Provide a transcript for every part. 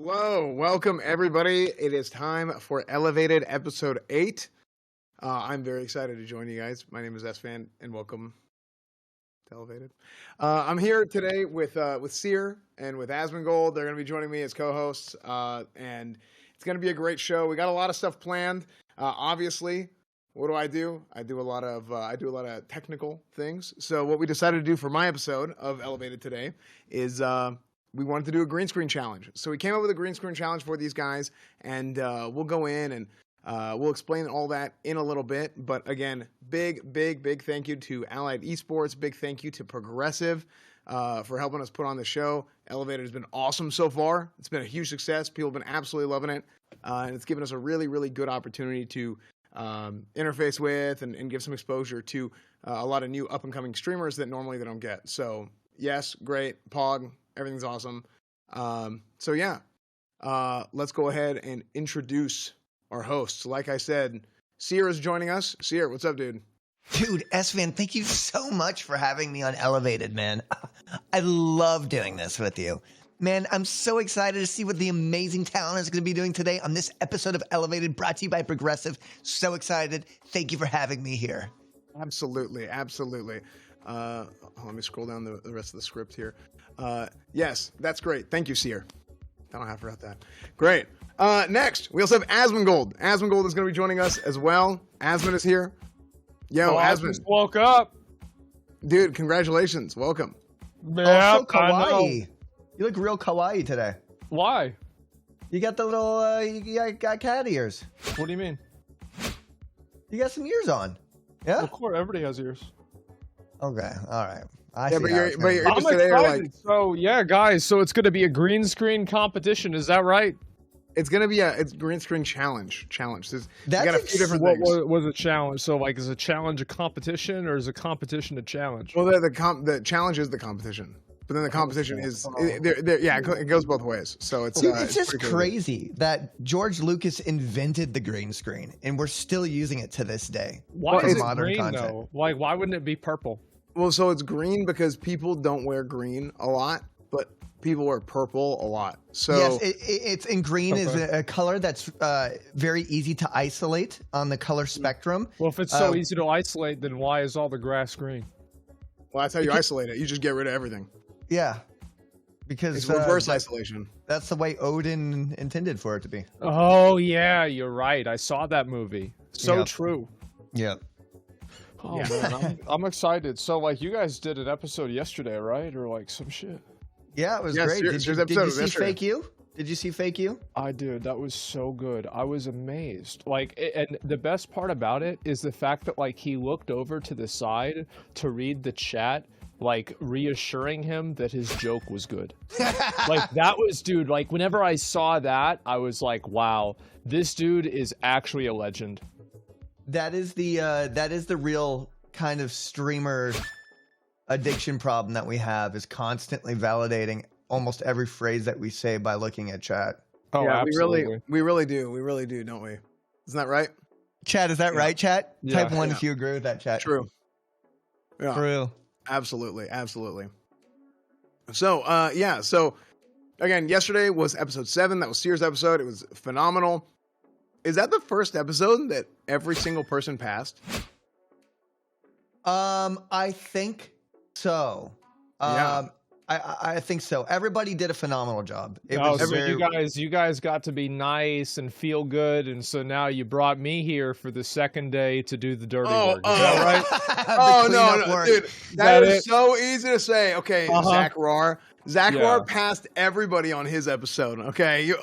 Hello, welcome everybody. It is time for Elevated episode 8. I'm very excited to join you guys. My name is S-Fan and welcome to Elevated. I'm here today with Seer and with Asmongold. They're going to be joining me as co-hosts, and it's going to be a great show. We got a lot of stuff planned. Obviously, what do? I do a lot of technical things. So what we decided to do for my episode of Elevated today is we wanted to do a green screen challenge. So we came up with a green screen challenge for these guys, and we'll go in and we'll explain all that in a little bit. But again, big thank you to Allied Esports. Big thank you to Progressive for helping us put on the show. Elevated has been awesome so far. It's been a huge success. People have been absolutely loving it. And it's given us a really good opportunity to interface with and give some exposure to a lot of new up-and-coming streamers that normally they don't get. So yes, great. Pog. Everything's awesome. So yeah, let's go ahead and introduce our hosts. Like I said, Seer is joining us. Seer, what's up, dude? Dude, S-Fan, thank you so much for having me on Elevated, man. I love doing this with you. Man, I'm so excited to see what the amazing talent is going to be doing today on this episode of Elevated, brought to you by Progressive. So excited. Thank you for having me here. Absolutely. Let me scroll down the rest of the script here. Yes, that's great. Thank you, Seer. I forgot that. Great. Next, we also have Asmongold. Asmongold is going to be joining us as well. Asmon is here. Yo, I Asmon. just woke up. Dude, congratulations. Welcome. Yeah, so kawaii. You look real kawaii today. Why? You got the little, you got cat ears. What do you mean? You got some ears on. Yeah? Of course, everybody has ears. Okay, all right. Yeah, but you're I'm just today excited. like, So, yeah, guys, so it's going to be a green screen competition. Is that right? it's going to be it's green screen challenge. There's, That's you got a few different What things. was a challenge? So, like, is a challenge a competition or is a competition a challenge? Well, the challenge is the competition, but then the competition is it goes both ways. So it's Dude, it's just pretty crazy that George Lucas invented the green screen, and we're still using it to this day. Why for is it modern green, content. though? Like, why wouldn't it be purple? Well, so it's green because people don't wear green a lot, but people wear purple a lot. So Yes, it's in green is a color that's very easy to isolate on the color spectrum. Well, if it's so easy to isolate, then why is all the grass green? well, that's how you isolate it. You just get rid of everything. Yeah, because It's reverse isolation. that's the way Odin intended for it to be. Oh, yeah, you're right. I saw that movie. So Yep. true. Yeah. Oh, Yeah. man, I'm excited. So, like, you guys did an episode yesterday, right? Or, like, some shit. Yeah, it was Yes, great. here's Did episode you of see yesterday. Fake You? Did you see Fake You? I did. That was so good. I was amazed. Like, and the best part about it is the fact that, like, he looked over to the side to read the chat, like, reassuring him that his joke was good. Like, that was, dude, like, whenever I saw that, I was like, wow, this dude is actually a legend. That is the real kind of streamer addiction problem that we have, is constantly validating almost every phrase that we say by looking at chat. Oh, yeah, absolutely. we really do, don't we? Isn't that right? Chat, is that right, chat? Yeah. Type 1 Yeah. if you agree with that, chat. True. Yeah. True. Absolutely. So, so again, yesterday was episode 7. That was Seer's episode. It was phenomenal. Is that the first episode that every single person passed? I think so. Yeah. I think so. Everybody did a phenomenal job. It Oh, was so very, you guys got to be nice and feel good, and so now you brought me here for the second day to do the dirty work. Is that right? Oh, the no, cleanup work. dude. that That is it? so easy to say. Okay, Zach Roar. Zach Yeah. Roar passed everybody on his episode. Okay.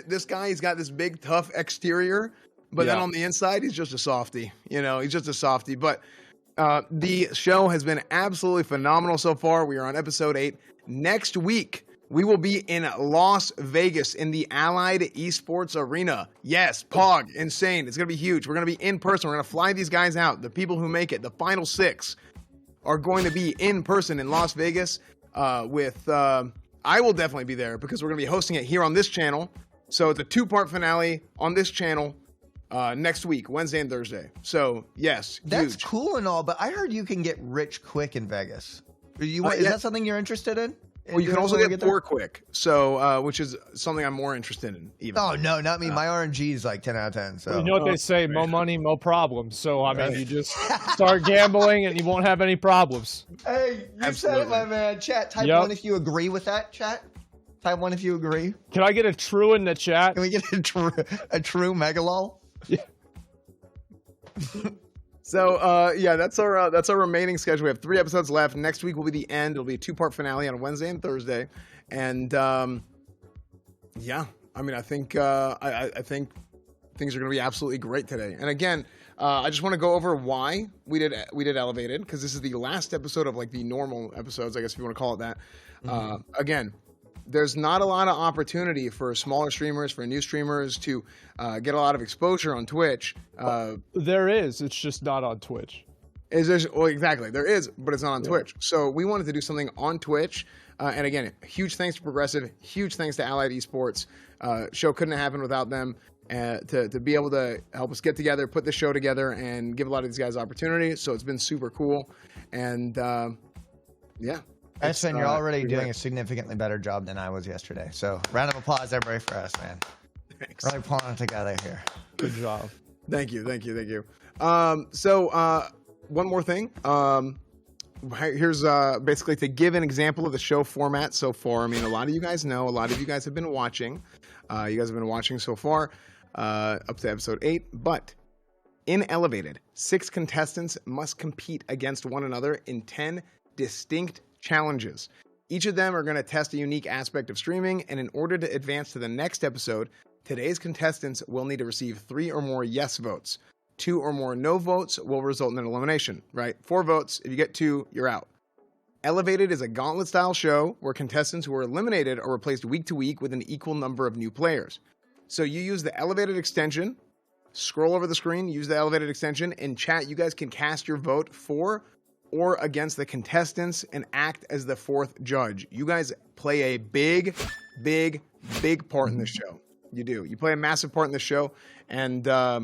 This guy, he's got this big, tough exterior, but then Yeah. on the inside, he's just a softie. You know, he's just a softie. But the show has been absolutely phenomenal so far. We are on episode 8. Next week, we will be in Las Vegas in the Allied Esports Arena. Yes, Pog, insane. It's going to be huge. We're going to be in person. We're going to fly these guys out. The people who make it, the final 6, are going to be in person in Las Vegas I will definitely be there because we're going to be hosting it here on this channel. So it's a 2-part finale on this channel next week, Wednesday and Thursday. So, yes, That's huge. cool and all, but I heard you can get rich quick in Vegas. Is yeah. that something you're interested in? Or you can also When we get there? 4 quick. So, which is something I'm more interested in. Even. Oh no, not me. My RNG is like 10 out of 10. So You know what they say, more money, more problems. So, I mean, Right. you just start gambling and you won't have any problems. hey, you said it, Absolutely. my man. Chat, type Yep. 1 if you agree with that, chat. Type 1 if you agree. Can I get a true in the chat? Can we get a true megalol? So, yeah, that's our remaining schedule. We have 3 episodes left. Next week will be the end. It'll be a 2-part finale on Wednesday and Thursday. And yeah, I mean, I think I think things are going to be absolutely great today. And again, I just want to go over why we did Elevated, because this is the last episode of like the normal episodes, I guess if you want to call it that. Again, there's not a lot of opportunity for smaller streamers, for new streamers to get a lot of exposure on Twitch. There is. It's just not on Twitch. Well, exactly. There is, but it's not on Twitch. So we wanted to do something on Twitch. And again, huge thanks to Progressive, huge thanks to Allied Esports. Show couldn't have happened without them. To be able to help us get together, put the show together, and give a lot of these guys opportunity. So it's been super cool. And yeah. Espen, you're already doing a significantly better job than I was yesterday. So round of applause, everybody, for us, man. Thanks. Really pulling it together here. Good job. Thank you. So one more thing. Here's basically to give an example of the show format so far. I mean, a lot of you guys know, a lot of you guys have been watching. You guys have been watching so far up to episode 8. But in Elevated, 6 contestants must compete against one another in 10 distinct challenges. Each of them are going to test a unique aspect of streaming, and in order to advance to the next episode, today's contestants will need to receive 3 or more yes votes. 2 or more no votes will result in an elimination, right? 4 votes, if you get 2, you're out. Elevated is a gauntlet-style show where contestants who are eliminated are replaced week to week with an equal number of new players. So you use the Elevated extension, scroll over the screen, use the Elevated extension, and chat, you guys can cast your vote for or against the contestants and act as the 4th judge. You guys play a big part in this show. You do. You play a massive part in this show. And, I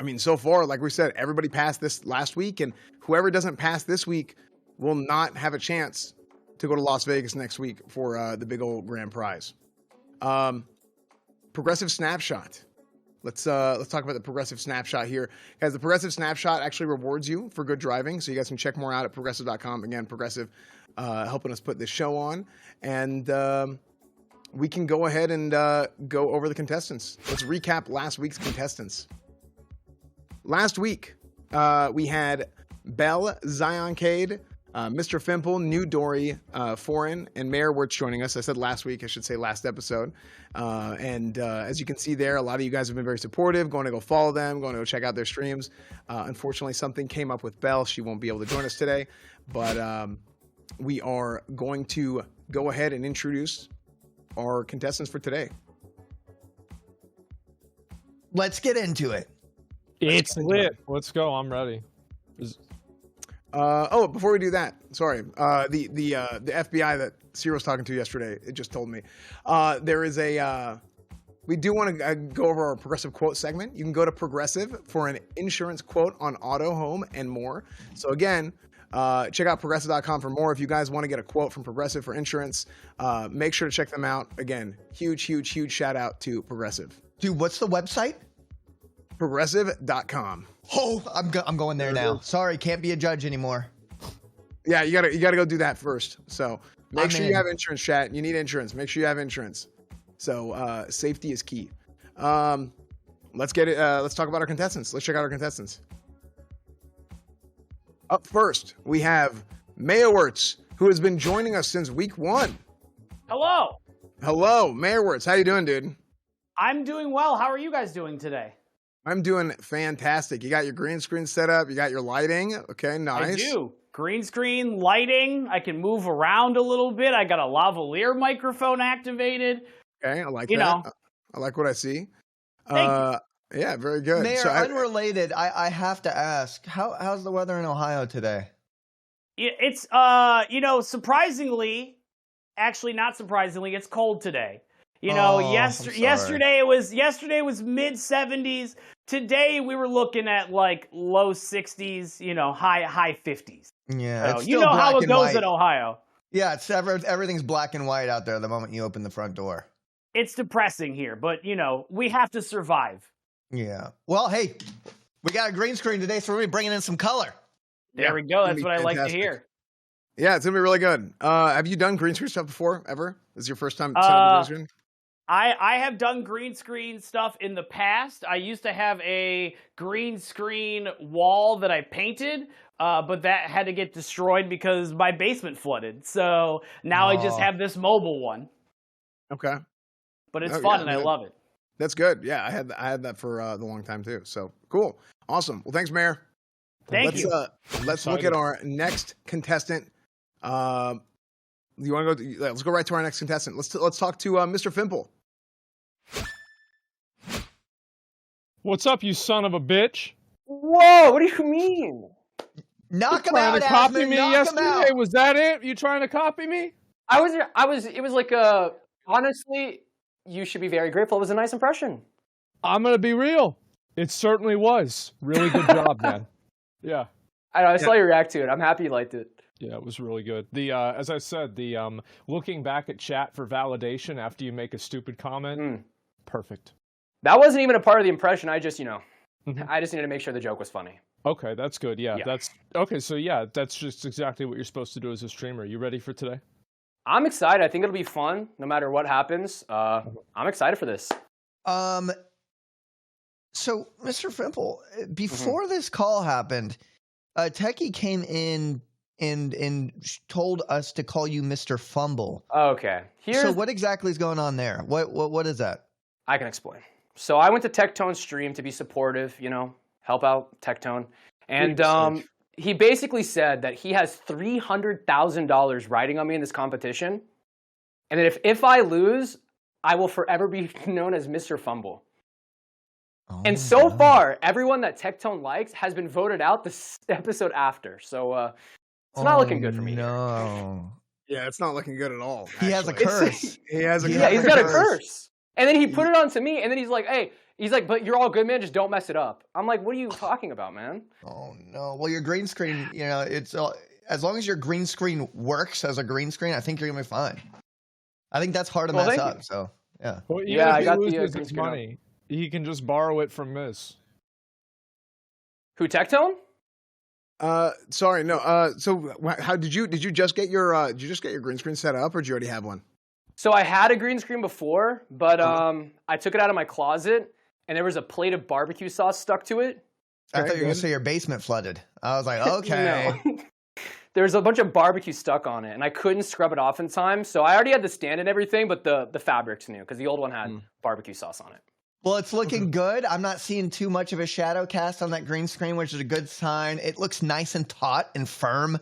mean, so far, like we said, everybody passed this last week, and whoever doesn't pass this week will not have a chance to go to Las Vegas next week for the big old grand prize. Progressive Snapshot. Let's talk about the Progressive Snapshot here. Guys, the Progressive Snapshot actually rewards you for good driving, so you guys can check more out at progressive.com. Again, Progressive helping us put this show on. And we can go ahead and go over the contestants. Let's recap last week's contestants. Last week, we had Bell, Zioncade, Mr. Fimple, New Dory, Foreign, and Mayor Wirtz joining us. I said last week, I should say last episode. And as you can see there, a lot of you guys have been very supportive, going to go follow them, going to go check out their streams. Unfortunately, something came up with Belle. She won't be able to join us today, but we are going to go ahead and introduce our contestants for today. Let's get into it. It's lit. Let's go. I'm ready. Before we do that, sorry. The FBI that Ciro was talking to yesterday, it just told me there is we do want to go over our Progressive quote segment. You can go to Progressive for an insurance quote on auto, home, and more. So again, check out progressive.com for more. If you guys want to get a quote from Progressive for insurance, make sure to check them out. Again, huge shout out to Progressive. Dude, what's the website? Progressive.com. Oh, I'm going there now. Sorry, can't be a judge anymore. Yeah, you gotta go do that first. So make sure in. you have insurance, chat. You need insurance. Make sure you have insurance. So safety is key. Let's get it. Let's talk about our contestants. Let's check out our contestants. Up first, we have Mayor Wirtz, who has been joining us since week 1. Hello, Mayor Wirtz. How you doing, dude? I'm doing well. How are you guys doing today? I'm doing fantastic. You got your green screen set up. You got your lighting. Okay, nice. I do. Green screen, lighting. I can move around a little bit. I got a lavalier microphone activated. Okay, I like You that. know. I like what I see. Thank Yeah, very good. Mayor, So unrelated, I have to ask, how's the weather in Ohio today? It's, surprisingly, actually not surprisingly, it's cold today. Yesterday was mid 70s. Today we were looking at like low 60s, high 50s. Yeah, So it's you still know how black it and goes white. in Ohio. Yeah, it's everything's black and white out there the moment you open the front door. It's depressing here, but we have to survive. Yeah. Well, hey, we got a green screen today, so we're bringing in some color. There we go. That's what I like to hear. Yeah, it's gonna be really good. Have you done green screen stuff before? Ever? This is your first time setting up green screen? I have done green screen stuff in the past. I used to have a green screen wall that I painted, but that had to get destroyed because my basement flooded. So now I just have this mobile one. Okay. But it's fun and I love it. That's good. Yeah, I had that for a long time too. So cool, awesome. Well, thanks, Mayor. Thank you. Let's look at our next contestant. You want to go? Let's go right to our next contestant. Let's talk to Mr. Fimple. What's up, you son of a bitch? Whoa, what do you mean? Knock him Trying out, to copy Asmund, me knock him yesterday? out. Was that it? You trying to copy me? It was like honestly, you should be very grateful. It was a nice impression. I'm gonna be real. It certainly was. Really good job, man. Yeah. I saw you react to it. I'm happy you liked it. Yeah, it was really good. The as I said, the looking back at chat for validation after you make a stupid comment, perfect. That wasn't even a part of the impression. I just, Mhm. I just needed to make sure the joke was funny. Okay, that's good. Yeah, Yeah. that's okay. So yeah, that's just exactly what you're supposed to do as a streamer. You ready for today? I'm excited. I think it'll be fun no matter what happens. I'm excited for this. So, Mr. Fimple, before this call happened, Techie came in and told us to call you Mr. Fumble. Okay. So what exactly is going on there? What is that? I can explain. So I went to Tektone's stream to be supportive, help out Tektone. And he basically said that he has $300,000 riding on me in this competition. And that if I lose, I will forever be known as Mr. Fumble. Oh, and so far, everyone that Tektone likes has been voted out this episode after. So it's not looking good for me. No. Yeah, it's not looking good at all. He has a actually. curse. He has a Yeah, he's got a curse. And then he put it onto me, and then he's like, but you're all good, man, just don't mess it up. I'm like, what are you talking about, man? Oh, no. Well, your green screen, it's as long as your green screen works as a green screen, I think you're going to be fine. I think that's hard to mess up, so, yeah. Well, even Yeah, if I he got the loses green his screen up. money, he can just borrow it from Miss. Who, Tektone? Sorry, no. So how did you just get your green screen set up, or did you already have one? So I had a green screen before, but I took it out of my closet, and there was a plate of barbecue sauce stuck to it. I thought you were going to say your basement flooded. I was like, okay. No. There's a bunch of barbecue stuck on it, and I couldn't scrub it off in time. So I already had the stand and everything, but the fabric's new because the old one had barbecue sauce on it. Well, it's looking good. I'm not seeing too much of a shadow cast on that green screen, which is a good sign. It looks nice and taut and firm.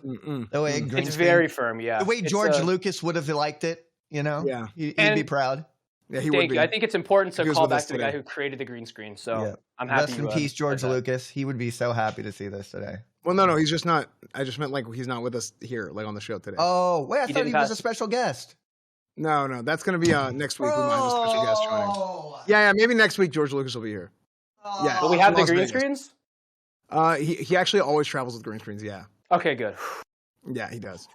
The way It's very firm, yeah. The way George Lucas would have liked it, Yeah. He'd be proud. Yeah, he Thank would be. you. I think it's important to He was call with back us to the guy today. who created the green screen. So Yeah. I'm happy. Rest in peace, George said that. Lucas. He would be so happy to see this today. Well, no, he's just not. I just meant like he's not with us here, like on the show today. Oh, wait, I He thought didn't he was pass a it. special guest. No, that's gonna be next week. We might have a special guest joining. Yeah, maybe next week George Lucas will be here. Yeah. But we have the Las green Vegas. screens? He actually always travels with green screens. Yeah, Okay, good. yeah, he does.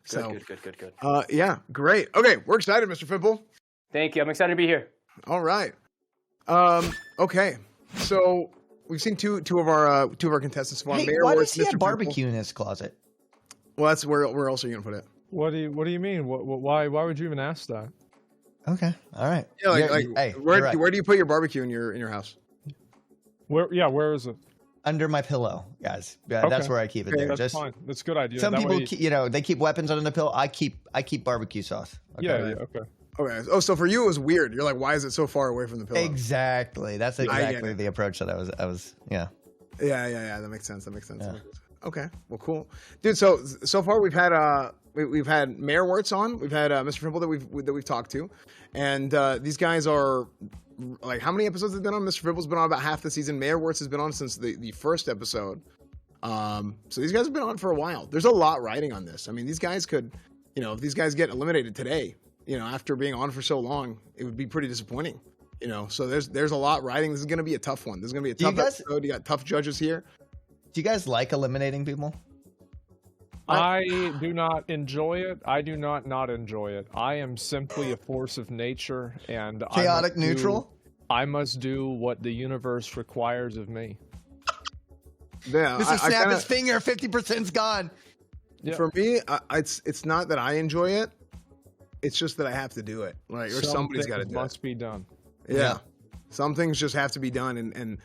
Good, So, good. yeah, great. Okay, we're excited, Mr. Fimple. Thank you. I'm excited to be here. All right. Okay. So we've seen two of our contestants. Hey, Mayor why Ward's does he have Mr. barbecue in his closet? Well, that's where else are you gonna put it? What do you mean? Why would you even ask that? Okay, all right. Yeah, Hey, where you're right. do you put your barbecue in your house? Where is it? Under my pillow, guys. Yeah, that's Okay. where I keep it Okay, there. That's Just fine. That's a good idea. some That people, way- they keep weapons under the pillow. I keep barbecue sauce. Okay? Yeah, okay. Okay. Oh, so for you it was weird. You're like, why is it so far away from the pillow? Exactly. That's get exactly it. the approach that I was. Yeah. Yeah. That makes sense. Yeah. Okay. Well, cool, dude. So far we've had we've had Mayor Wirtz on. We've had Mr. Fimple that we've talked to, and these guys are like, how many episodes have they been on? Mr. Fimple's been on about half the season. Mayor Wirtz has been on since the first episode. So these guys have been on for a while. There's a lot riding on this. I mean, these guys could, if these guys get eliminated today, after being on for so long, it would be pretty disappointing. So there's a lot riding. This is going to be a tough one. This is going to be a tough episode. You got tough judges here. Do you guys like eliminating people? I do not enjoy it. I do not enjoy it. I am simply a force of nature, and Chaotic neutral. I must do what the universe requires of me. Yeah, Mr. Snap kinda, his finger. 50%'s gone. Yeah. For me, it's not that I enjoy it. It's just that I have to do it. Like, or somebody's got to do it. Must be done. Yeah. Some things just have to be done, and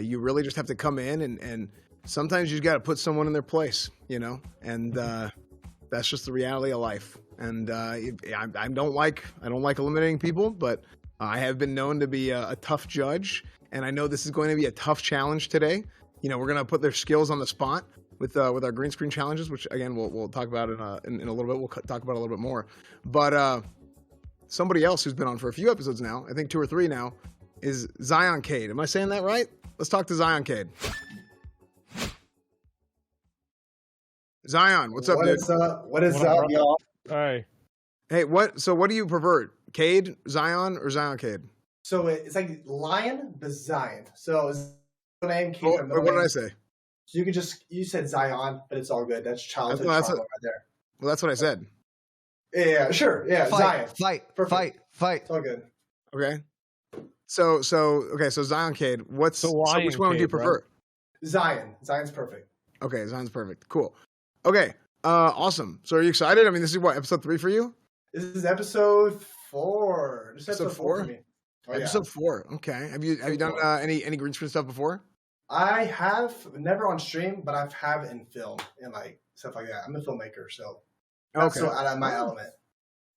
you really just have to come in, and sometimes you just got to put someone in their place, you know, and that's just the reality of life. And I don't like eliminating people, but I have been known to be a tough judge, and I know this is going to be a tough challenge today. You know, we're gonna put their skills on the spot with our green screen challenges, which again we'll talk about in a little bit. We'll talk about a little bit more, but somebody else who's been on for a few episodes now, I think 2 or 3 now, is Zion Cade. Am I saying that right? Let's talk to Zion Cade. Zion, what's up, dude? What is up, y'all? Hey, Hey, what do you prefer? Cade, Zion, or Zion Cade? So it's like Lion, but Zion. So it's the name. What did I say? So you said Zion, but it's all good. That's childhood That's trauma right there. Well, that's what I said. Yeah, sure. Yeah, Zion. Fight. It's all good. Okay. So Zion Cade, which one do you prefer? Right? Zion. Zion's perfect. Okay, Zion's perfect. Cool. Okay. Awesome. So are you excited? I mean, this is what, episode 3 for you? This is episode 4. This is episode 4 for me. Oh, Episode 4. Okay. Have you done any green screen stuff before? I have never on stream, but I've have in film and like stuff like that. I'm a filmmaker, so that's so out of my element.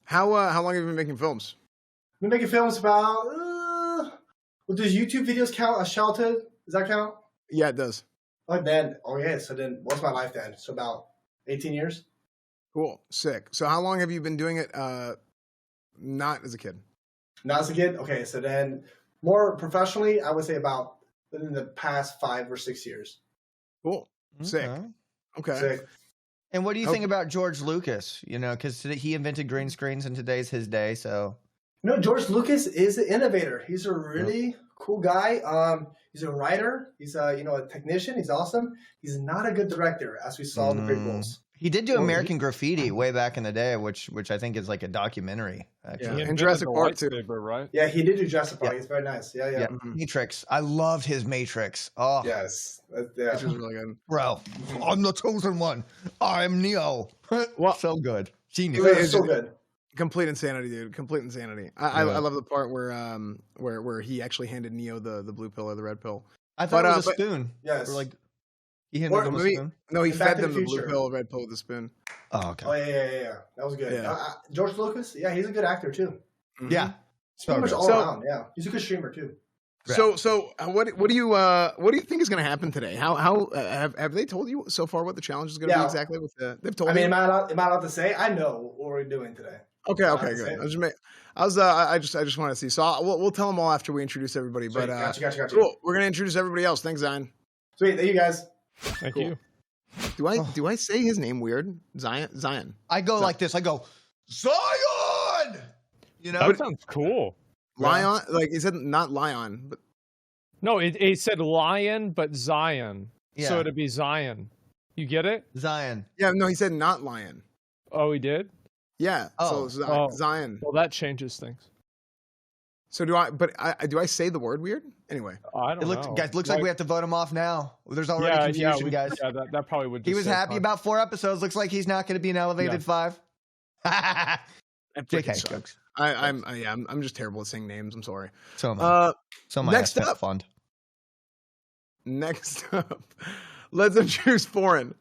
How long have you been making films? I've been making films about. Does YouTube videos count as childhood? Does that count? Yeah, it does. Oh, then. Oh, yeah. So then, what's my life then? So about 18 years. Cool. Sick. So how long have you been doing it? Not as a kid. Not as a kid. Okay. So then, more professionally, I would say about within the past 5 or 6 years. Cool. Sick. Okay. Sick. And what do you think about George Lucas? You know, because he invented green screens, and today's his day. So, George Lucas is an innovator. He's a really cool guy. He's a writer. He's a technician. He's awesome. He's not a good director, as we saw in the Big Bulls. He did do American Graffiti way back in the day, which I think is like a documentary. Actually. Yeah. And Jurassic Park too, right? Yeah, he did do Jurassic Park. It's very nice. Yeah. Mm-hmm. Matrix. I loved his Matrix. Oh, Yes. which was really good. bro, I'm the chosen one. I'm Neo. Well, so good. Genius. It's so good. Complete insanity, dude. Complete insanity. I love the part where he actually handed Neo the blue pill or the red pill. I thought it was a spoon. Yes. Or like he handed him a spoon. No, he In Back fed to them the the blue Future. pill, red pill with a spoon. Oh, okay. Oh yeah. That was good. Yeah. George Lucas. Yeah, he's a good actor too. Yeah. He's pretty much good. all around. Yeah, he's a good streamer too. So what do you think is going to happen today? How have they told you so far what the challenge is going to be exactly? They've told I mean, you. am I allowed to say? I know what we're doing today. Okay, good. I just want to see. So we'll tell them all after we introduce everybody. Sweet. But Gotcha. cool. We're gonna introduce everybody else. Thanks, Zion. Sweet, thank you guys. Thank Cool. you. Do I say his name weird? Zion. I go like this. I go, Zion! You know? That sounds cool. Lion, like he said, not Lion, but No, it said lion, but Zion. Yeah. So it'd be Zion. You get it? Zion. yeah, no, he said not Lion. Oh, he did? Yeah. Oh. So Zion. Well, that changes things. So do I? But do I say the word weird? Anyway. I don't know. Looks like we have to vote him off now. There's already confusion, guys. Yeah, that probably would. He just was say happy fine. about 4 episodes. Looks like he's not going to be an elevated 5. That freaking JK sucks. jokes. I'm just terrible at saying names. I'm sorry. So am I. Next up. Fund. Next up, let's introduce Foreign.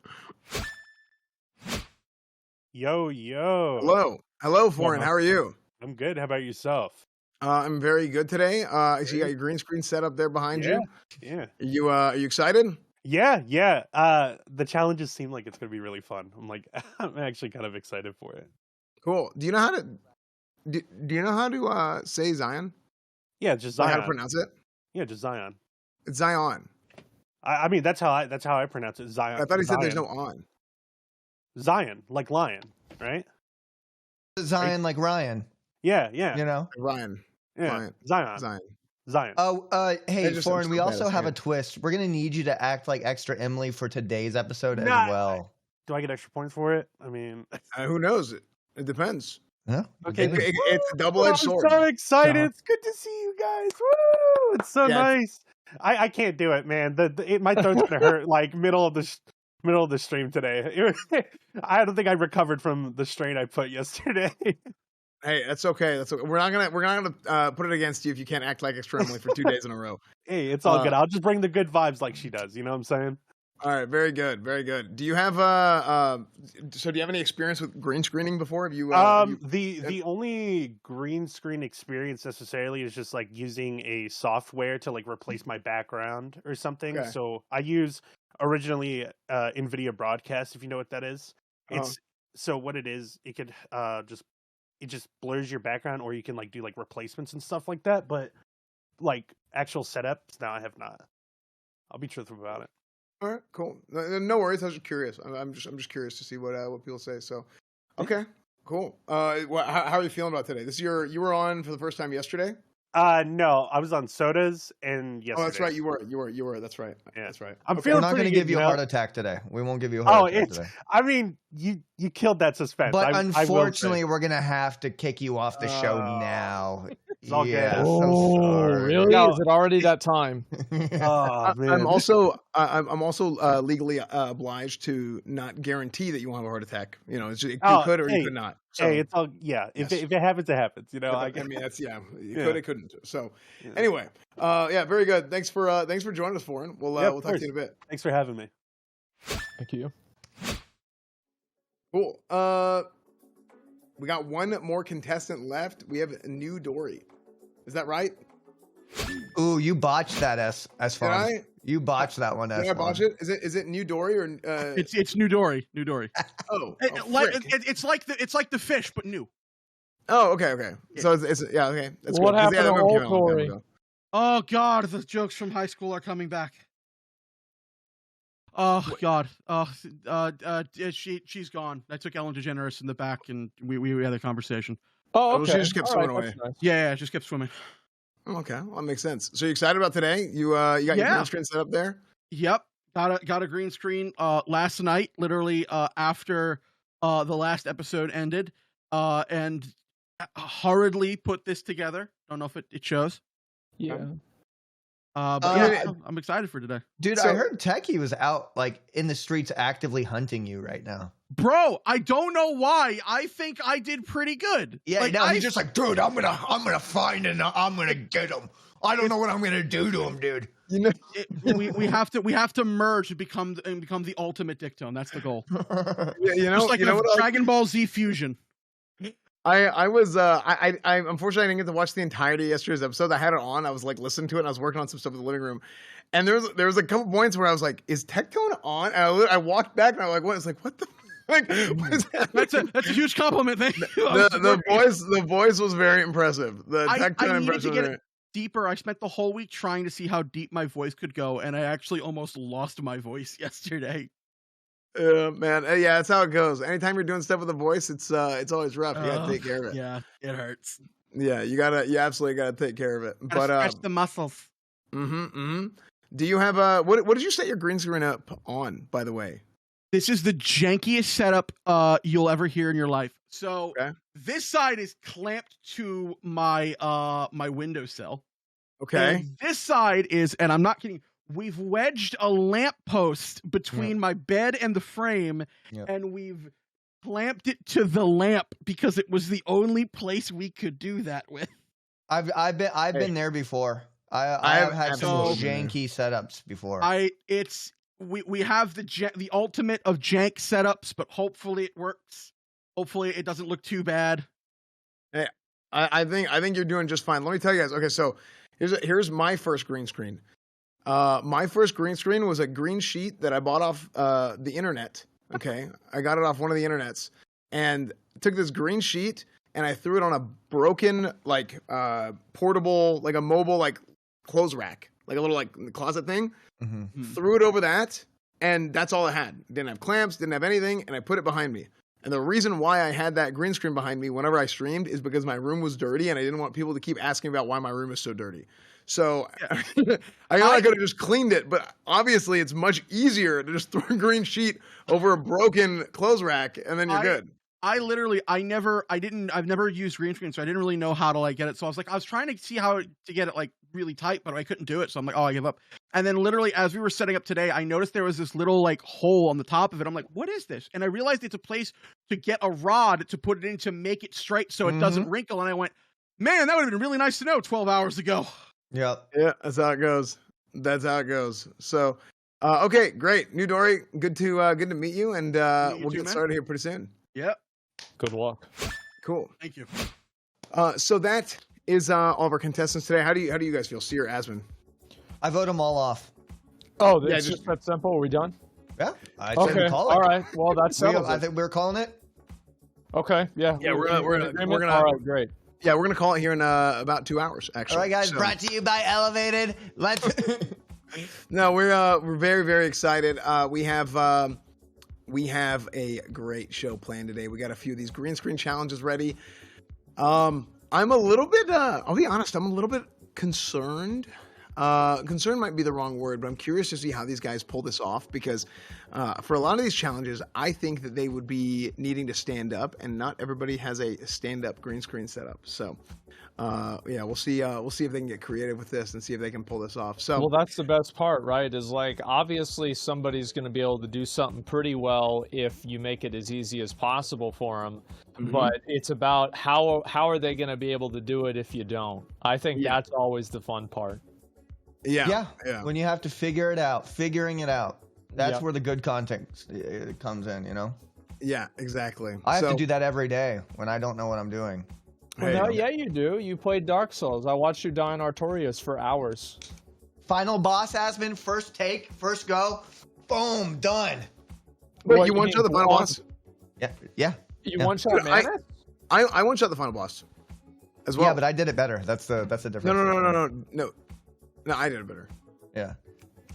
Yo. Hello, Foreign. How are you? I'm good. How about yourself? I'm very good today. So you got your green screen set up there behind you. Yeah. Are you excited? Yeah. The challenges seem like it's gonna be really fun. I'm actually kind of excited for it. Cool. Do you know how to? Do you know how to say Zion? Yeah, just Like Zion. how to pronounce it? Yeah, just Zion. It's Zion. I mean that's how I pronounce it. Zion. I thought he said there's Zion. no on. Zion, like lion, right? Zion like Ryan. Yeah. You know? Ryan. Yeah. Zion. Zion. Oh, hey, just- Foreign, I'm we so bad also at have a saying it. twist. We're going to need you to act like extra Emily for today's episode as Nah, well. do I get extra points for it? I mean, Who knows? It depends. Yeah. okay. It's a double-edged sword. I'm so excited! Yeah. It's good to see you guys. Woo! It's so Yeah. nice. I can't do it, man. My throat's gonna hurt like middle of the stream today. I don't think I recovered from the strain I put yesterday. Hey, that's okay. That's okay. We're not gonna put it against you if you can't act like extremely for 2 days in a row. Hey, it's all good. I'll just bring the good vibes like she does. You know what I'm saying? All right, very good, very good. Do you have so do you have any experience with green screening before? Have you? The only green screen experience necessarily is just like using a software to like replace my background or something. Okay. So I use originally NVIDIA Broadcast, if you know what that is. It's so what it is. It could it just blurs your background, or you can like do like replacements and stuff like that. But like actual setups, no, I have not. I'll be truthful about it. All right, cool. No worries. I was just curious. I'm just curious to see what people say. So, okay, cool. How are you feeling about today? You were on for the first time yesterday. No, I was on sodas and yesterday. Oh, that's right. You were. That's right. Yeah. That's right. I'm Okay. feeling We're not going to pretty give good, you a know? heart attack today. We won't give you a heart attack today. I mean, you killed that suspense. But I will unfortunately, say. we're going to have to kick you off the show now. It's all good. Yeah, Oh, so sorry. really? No. Is it already that time? Oh, man. I'm also legally obliged to not guarantee that you won't have a heart attack. You know, you could or you could not. So, Hey, it's all If Yes. it happens, it happens. You know, I mean, that's you Yeah. could, it couldn't. So, Yeah. anyway, yeah, very good. Thanks for joining us, Foreign. We'll Yeah, of we'll talk to you in a bit. Thanks for having me. Thank you. Cool. We got one more contestant left. We have a new Dory. Is that right? Ooh, you botched that, S Did Fun. I? You botched that one, S Did I botch it? Is it new Dory or? It's New Dory. New Dory. Frick. It's like the fish, but new. Oh, okay. So it's yeah, okay. That's What good. 'Cause, happened yeah, that to movie old came out a long time Dory? ago. Oh God, the jokes from high school are coming back. Oh God. She's gone. I took Ellen DeGeneres in the back, and we had a conversation. Oh, Oh, okay. she just kept All right, swimming that's away. nice. Yeah, just kept swimming. Okay, well, that makes sense. So you excited about today? You got your Yeah. green screen set up there? Yep. Got a green screen last night, literally after the last episode ended, and hurriedly put this together. Don't know if it shows. Yeah. But Yeah. I'm excited for today. Dude, So- I heard Techie was out like in the streets actively hunting you right now. Bro, I don't know why. I think I did pretty good. Yeah, like, no, he's just like, dude, I'm gonna find and I'm gonna get him. I don't know what I'm gonna do to him, dude. You know, we have to merge and become the ultimate Dictone. That's the goal. yeah, Just like you know a what? Dragon Ball Z fusion. I was I unfortunately I didn't get to watch the entirety of yesterday's episode. I had it on. I was like listening to it. And I was working on some stuff in the living room, and there was a couple points where I was like, "Is Tectone on?" And I walked back and I was like, "What?" It's like, "What the." Like, what is happening? That's a huge compliment. Thank you. The voice was very impressive. The I Tectone needed impression to was get very, it deeper. I spent the whole week trying to see how deep my voice could go, and I actually almost lost my voice yesterday. man. Yeah, that's how it goes. Anytime you're doing stuff with a voice, it's always rough. You gotta take care of it. Yeah, it hurts. Yeah, you absolutely gotta take care of it. Gotta But stretch the muscles. Do you have what did you set your green screen up on, by the way? This is the jankiest setup you'll ever hear in your life. So Okay. this side is clamped to my my windowsill. Okay. And this side is, and I'm not kidding, we've wedged a lamppost between my bed and the frame, Yep. and we've clamped it to the lamp because it was the only place we could do that with. I've been there before. I have had some absolutely been janky setups before. We have the ultimate of jank setups, but hopefully it works. Hopefully it doesn't look too bad. I think you're doing just fine. Let me tell you guys. Okay, so here's my first green screen. My first green screen was a green sheet that I bought off the internet. Okay, I got it off one of the internets, and took this green sheet and I threw it on a broken like portable, like a mobile like clothes rack, like a little like closet thing. Mhm. Threw it over that, and that's all it had. Didn't have clamps, didn't have anything, and I put it behind me. And the reason why I had that green screen behind me whenever I streamed is because my room was dirty and I didn't want people to keep asking about why my room is so dirty. So I know I could have just cleaned it, but obviously it's much easier to just throw a green sheet over a broken clothes rack and then you're good. I've never used green screen, so I didn't really know how to like get it. So I was trying to see how to get it like really tight, but I couldn't do it. So I'm like, oh, I give up. And then literally as we were setting up today, I noticed there was this little like hole on the top of it. I'm like, what is this? And I realized it's a place to get a rod to put it in to make it straight so it doesn't wrinkle. And I went, man, that would have been really nice to know 12 hours ago. Yeah. Yeah, that's how it goes. That's how it goes. So, okay, great. New Dory, good to meet you, and we'll get started here pretty soon. Yep. Good luck. Cool. Thank you. So that is all of our contestants today. How do you guys feel? Seer, Asmon? I vote them all off. Oh, it's just that simple. Are we done? Yeah. I said we call it. All right. Well, that's settles I it. think we're calling it. Okay. Yeah. Yeah, we're gonna. All right. Great. Yeah, we're gonna call it here in about 2 hours. Actually. All right, guys. Brought to you by Elevated. Let's. No, we're very, very excited. We have a great show planned today. We got a few of these green screen challenges ready. I'm a little bit. I'll be honest. I'm a little bit concerned. Concern might be the wrong word, but I'm curious to see how these guys pull this off because for a lot of these challenges, I think that they would be needing to stand up, and not everybody has a stand-up green screen setup. So, yeah, we'll see. We'll see if they can get creative with this and see if they can pull this off. So, well, that's the best part, right? Is like obviously somebody's going to be able to do something pretty well if you make it as easy as possible for them. But it's about how are they going to be able to do it if you don't? I think that's always the fun part. Yeah. When you have to figuring it out. That's where the good content comes in, you know? Yeah, exactly. I have to do that every day when I don't know what I'm doing. Well, yeah, you do. You played Dark Souls. I watched you die in Artorias for hours. Final boss, Asmon, first take, first go, boom, done. Wait, you one-shot the final boss? Yeah. You one-shot Manus? I one-shot the final boss as well. Yeah, but I did it better. That's the difference. No, I did it better. Yeah.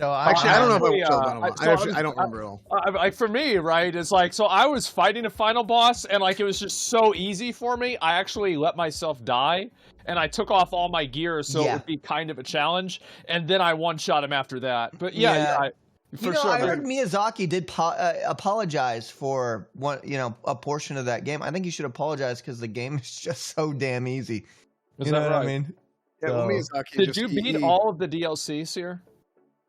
No, actually, I don't know if I watched the final boss. I don't remember at all. Like for me, right, it's like, so I was fighting a final boss, and like it was just so easy for me. I actually let myself die, and I took off all my gear, so it would be kind of a challenge, and then I one-shot him after that. But I heard Miyazaki did apologize for a portion of that game. I think you should apologize because the game is just so damn easy. You know what I mean? Yeah, well, Miyazaki did you beat all of the DLCs here?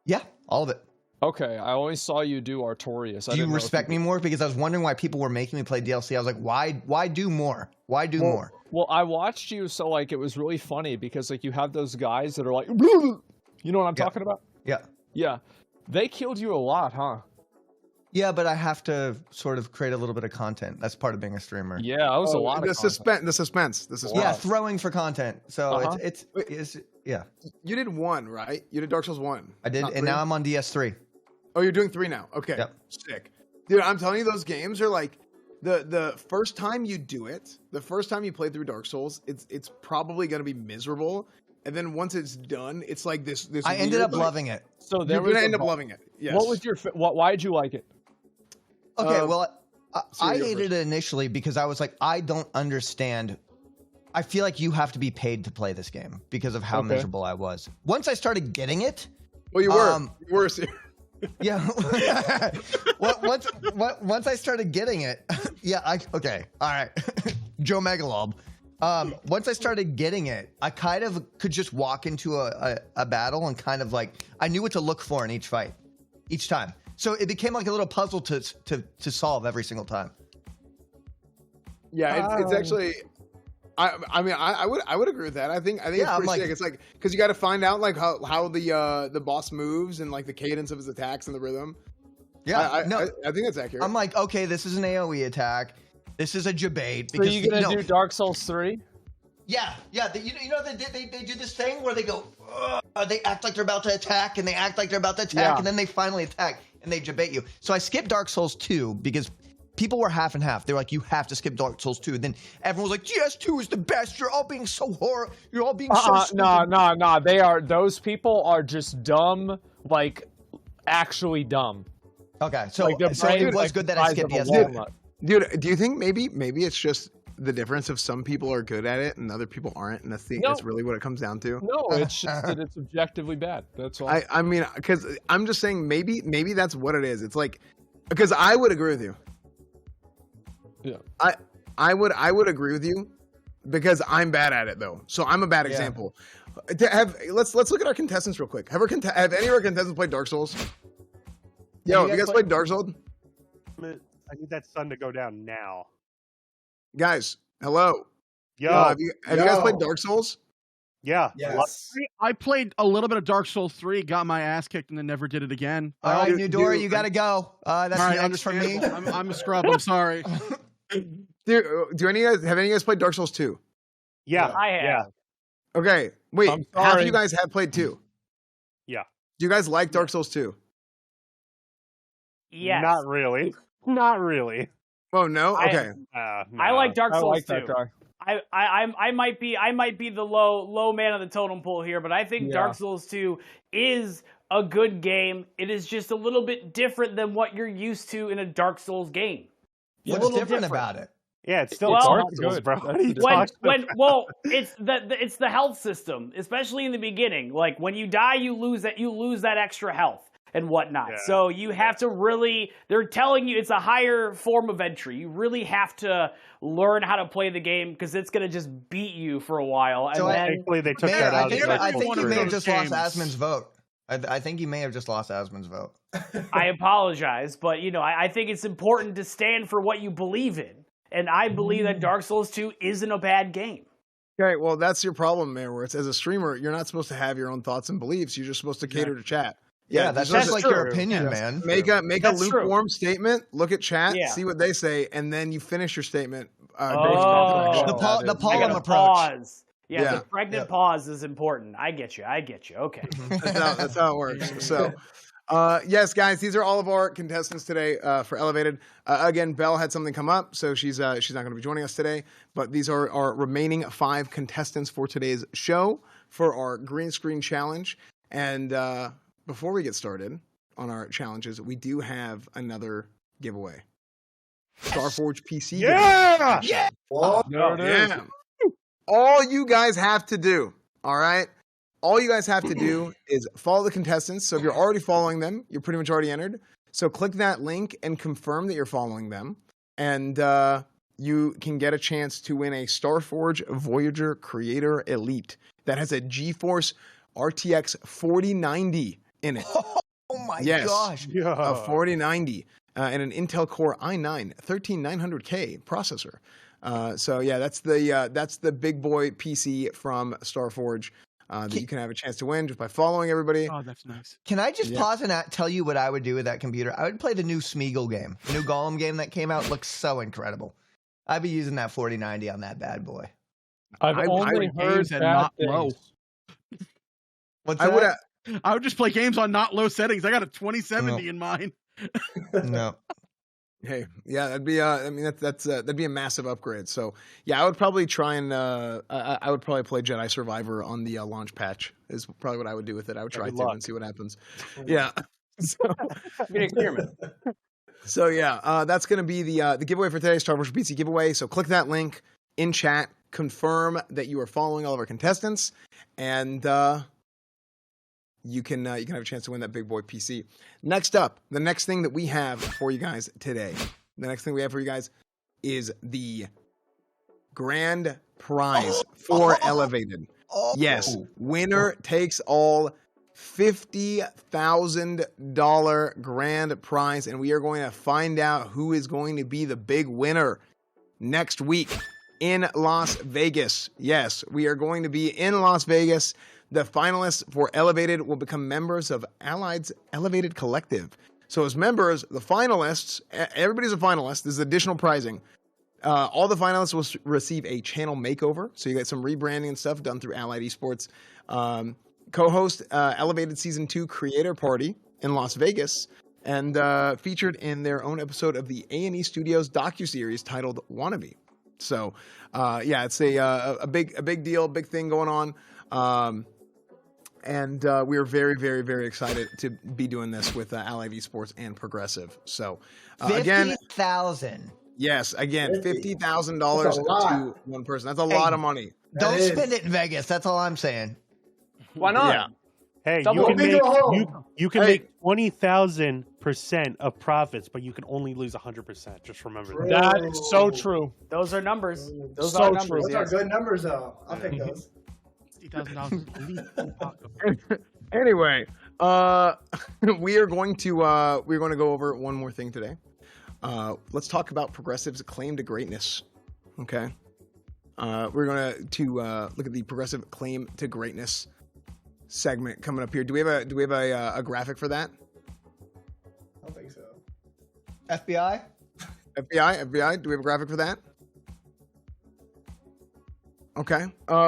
Yeah, all of it. Okay, I always saw you do Artorias. Do you respect me more? Because I was wondering why people were making me play DLC. I was like, why do more? Why do more? Well, I watched you, so like it was really funny because like you have those guys that are like, you know what I'm talking about? Yeah. Yeah. They killed you a lot, huh? Yeah, but I have to sort of create a little bit of content. That's part of being a streamer. Yeah, that was a lot of suspense. The suspense. Yeah, throwing for content. So it's yeah. You did 1, right? You did Dark Souls 1. I did, and now I'm on DS3. Oh, you're doing 3 now. Okay. Yep. Sick. Dude, I'm telling you, those games are like the first time you do it, the first time you play through Dark Souls, it's probably gonna be miserable. And then once it's done, it's like this. I ended up loving it. So you're gonna end up loving it. Yes. What was why did you like it? Okay, well, I hated it initially because I was like, I don't understand. I feel like you have to be paid to play this game because of how miserable I was. Once I started getting it, well, you were. Yeah. once I started getting it, all right, Joe Megalob. Once I started getting it, I kind of could just walk into a battle and kind of like I knew what to look for in each fight, each time. So it became like a little puzzle to solve every single time. Yeah, it's actually. I would agree with that. I think it's pretty sick. It's like because you got to find out like how the boss moves and like the cadence of his attacks and the rhythm. Yeah, I think that's accurate. I'm like, okay, this is an AOE attack. This is a debate. So you gonna do Dark Souls 3? Yeah. They do this thing where they go, they act like they're about to attack, and they act like they're about to attack, and then they finally attack, and they debate you. So I skipped Dark Souls 2 because people were half and half. They were like, you have to skip Dark Souls 2. And then everyone was like, GS2 is the best. You're all being so horrible. You're all being so stupid. No. Those people are just dumb, like actually dumb. Okay, so like it was good that I skipped DS2. Dude, do you think maybe it's just the difference of some people are good at it and other people aren't, and that's really what it comes down to? No, it's just that it's objectively bad. That's all. I mean, because I'm just saying maybe that's what it is. It's like, because I would agree with you. Yeah. I would agree with you because I'm bad at it though. So I'm a bad example. Let's look at our contestants real quick. Have any of our contestants played Dark Souls? Yo, have you guys played Dark Souls? I need that sun to go down now. Guys, hello. Yo, have you guys played Dark Souls? Yeah. Yes. I played a little bit of Dark Souls 3, got my ass kicked, and then never did it again. All right, Newdora, you got to go. That's All right, next for me. I'm a scrub. I'm sorry. Dude, have any of you guys played Dark Souls 2? Yeah. I have. Yeah. Okay, wait. I'm Half of sorry. you guys have played 2. Yeah. Do you guys like Dark Souls 2? Yes. Not really. Not really. Oh no. Okay. I like Dark I Souls like that too. guy. I might be the low man on the totem pole here, but I think Dark Souls 2 is a good game. It is just a little bit different than what you're used to in a Dark Souls game. What's different about it? Yeah, it's still Well, Dark it's Souls, good. bro. That's What are you the talking about? it's the health system, especially in the beginning. Like when you die, you lose that extra health and whatnot. Yeah. So you have to really, they're telling you it's a higher form of entry. You really have to learn how to play the game because it's going to just beat you for a while. And So then, Thankfully, they took Mayor, that out. I think you may have just lost Games. Asmon's vote. I think you may have just lost Asmon's vote. I apologize, but I think it's important to stand for what you believe in. And I believe that Dark Souls 2 isn't a bad game. Okay, well, that's your problem, man, where it's as a streamer, you're not supposed to have your own thoughts and beliefs. You're just supposed to cater to chat. Yeah, that's you're just supposed like to your opinion, man. Make a That's true. lukewarm statement, look at chat, Yeah. see what they say, and then you finish your statement. Oh. The I Paul gotta approach. pause. Yeah, Yeah. the pregnant pause is important. I get you. Okay. That's how it works. So, yes, guys, these are all of our contestants today for Elevated. Again, Belle had something come up, so she's not going to be joining us today. But these are our remaining 5 contestants for today's show for our green screen challenge. And before we get started on our challenges, we do have another giveaway. Starforge PC. Yeah! Yeah. Well, There it is. Yeah. All you guys have to do, all right? All you guys have to do is follow the contestants. So if you're already following them, you're pretty much already entered. So click that link and confirm that you're following them. And you can get a chance to win a Starforge Voyager Creator Elite that has a GeForce RTX 4090 in it. Oh my Yes. gosh. Yeah. A 4090 and an Intel Core i9 13900K processor. So yeah, that's the big boy PC from Starforge that you can have a chance to win just by following everybody. Oh, that's nice. Can I just Yeah. pause and tell you what I would do with that computer? I would play the new Smeagol game. The new Golem game that came out looks so incredible. I'd be using that 4090 on that bad boy. I've I only would heard games at bad not things. low. What's I would that? I would just play games on not low settings. I got a 2070 in mine. No. Hey, yeah, that'd be I mean that'd be a massive upgrade. So yeah, I would probably try and I would probably play Jedi Survivor on the launch patch is probably what I would do with it. I would try Good to luck. and see what happens. Yeah. Be an experiment. So yeah, that's going to be the giveaway for today's Starforge PC giveaway. So click that link in chat, confirm that you are following all of our contestants, and you can have a chance to win that big boy PC. Next up, the next thing that we have for you guys today, is the grand prize for Elevated. Oh. Yes, winner takes all $50,000 grand prize, and we are going to find out who is going to be the big winner next week in Las Vegas. Yes, we are going to be in Las Vegas. The finalists for Elevated will become members of Allied's Elevated Collective. So as members, the finalists, everybody's a finalist. This is additional prizing. All the finalists will receive a channel makeover. So you get some rebranding and stuff done through Allied Esports. Co-host Elevated Season 2 Creator Party in Las Vegas, and featured in their own episode of the A&E Studios docuseries titled Wannabe. So, yeah, it's a big deal, big thing going on. And we are very, very, very excited to be doing this with Allied Esports and Progressive. So, again, 50,000. Yes, again, $50,000 That's a lot. to one person. That's a Hey, lot of money. Don't That is. spend it in Vegas. That's all I'm saying. Why not? Yeah. Hey, Double you can big make or home. you can Hey. make 20,000% of profits, but you can only lose 100%. Just remember that. That is so true. Those are numbers. Those So are true. numbers. Those are Yes. good numbers, though. I'll take those. $50,000. Anyway, we're going to go over one more thing today. Let's talk about progressives' claim to greatness. Okay. We're going to look at the progressive claim to greatness segment coming up here. Do we have a graphic for that? I don't think so. FBI? FBI, do we have a graphic for that? Okay.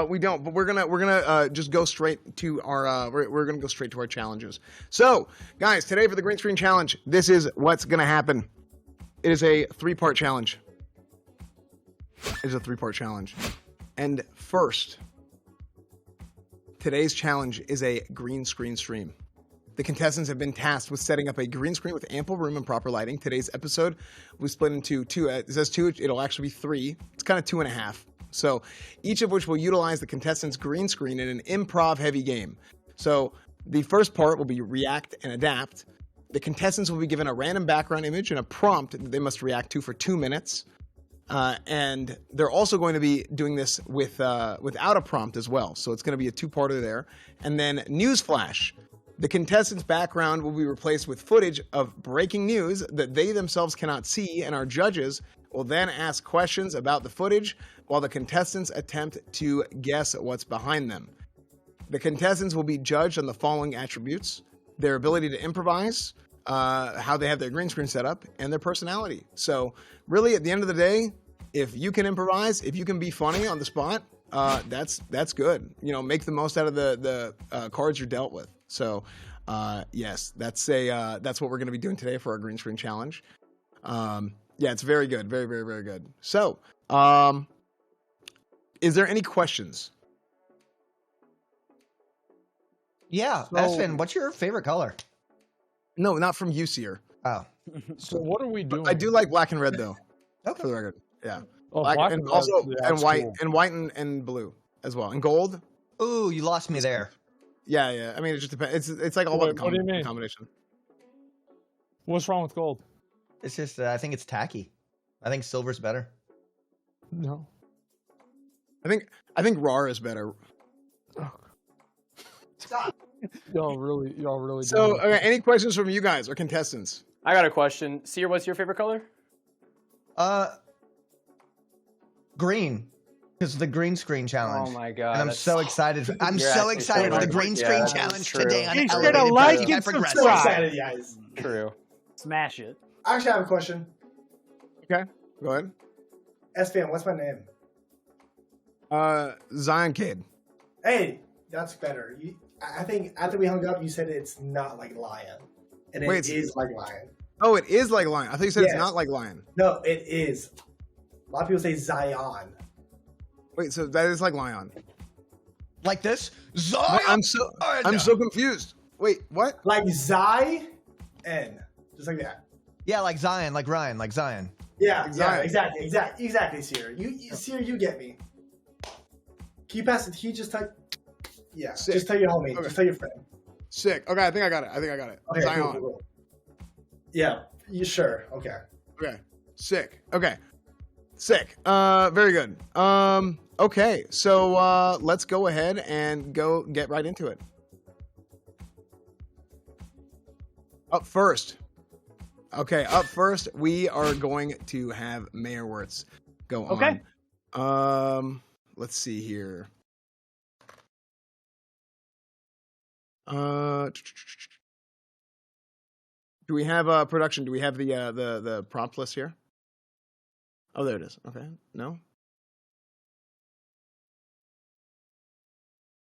We don't, but we're gonna just go straight to our we're gonna go straight to our challenges. So, guys, today for the green screen challenge, this is what's gonna happen. It is a 3-part challenge. And first, today's challenge is a green screen stream. The contestants have been tasked with setting up a green screen with ample room and proper lighting. Today's episode was split into two. It says 2. It'll actually be 3. It's kind of 2.5. So each of which will utilize the contestants' green screen in an improv-heavy game. So the first part will be react and adapt. The contestants will be given a random background image and a prompt that they must react to for 2 minutes. And they're also going to be doing this without a prompt as well. So it's going to be a 2-parter there. And then newsflash. The contestant's background will be replaced with footage of breaking news that they themselves cannot see, and our judges will then ask questions about the footage while the contestants attempt to guess what's behind them. The contestants will be judged on the following attributes: their ability to improvise, how they have their green screen set up, and their personality. So really, at the end of the day, if you can improvise, if you can be funny on the spot, that's good. You know, make the most out of the cards you're dealt with. So yes, that's what we're going to be doing today for our green screen challenge. Yeah, it's very good, very, very, very good. So, is there any questions? Yeah, So- Espen, what's your favorite color? No, not from you, Seer. Oh, So what are we doing? I do like black and red though, okay. for the record. Yeah, Oh, black, black and red, also yeah, and that's white cool. and white and blue as well, and gold. Ooh, you lost me there. Yeah. I mean, it just depends. It's like all Wait, about what do you mean? combination. What's wrong with gold? It's just, I think it's tacky. I think silver's better. No. I think raw is better. Y'all really. So, doing it. okay, any questions from you guys or contestants? I got a question. Seer, what's your favorite color? Green. Because of the green screen challenge. Oh my god. And I'm that's- so excited. I'm You're so actually excited so for the right. green Yeah, screen that's challenge true. today on Be sure to Elevated like Podcast and Progressive. So subscribe. excited, guys. True. Smash it. I actually have a question. Okay, go ahead. SFan, what's my name? Zion Cade. Hey, that's better. I think after we hung up, you said it's not like lion. And it is like lion. Oh, it is like lion. I thought you said it's Yes. not like lion. No, it is. A lot of people say Zion. Wait, so that is like lion. Like this? Zion! I'm so confused. Wait, what? Like Zion. Just like that. Yeah, like Zion, like Ryan, like Zion. Yeah, Zion. exactly, Seer. Seer, you get me. Can you pass it? Can you just tell? Yeah, Sick. just tell your homie. Okay. Just tell your friend. Sick. Okay, I think I got it. Okay, Zion. cool. Yeah, you sure? Okay. Okay. Sick. Okay. Sick. Very good. Okay, so let's go ahead and go get right into it. Up first. Okay, up first, we are going to have Mayor Wirtz go Okay. on. Let's see here. Do we have production? Do we have the prompt list here? Oh, there it is. Okay. No?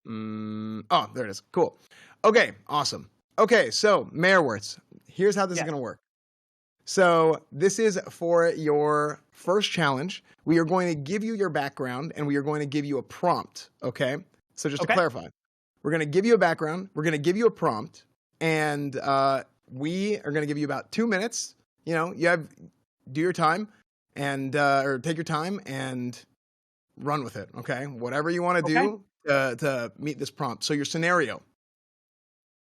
Oh, there it is. Cool. Okay, awesome. Okay, so Mayor Wirtz, here's how this is going to work. So this is for your first challenge. We are going to give you your background, and we are going to give you a prompt, okay? So just to clarify, we're going to give you a background, we're going to give you a prompt, and we are going to give you about 2 minutes. You know, do your time. and or take your time and run with it. Okay, whatever you want to do to meet this prompt. So your scenario: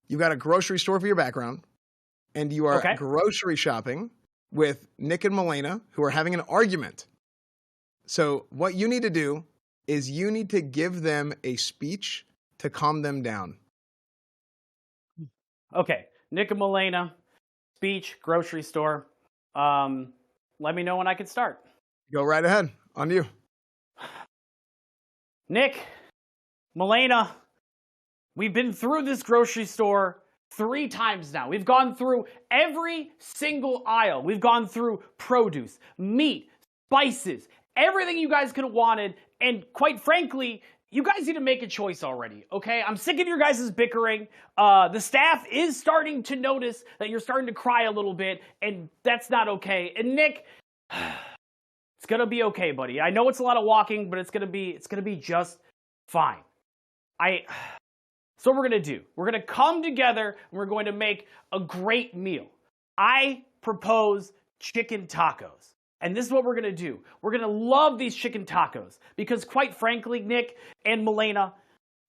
you've got a grocery store for your background, and you are grocery shopping with Nick and Milena, who are having an argument. So what you need to do is you need to give them a speech to calm them down. Okay, Nick and Milena, speech, grocery store. Let me know when I can start. Go right ahead. On you. Nick, Milena, we've been through this grocery store 3 times now. We've gone through every single aisle. We've gone through produce, meat, spices, everything you guys could have wanted. And quite frankly, you guys need to make a choice already, okay? I'm sick of your guys' bickering. The staff is starting to notice that you're starting to cry a little bit, and that's not okay. And Nick, it's gonna be okay, buddy. I know it's a lot of walking, but it's gonna be just fine. So what we're gonna do, we're gonna come together and we're going to make a great meal. I propose chicken tacos. And this is what we're going to do. We're going to love these chicken tacos because quite frankly, Nick and Milena,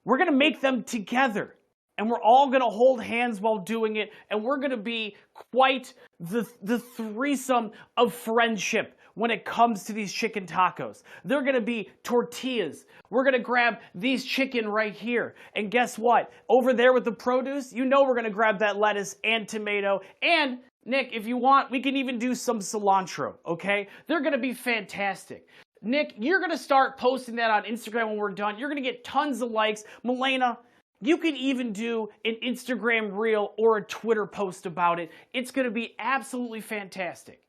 we're going to make them together. And we're all going to hold hands while doing it. And we're going to be quite the threesome of friendship when it comes to these chicken tacos. They're going to be tortillas. We're going to grab these chicken right here. And guess what? Over there with the produce, you know we're going to grab that lettuce and tomato. And Nick, if you want, we can even do some cilantro, okay? They're going to be fantastic. Nick, you're going to start posting that on Instagram when we're done. You're going to get tons of likes. Milena, you can even do an Instagram reel or a Twitter post about it. It's going to be absolutely fantastic.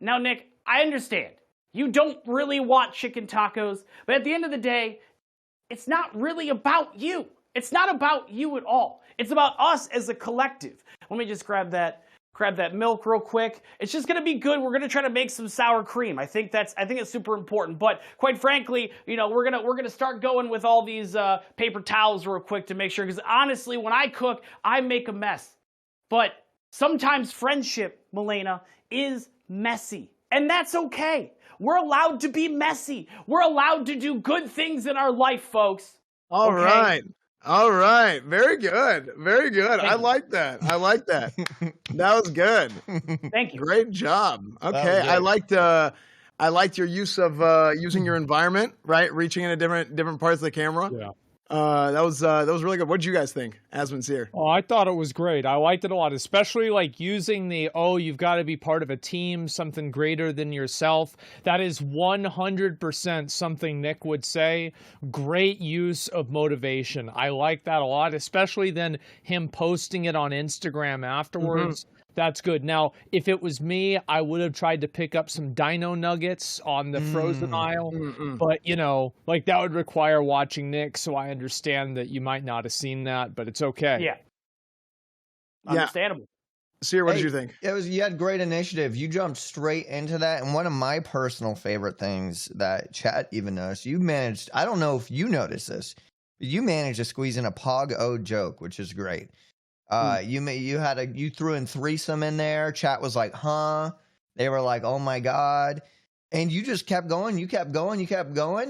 Now, Nick, I understand. You don't really want chicken tacos, but at the end of the day, it's not really about you. It's not about you at all. It's about us as a collective. Let me just grab that milk real quick. It's just gonna be good. We're gonna try to make some sour cream. I think it's super important. But quite frankly, you know, we're gonna start going with all these paper towels real quick to make sure. Because honestly, when I cook, I make a mess. But sometimes friendship, Milena, is messy, and that's okay. We're allowed to be messy. We're allowed to do good things in our life, folks. All right. Very good. Very good. I like that. That was good. Thank you. Great job. Okay. I liked your use of using your environment, right? Reaching into different parts of the camera. Yeah. That was really good. What did you guys think? Asmon's here. Oh, I thought it was great. I liked it a lot, especially like using you've got to be part of a team, something greater than yourself. That is 100% something Nick would say. Great use of motivation. I like that a lot, especially then him posting it on Instagram afterwards. Mm-hmm. That's good. Now, if it was me, I would have tried to pick up some dino nuggets on the frozen aisle. But, you know, like that would require watching Nick, so I understand that you might not have seen that, but it's okay. Yeah. Understandable. Seer, what did you think? You had great initiative. You jumped straight into that. And one of my personal favorite things that chat even noticed, you managed, I don't know if you noticed this, but you managed to squeeze in a Pog-O joke, which is great. You threw in threesome in there. Chat was like, huh? They were like, oh my God. And you just kept going. You kept going.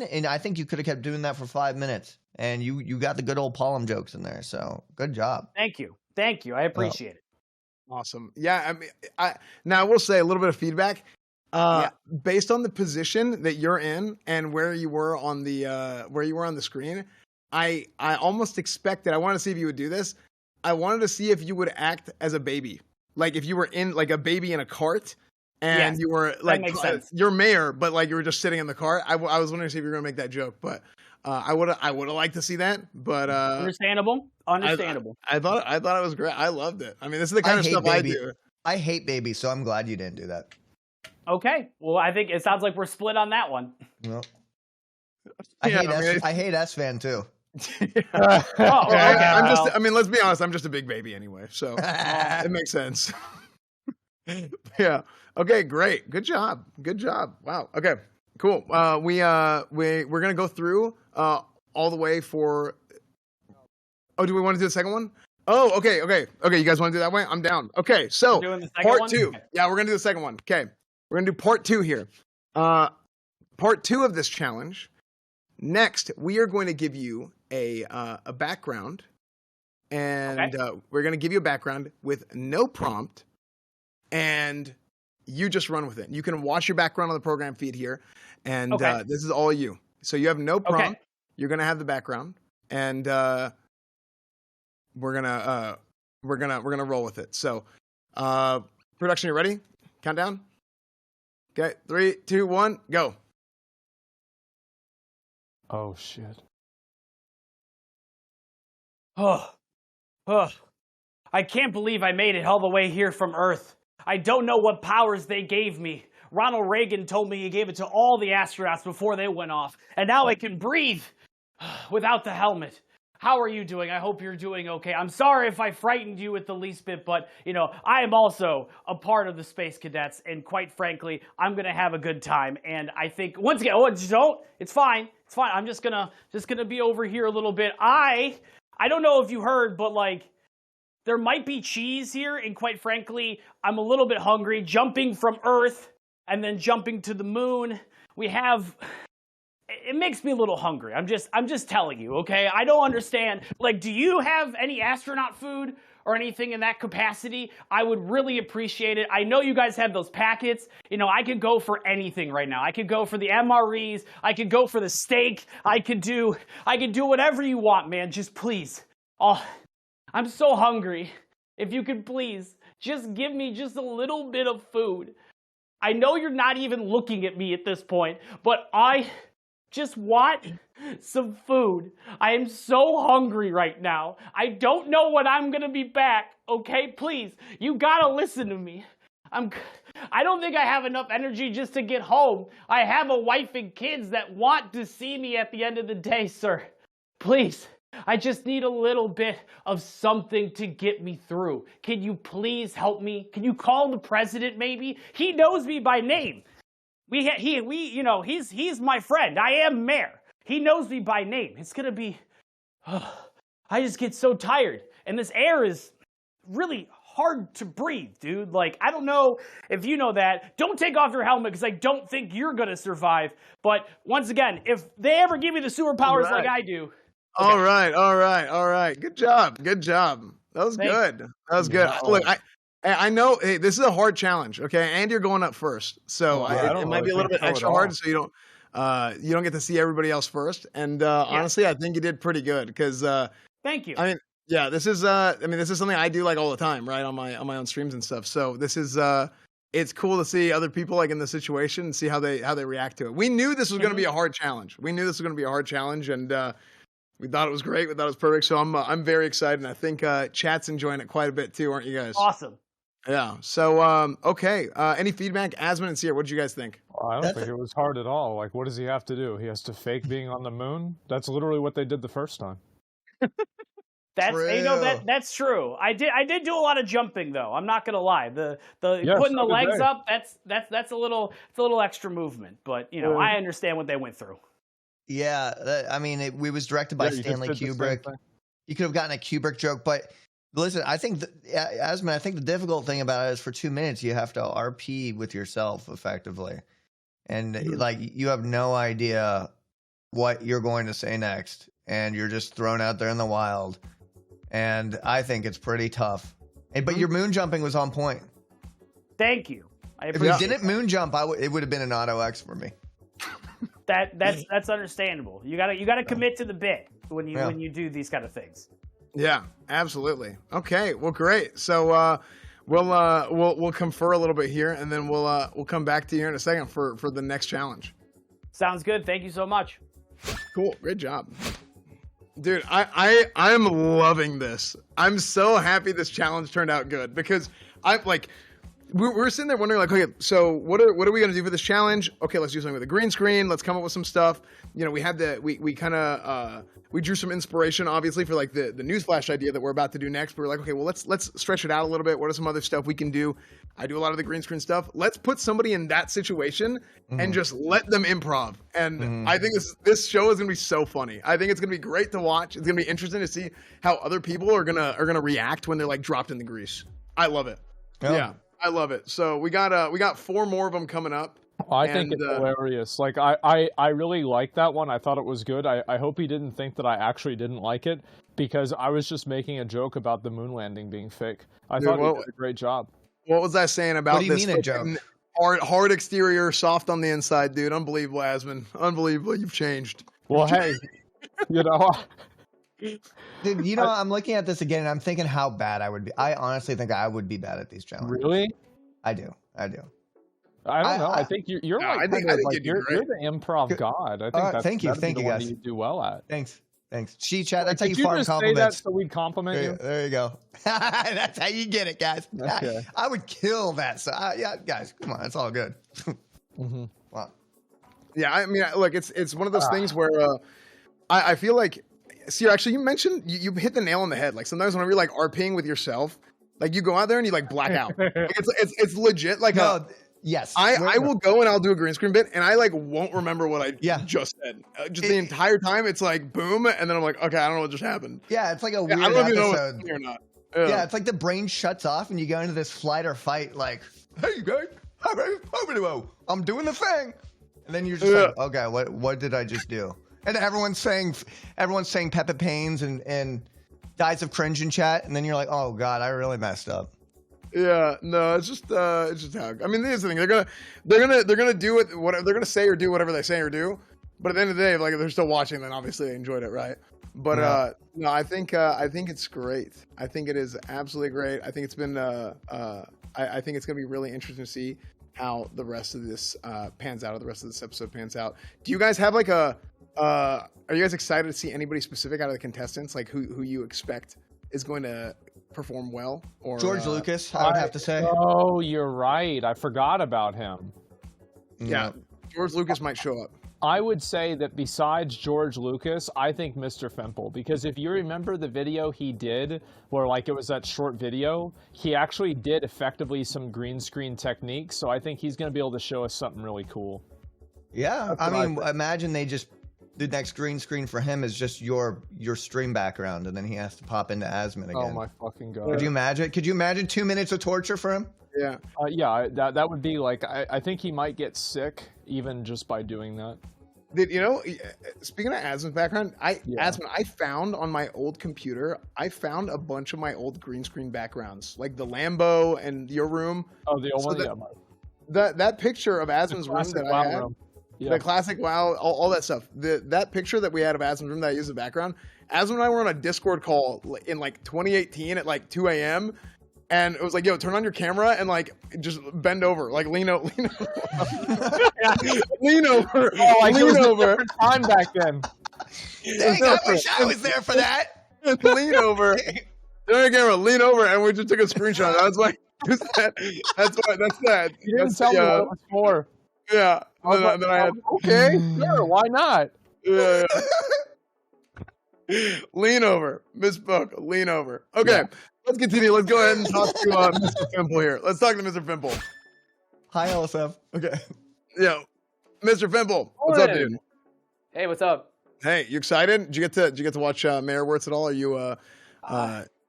And I think you could have kept doing that for 5 minutes. And you got the good old Pollum jokes in there. So good job. Thank you. I appreciate it. Awesome. Yeah. I mean, I will say a little bit of feedback. Based on the position that you're in and where you were on the screen, I almost expected, I want to see if you would do this. I wanted to see if you would act as a baby. Like if you were in like a baby in a cart and you were like, you're mayor, but like you were just sitting in the cart. I was wondering to see if you were going to make that joke, but I would have liked to see that, but understandable. I thought it was great. I loved it. I mean, this is the kind of stuff I do. I hate babies, so I'm glad you didn't do that. Okay. Well, I think it sounds like we're split on that one. Well, I hate S-Fan too. Okay. I mean, let's be honest. I'm just a big baby anyway, so it makes sense. Yeah. Okay. Great. Good job. Wow. Okay. Cool. We're gonna go through all the way for. Oh, do we want to do the second one? Oh, okay. You guys want to do that way? I'm down. Okay. So part 2. Okay. Yeah, we're gonna do the second one. Okay. We're gonna do part 2 here. Part 2 of this challenge. Next, we are going to give you a background, and we're going to give you a background with no prompt, and you just run with it. You can watch your background on the program feed here, and this is all you. So you have no prompt. Okay. You're going to have the background, and we're gonna roll with it. So, production, you ready? Countdown. Okay, 3, 2, 1, go. Oh shit. I can't believe I made it all the way here from Earth. I don't know what powers they gave me. Ronald Reagan told me he gave it to all the astronauts before they went off, and now I can breathe without the helmet. How are you doing? I hope you're doing okay. I'm sorry if I frightened you with the least bit, but, I am also a part of the Space Cadets, and quite frankly, I'm going to have a good time. And I think, once again, it's fine. It's fine. I'm just gonna be over here a little bit. I don't know if you heard, but, there might be cheese here, and quite frankly, I'm a little bit hungry. Jumping from Earth and then jumping to the moon, it makes me a little hungry. I'm just telling you, okay? I don't understand. Do you have any astronaut food or anything in that capacity? I would really appreciate it. I know you guys have those packets. I could go for anything right now. I could go for the MREs. I could go for the steak. I could do whatever you want, man. Just please. Oh, I'm so hungry. If you could please just give me just a little bit of food. I know you're not even looking at me at this point, but I just want some food. I am so hungry right now. I don't know when I'm gonna be back, okay? Please, you gotta listen to me. I don't think I have enough energy just to get home. I have a wife and kids that want to see me at the end of the day, sir. Please, I just need a little bit of something to get me through. Can you please help me? Can you call the president maybe? He knows me by name. He's my friend. I am mayor. He knows me by name. It's gonna be, I just get so tired. And this air is really hard to breathe, dude. I don't know if you know that. Don't take off your helmet because I don't think you're gonna survive. But once again, if they ever give you the superpowers like I do. Okay. All right. Good job. That was good. That was good. Look, I know, hey, this is a hard challenge, okay? And you're going up first. So it might be a little bit extra hard so you don't get to see everybody else first. And honestly, I think you did pretty good because thank you. I mean, yeah, this is something I do all the time, right? On my own streams and stuff. So this is it's cool to see other people in the situation and see how they react to it. We knew this was going to be a hard challenge. And we thought it was great. We thought it was perfect. So I'm very excited, and I think chat's enjoying it quite a bit too, aren't you guys? Awesome. Yeah. So okay. Any feedback, Asmund and Sierra? What did you guys think? I don't think it was hard at all. What does he have to do? He has to fake being on the moon? That's literally what they did the first time. That's true. I did do a lot of jumping though. I'm not gonna lie. Putting the legs up, that's a little extra movement. But I understand what they went through. Yeah, it was directed by Stanley Kubrick. You could have gotten a Kubrick joke, but listen, I think Asmund, I think the difficult thing about it is for 2 minutes you have to RP with yourself effectively, and you have no idea what you're going to say next, and you're just thrown out there in the wild, and I think it's pretty tough. But your moon jumping was on point. Thank you. If you didn't moon jump, it would have been an auto X for me. That's understandable. You gotta commit to the bit when you do these kind of things. Yeah, absolutely. Okay, well, great. So we'll confer a little bit here, and then we'll come back to you in a second for the next challenge. Sounds good. Thank you so much. Cool. Great job, dude. I'm loving this. I'm so happy this challenge turned out good because we're sitting there wondering, okay, so what are we going to do for this challenge? Okay, let's do something with a green screen. Let's come up with some stuff. We had we drew some inspiration, obviously, for the newsflash idea that we're about to do next. But we're like, okay, well, let's stretch it out a little bit. What are some other stuff we can do? I do a lot of the green screen stuff. Let's put somebody in that situation and just let them improv. And I think this show is going to be so funny. I think it's going to be great to watch. It's going to be interesting to see how other people are gonna react when they're dropped in the grease. I love it. Yeah. I love it. So we got 4 more of them coming up. I think And, it's hilarious. Like I really liked that one. I thought it was good. I hope he didn't think that I actually didn't like it because I was just making a joke about the moon landing being fake. I Dude, thought he did a great job. What was I saying about What do you this mean a joke? fucking hard exterior, soft on the inside, dude? Unbelievable, Asman. Unbelievable. You've changed. Well, hey, you know, Dude, you know, I'm looking at this again and I'm thinking how bad I would be. I honestly think I would be bad at these challenges. really? I do. I don't know. I think you're No, like, I think kind of you'd like do you're great. the improv god. I think that's thank you, that'd be thank the you, one guys. that you do well at. Thanks. She chat. That's how Did you farm just say that compliments. so we'd compliment you? There you go. That's how you get it, guys. Okay. I would kill that. So yeah, guys, come on, it's all good. Mm-hmm. Wow. Yeah, I mean, look, it's one of those things where I feel like, see, actually, you mentioned you hit the nail on the head. Like sometimes whenever you're like RPing with yourself, like you go out there and you like black out. Like, it's legit. Like No, yes. I will go and I'll do a green screen bit and I like won't remember what I Yeah. just said. Just the entire time, it's like boom, and then I'm like, okay, I don't know what just happened. Yeah, it's like a Yeah, weird I don't even know if episode. it's funny or not. Yeah, it's like the brain shuts off and you go into this flight or fight. Like, hey guys, I'm doing the thing, and then you're just like, okay, what did I just do? And everyone's saying Peppa Pains and dies of cringe in chat, and then you're like, oh god, I really messed up. Yeah, no, it's just how. I mean, here's the thing: they're gonna do it. Whatever they're gonna say or do, whatever they say or do. But at the end of the day, like if they're still watching, then obviously they enjoyed it, right? But no, I think it's great. I think it is absolutely great. I think it's been I think it's gonna be really interesting to see how the rest of this pans out, or the rest of this episode pans out. Do you guys have like a? Are you guys excited to see anybody specific out of the contestants, like who you expect is going to perform well? Or George Lucas, I would have to say. Oh, you're right. I forgot about him. Yeah, George Lucas might show up. I would say that besides George Lucas, I think Mr. Fimple, because if you remember the video he did, where like it was that short video, he actually did effectively some green screen techniques. So I think he's going to be able to show us something really cool. Yeah, I mean, imagine they just the next green screen for him is just your stream background, and then he has to pop into Asman again. Oh my fucking god! Could you imagine? Could you imagine 2 minutes of torture for him? Yeah. Yeah, that would be like I think he might get sick even just by doing that. Did you know? Speaking of Asman's background, Asman, I found on my old computer, I found a bunch of my old green screen backgrounds, like the Lambo and your room. Oh, the old one. That picture of Asman's room that I had, the classic WoW, all that stuff. That picture that we had of Asman's room that I used as a background. Asman and I were on a Discord call in like 2018 at like 2 a.m. And it was like, yo, turn on your camera and like just bend over, like lean over, lean over. Oh, like lean over. Time back then. Dang, I wish I was there for that. Lean over. Turn on your camera, lean over, and we just took a screenshot. That's like, that's that. You didn't tell me what it was for. Yeah. Then I had, okay, sure, why not? Yeah. Lean over. Misspoke. Lean over. Okay. Yeah. Let's continue. Let's go ahead and talk to Mr. Fimple here. Let's talk to Mr. Fimple. Hi, LSF. Okay. Yo, Mr. Fimple, what's up, dude? Hey, what's up? Hey, you excited? Did you get to watch Mayor Wirtz at all? Are you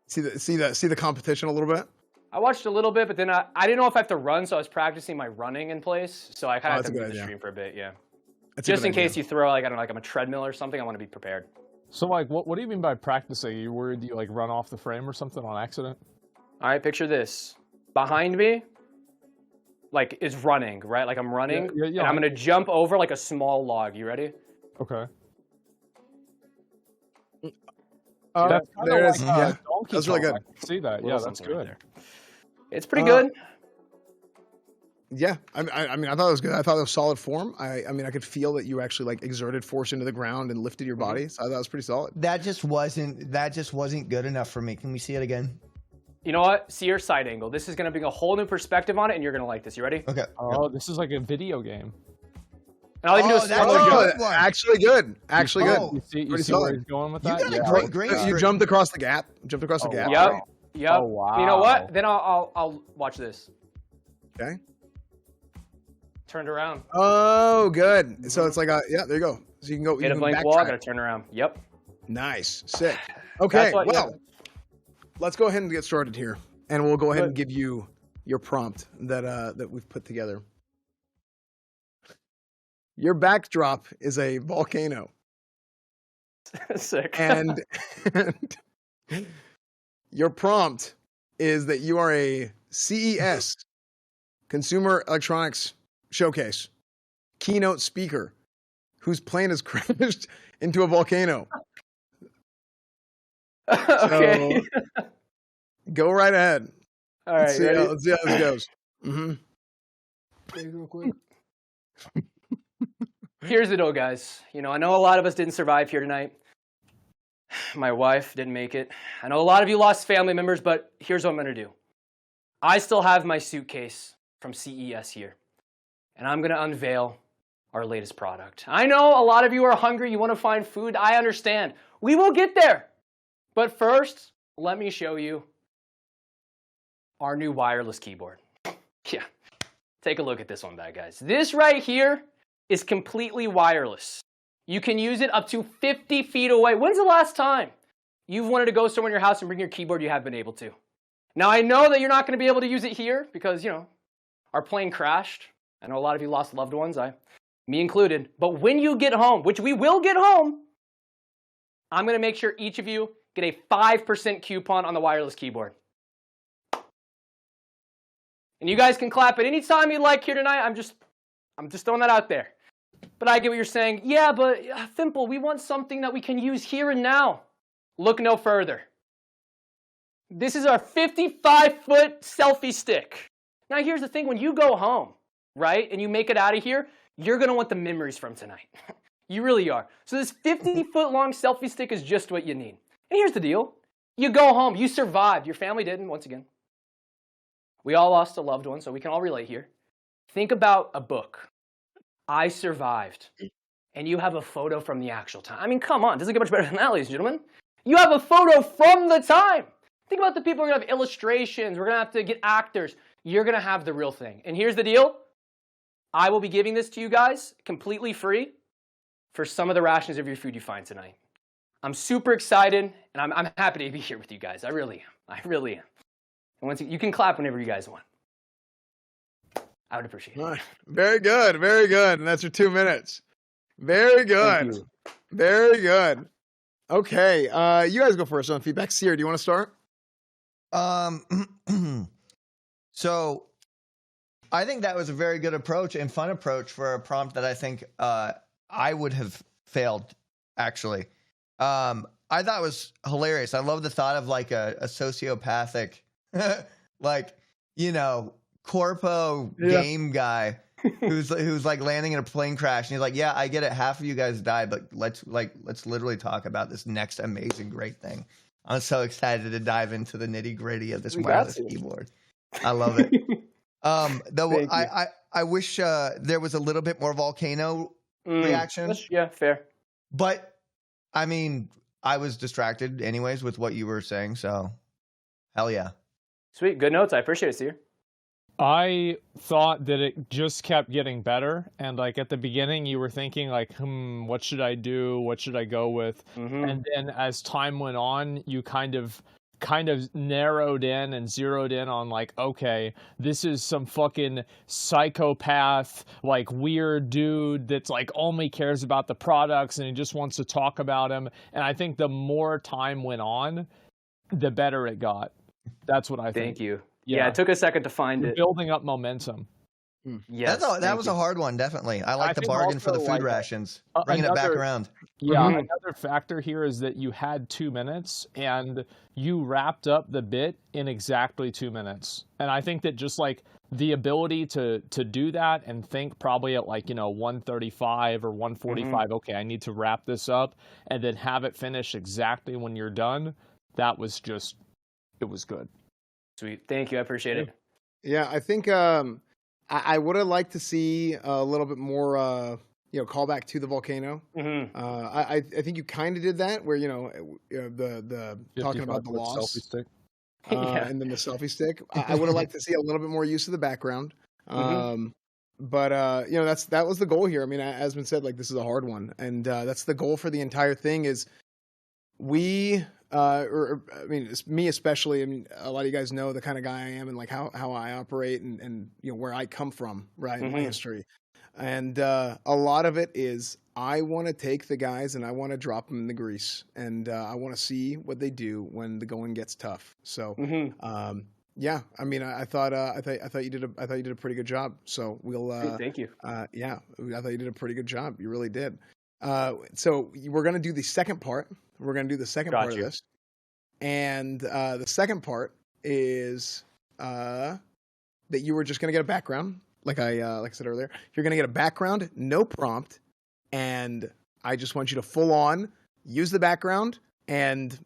see the competition a little bit? I watched a little bit, but then I didn't know if I have to run, so I was practicing my running in place. So I kind of had to move the stream for a bit. Yeah. Just in case you throw like I don't know, like I'm a treadmill or something, I want to be prepared. So, like, what do you mean by practicing? Are you worried you, like, run off the frame or something on accident? All right, picture this. Behind me, like, is running, right? Like, I'm running, and I'm going to jump over, like, a small log. You ready? Okay. That's there it is. Yeah, that's really good. I can see that. Yeah, that's good. Right, it's pretty good. Yeah, I mean, I thought it was good. I thought it was solid form. I mean, I could feel that you actually like exerted force into the ground and lifted your body. So I thought it was pretty solid. That just wasn't good enough for me. Can we see it again? You know what? See your side angle. This is going to bring a whole new perspective on it, and you're going to like this. You ready? Okay. Oh, this is like a video game. And I'll even do a slow jump. Actually good. Actually good. You see where he's going with that? You got a great You jumped across the gap. Jumped across the gap. Yep. Oh, wow. You know what? Then I'll watch this. Okay. Turned around. Oh, good. So it's like there you go. So you can go. Hit a blank wall. Gotta turn aroad. Yep. Nice. Sick. Okay. Let's go ahead and get started here, and we'll go ahead and give you your prompt that we've put together. Your backdrop is a volcano. Sick. And your prompt is that you are a CES, Consumer Electronics Showcase, keynote speaker whose plane has crashed into a volcano. Okay. So, go right ahead. All right. Ready? Let's see how this goes. Real quick. Here's the deal, guys. You know, I know a lot of us didn't survive here tonight. My wife didn't make it. I know a lot of you lost family members, but here's what I'm going to do. I still have my suitcase from CES here, and I'm going to unveil our latest product. I know a lot of you are hungry. You want to find food. I understand. We will get there. But first, let me show you our new wireless keyboard. Yeah. Take a look at this one, bad guys. This right here is completely wireless. You can use it up to 50 feet away. When's the last time you've wanted to go somewhere in your house and bring your keyboard? You have been able to. Now, I know that you're not going to be able to use it here because, you know, our plane crashed. I know a lot of you lost loved ones, me included. But when you get home, which we will get home, I'm going to make sure each of you get a 5% coupon on the wireless keyboard. And you guys can clap at any time you like here tonight. I'm just throwing that out there. But I get what you're saying. Yeah, but Thimple, we want something that we can use here and now. Look no further. This is our 55-foot selfie stick. Now here's the thing. When you go home, right, and you make it out of here, you're going to want the memories from tonight. You really are. So this 50-foot long selfie stick is just what you need. And here's the deal. You go home. You survived. Your family didn't, once again. We all lost a loved one, so we can all relate here. Think about a book. I survived. And you have a photo from the actual time. I mean, come on. Doesn't get much better than that, ladies and gentlemen. You have a photo from the time. Think about the people who are going to have illustrations. We're going to have to get actors. You're going to have the real thing. And here's the deal. I will be giving this to you guys completely free for some of the rations of your food you find tonight. I'm super excited, and I'm happy to be here with you guys. I really am. I really am. And once you can clap whenever you guys want. I would appreciate it. Very good. Very good. And that's your 2 minutes. Very good. Very good. Okay. You guys go first on feedback. Seer, do you want to start? So I think that was a very good approach and fun approach for a prompt that I think I would have failed, actually. I thought it was hilarious. I love the thought of like a sociopathic, like, you know, corpo game guy who's like landing in a plane crash. And he's like, yeah, I get it. Half of you guys died, but let's literally talk about this next amazing, great thing. I'm so excited to dive into the nitty gritty of this wireless keyboard. I love it. Though I wish there was a little bit more volcano reaction. Yeah, fair. But I mean, I was distracted anyways with what you were saying, so hell yeah. Sweet, good notes. I appreciate it, Seer. I thought that it just kept getting better, and like at the beginning you were thinking like, what should I do? What should I go with? Mm-hmm. And then as time went on, you kind of narrowed in and zeroed in on like, okay, this is some fucking psychopath, like weird dude that's like only cares about the products and he just wants to talk about them. And I think the more time went on, the better it got. That's what I think. Thank you. Yeah, it took a second to find it. Building up momentum. Yes, that was a hard one, definitely. I like the bargain for the food rations, bringing it back around. Yeah, another factor here is that you had 2 minutes and you wrapped up the bit in exactly 2 minutes. And I think that just like the ability to do that and think probably at like, 1:35 or 1:45, okay, I need to wrap this up and then have it finish exactly when you're done. That was just, it was good. Sweet. Thank you. I appreciate it. Yeah, I think I would have liked to see a little bit more, callback to the volcano. Mm-hmm. I think you kind of did that, where the talking about the loss, selfie stick. and then the selfie stick. I would have liked to see a little bit more use of the background. But that was the goal here. I mean, as been said, like this is a hard one, and that's the goal for the entire thing. Is it's me especially. I mean, a lot of you guys know the kind of guy I am and like how I operate and where I come from, right, in my history. And a lot of it is I want to take the guys and I want to drop them in the grease, and I want to see what they do when the going gets tough. So, yeah, I mean, I thought you did a pretty good job. So we'll Thank you. yeah, I thought you did a pretty good job. You really did. So we're gonna do the second part. We're gonna do the second part of this, and the second part is that you were just gonna get a background, like I said earlier. You're gonna get a background, no prompt, and I just want you to full on use the background and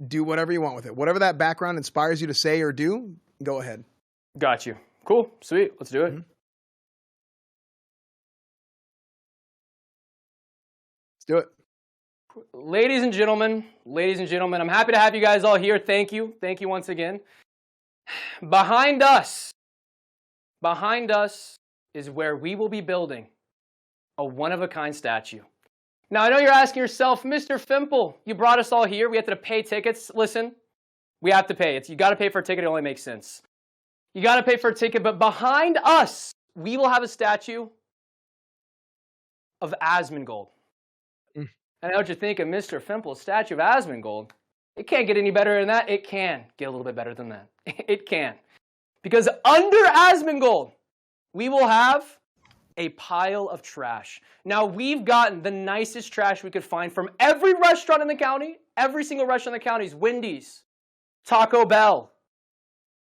do whatever you want with it. Whatever that background inspires you to say or do, go ahead. Got you. Cool. Sweet. Let's do it. Let's do it. Ladies and gentlemen, I'm happy to have you guys all here. Thank you. Thank you once again. Behind us is where we will be building a one-of-a-kind statue. Now, I know you're asking yourself, Mr. Fimple, you brought us all here. We have to pay tickets. Listen, we have to pay. You got to pay for a ticket. It only makes sense. You got to pay for a ticket, but behind us, we will have a statue of Asmongold. I know what you're thinking, Mr. Fimple, statue of Asmongold. It can't get any better than that. It can get a little bit better than that. It can. Because under Asmongold, we will have a pile of trash. Now, we've gotten the nicest trash we could find from every restaurant in the county. Every single restaurant in the county is Wendy's, Taco Bell,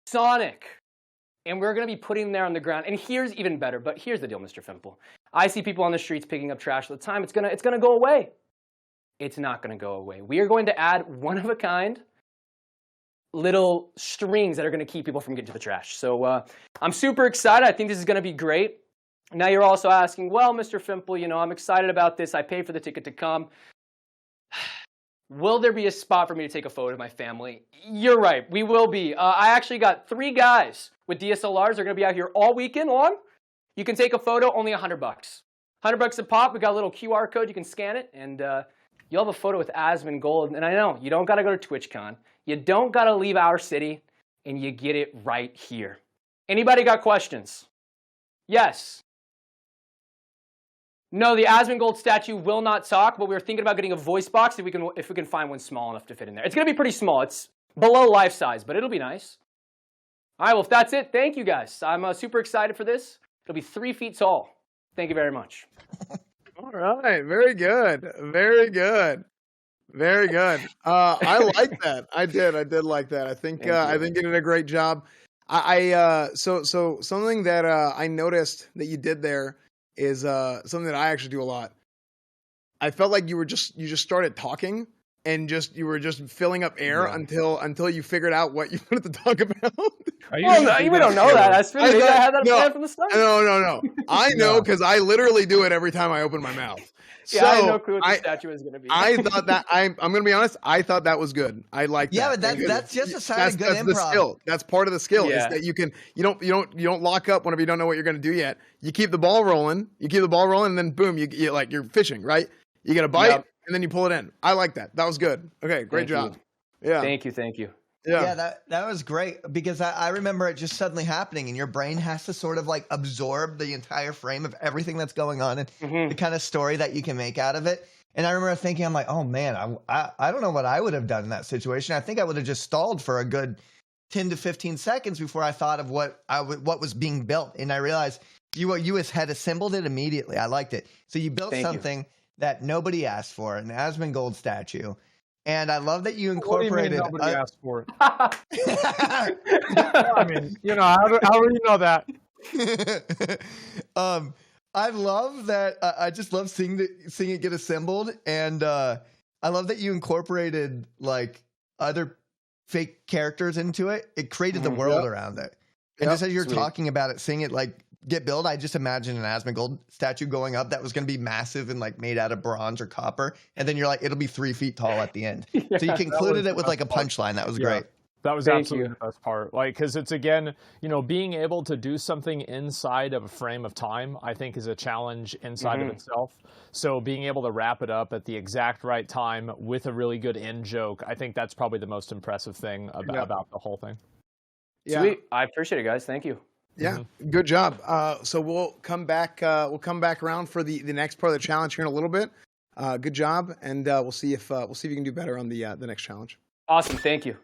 Sonic. And we're going to be putting them there on the ground. And here's even better. But here's the deal, Mr. Fimple. I see people on the streets picking up trash all the time. It's gonna go away. It's not going to go away. We are going to add one-of-a-kind little strings that are going to keep people from getting to the trash. So I'm super excited. I think this is going to be great. Now you're also asking, well, Mr. Fimple, you know, I'm excited about this. I paid for the ticket to come. Will there be a spot for me to take a photo of my family? You're right. We will be. I actually got 3 guys with DSLRs. They're going to be out here all weekend long. You can take a photo, only $100. $100 a pop. We got a little QR code. You can scan it, and you'll have a photo with Asmongold. And I know, you don't got to go to TwitchCon. You don't got to leave our city, and you get it right here. Anybody got questions? Yes. No, the Asmongold statue will not talk, but we were thinking about getting a voice box if we can find one small enough to fit in there. It's going to be pretty small. It's below life size, but it'll be nice. All right, well, if that's it, thank you guys. I'm super excited for this. It'll be 3 feet tall. Thank you very much. All right, very good, very good, very good. I like that. I did like that. I think you did a great job. So something that I noticed that you did there is something that I actually do a lot. I felt like you just started talking and you were just filling up air until you figured out what you wanted to talk about. We don't know that. I had that plan from the start. No. I know because I literally do it every time I open my mouth. Yeah, so I had no clue what the statue was going to be. I thought that I'm going to be honest. I thought that was good. I like that. Yeah, but that's just a sign of good improv. The skill. That's part of the skill is that you don't lock up whenever you don't know what you're going to do yet. You keep the ball rolling. And then boom, you're fishing, right? You get a bite and then you pull it in. I like that. That was good. Okay, great job. Yeah. Thank you. Yeah, that was great because I remember it just suddenly happening and your brain has to sort of like absorb the entire frame of everything that's going on and the kind of story that you can make out of it. And I remember thinking, I'm like, oh man, I don't know what I would have done in that situation. I think I would have just stalled for a good 10 to 15 seconds before I thought of what was being built. And I realized you had assembled it immediately. I liked it. So you built something that nobody asked for, an Asmongold statue. And I love that you incorporated. What do you mean nobody asked for it? I mean, how do you know that? I love that. I just love seeing it get assembled, and I love that you incorporated like other fake characters into it. It created the world around it, and just as you're talking about it, seeing it like get built, I just imagine an Asmongold statue going up that was going to be massive and like made out of bronze or copper, and then you're like, it'll be 3 feet tall at the end. So you concluded it with like a punchline. That was great. That was absolutely the best part. Like, because it's again, being able to do something inside of a frame of time, I think is a challenge inside of itself. So being able to wrap it up at the exact right time with a really good end joke, I think that's probably the most impressive thing about the whole thing. Yeah. Sweet. I appreciate it, guys. Thank you. Yeah, good job. So we'll come back. We'll come back around for the next part of the challenge here in a little bit. Good job, and we'll see if you can do better on the next challenge. Awesome, thank you.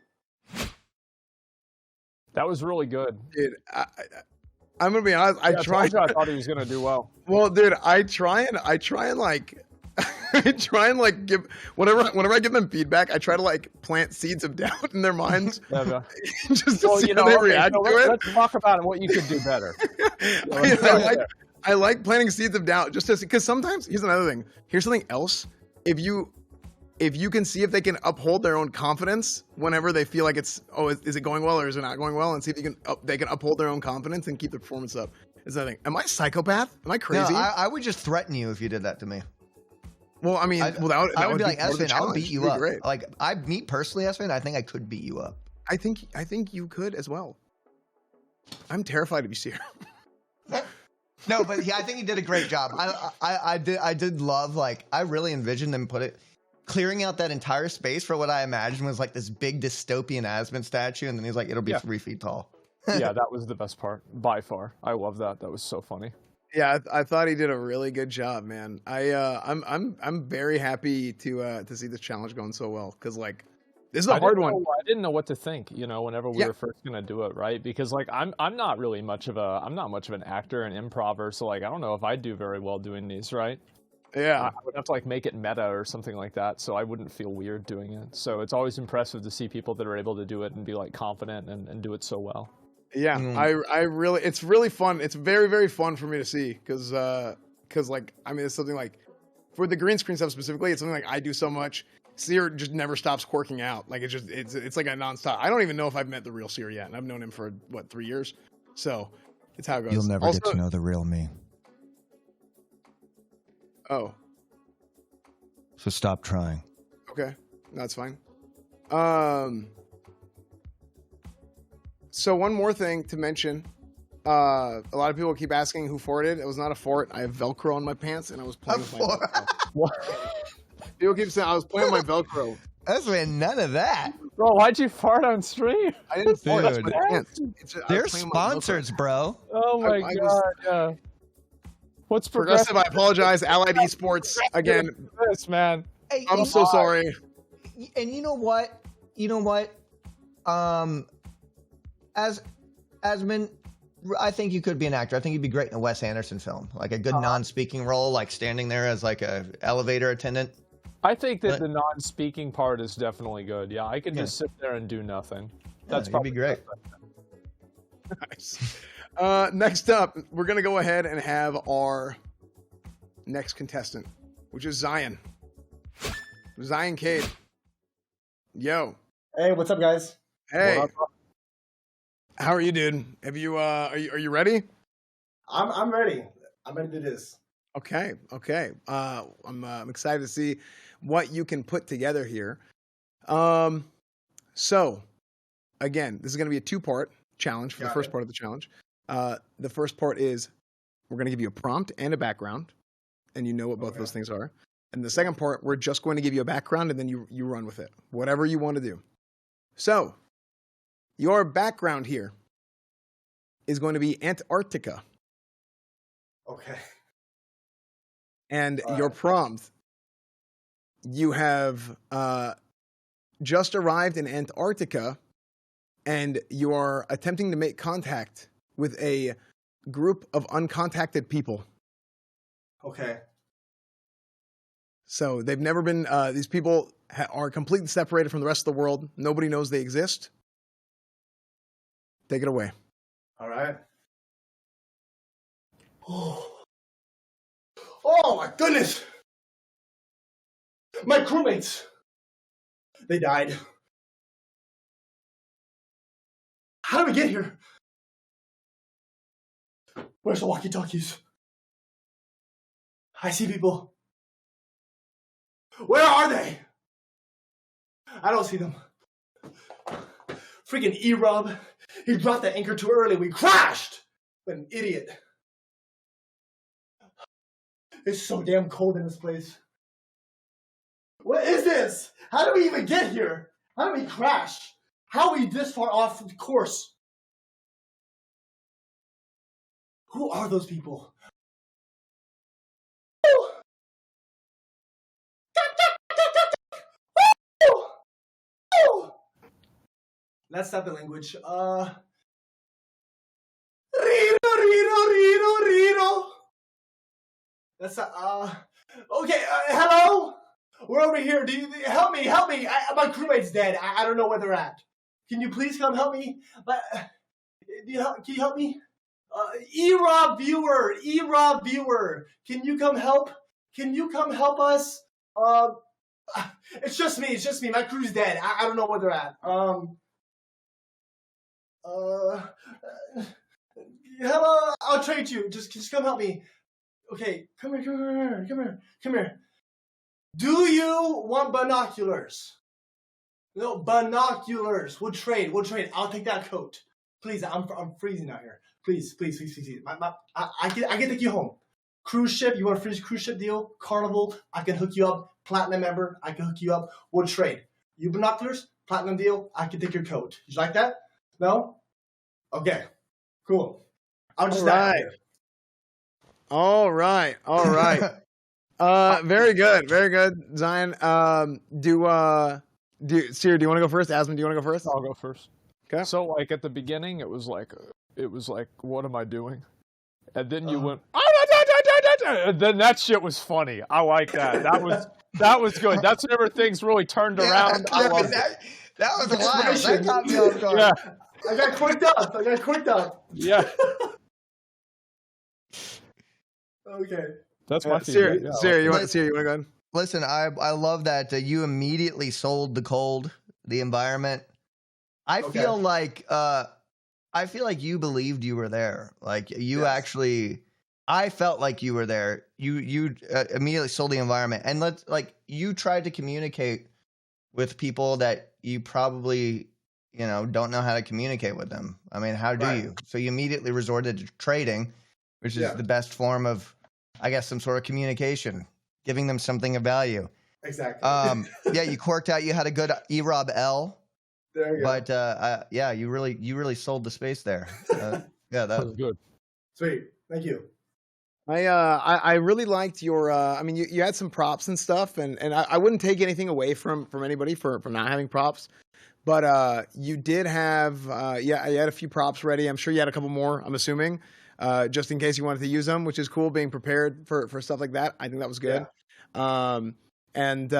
That was really good. Dude, I'm gonna be honest. I thought he was gonna do well. Well, dude, I try and like. I try and like give whenever I give them feedback, I try to like plant seeds of doubt in their minds, just to see how they react to it. Let's talk about what you could do better. I like planting seeds of doubt just because sometimes here's another thing. Here's something else. If you can see if they can uphold their own confidence whenever they feel like is it going well or is it not going well, and see if they can uphold their own confidence and keep the performance up. Is that thing? Am I a psychopath? Am I crazy? No, I would just threaten you if you did that to me. Well, I mean, I would be like, Esfand, I'll beat you up. Great. Like, me personally, Esfand, I think I could beat you up. I think you could as well. I'm terrified of you, Seer. No, but I think he did a great job. I did love, like, I really envisioned them clearing out that entire space for what I imagined was like this big dystopian Asmund statue, and then he's like, it'll be 3 feet tall. Yeah, that was the best part by far. I love that. That was so funny. Yeah, I thought he did a really good job, man. I'm very happy to see this challenge going so well, because like this is a hard one. I didn't know what to think, whenever we were first gonna do it, right? Because like I'm not really much of an actor and improver, so like I don't know if I'd do very well doing these, right? Yeah, I would have to like make it meta or something like that, so I wouldn't feel weird doing it. So it's always impressive to see people that are able to do it and be like confident and do it so well. Yeah, I really, it's really fun. It's very, very fun for me to see because like, I mean, it's something like for the green screen stuff specifically, it's something like I do so much. Seer just never stops quirking out. Like it's like a nonstop. I don't even know if I've met the real Seer yet, and I've known him for 3 years. So it's how it goes. You'll never get to know the real me. Oh. So stop trying. Okay, that's fine. So one more thing to mention. A lot of people keep asking who forted. It was not a fort. I have Velcro on my pants, and I was playing with my Velcro. People keep saying I was playing with my Velcro. That's been none of that. Bro, why'd you fart on stream? I didn't fart. That's my pants. They're sponsors, bro. Oh my god. Yeah. What's Progressive? I apologize. Allied Esports again. This man. Hey, I'm so sorry. And you know what? Asmund, I think you could be an actor. I think you'd be great in a Wes Anderson film, like a good non-speaking role, like standing there as like a elevator attendant. I think that the non-speaking part is definitely good. Yeah, I could just sit there and do nothing. That's probably great. Nice. Next up, we're gonna go ahead and have our next contestant, which is Zion. Zion Cade. Yo. Hey, what's up, guys? Hey. How are you, dude? Have you are you ready? I'm ready. I'm ready to do this. Okay. I'm excited to see what you can put together here. So again, this is going to be a 2-part challenge for the first part of the challenge. The first part is we're going to give you a prompt and a background, and you know what both of those things are. And the second part, we're just going to give you a background, and then you run with it, whatever you want to do. So your background here is going to be Antarctica. Okay. And your prompt, you have just arrived in Antarctica, and you are attempting to make contact with a group of uncontacted people. Okay. So they've never been, these people are completely separated from the rest of the world. Nobody knows they exist. Take it away. All right. Oh my goodness! My crewmates! They died. How did we get here? Where's the walkie-talkies? I see people. Where are they? I don't see them. Freaking E-Rob. He dropped the anchor too early. We crashed! What an idiot. It's so damn cold in this place. What is this? How did we even get here? How did we crash? How are we this far off the course? Who are those people? Let's stop the language. Rito. That's okay. Hello. We're over here. Help me? My crewmate's dead. I don't know where they're at. Can you please come help me? Can you help me? E-Rob viewer. Can you come help? Can you come help us? It's just me. My crew's dead. I don't know where they're at. Hello. I'll trade you. Just come help me. Okay. Come here. Do you want binoculars? No, binoculars. We'll trade. I'll take that coat. Please, I'm freezing out here. Please. I can take you home. Cruise ship. You want a free cruise ship deal? Carnival. I can hook you up. Platinum member. I can hook you up. We'll trade. You binoculars. Platinum deal. I can take your coat. You like that? No? Okay. Cool. I'll just All right. Very good, Zion. Seer, do you want to go first? Asmund, do you want to go first? I'll go first. Okay. So like at the beginning, it was like, what am I doing? And then you went, and then that shit was funny. I like that. That was good. That's whenever things really turned around. I love it. That was wild. That got me off guard. Yeah. I got quicked up. Yeah. Okay. That's my favorite. Seer, you want to go ahead? Listen, I love that you immediately sold the cold, the environment. I feel like you believed you were there. Like you actually, I felt like you were there. You immediately sold the environment, and you tried to communicate with people that you probably don't know how to communicate with them. I mean, how do you? So you immediately resorted to trading, which is the best form of, I guess, some sort of communication, giving them something of value. Exactly. Yeah, you corked out. You had a good E-Rob L. There you go. But yeah, you really sold the space there. Yeah, that was good. Sweet. Thank you. I really liked your. I mean, you had some props and stuff, and I wouldn't take anything away from anybody for not having props, but you did have. You had a few props ready. I'm sure you had a couple more. I'm assuming, just in case you wanted to use them, which is cool. Being prepared for stuff like that, I think that was good. Yeah. And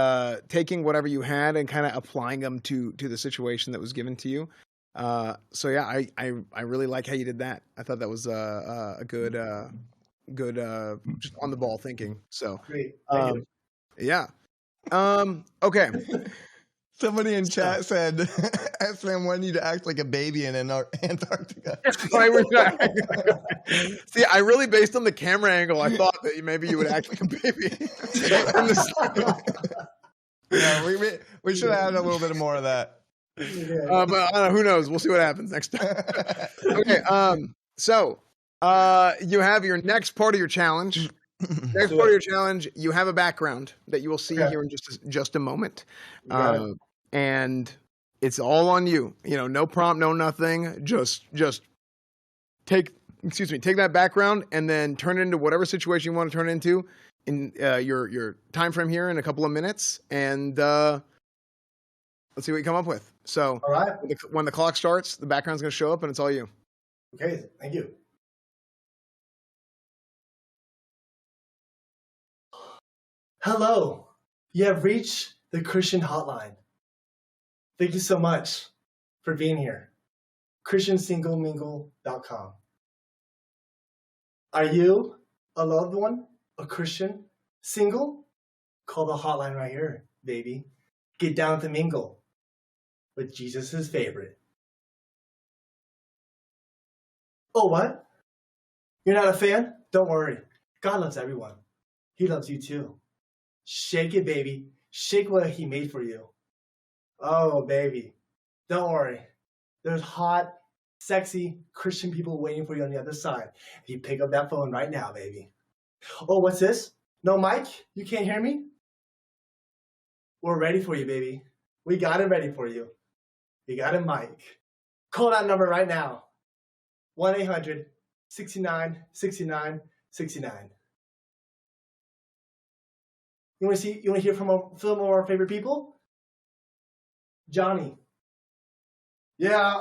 taking whatever you had and kind of applying them to the situation that was given to you. So yeah, I really like how you did that. I thought that was a good just on the ball thinking. So great. Thank you. Yeah. Okay. Somebody in chat said, "SM wanted you to act like a baby in Antarctica." See, I really, based on the camera angle, I thought that maybe you would act like a baby. Yeah, we should have had a little bit more of that. But I don't know, who knows? We'll see what happens next time. Okay. So you have your next part of your challenge. Next part of your challenge, you have a background that you will see here in just a moment. And it's all on you. No prompt, no nothing. Just take that background and then turn it into whatever situation you want to turn it into in your time frame here in a couple of minutes. And let's see what you come up with. So all right. When the clock starts, the background's going to show up and it's all you. Okay, thank you. Hello, you have reached the Christian hotline. Thank you so much for being here. ChristianSingleMingle.com. Are you a loved one, a Christian, single? Call the hotline right here, baby. Get down to mingle with Jesus' favorite. Oh, what? You're not a fan? Don't worry. God loves everyone. He loves you too. Shake it, baby. Shake what he made for you. Oh, baby. Don't worry. There's hot, sexy Christian people waiting for you on the other side. If you pick up that phone right now, baby. Oh, what's this? No mic? You can't hear me? We're ready for you, baby. We got it ready for you. We got a mic. Call that number right now. 69, 69, 69. You want to hear from some of our favorite people? Johnny. Yeah,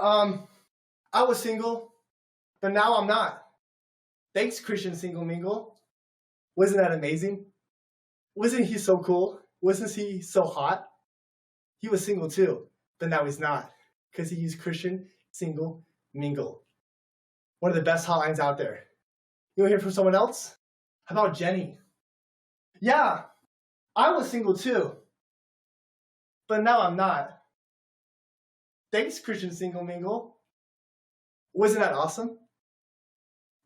I was single, but now I'm not. Thanks, Christian Single Mingle. Wasn't that amazing? Wasn't he so cool? Wasn't he so hot? He was single too, but now he's not, because he used Christian Single Mingle. One of the best hotlines out there. You want to hear from someone else? How about Jenny? Yeah, I was single too, but now I'm not. Thanks, Christian Single Mingle. Wasn't that awesome?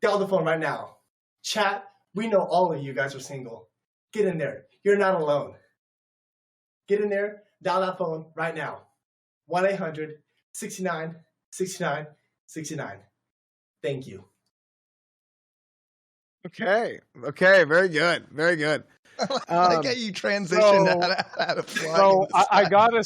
Dial the phone right now. Chat, we know all of you guys are single. Get in there. You're not alone. Get in there, dial that phone right now. 1-800-69-69-69. Thank you. Okay, very good, very good. I like how you transitioned out of flying. So I gotta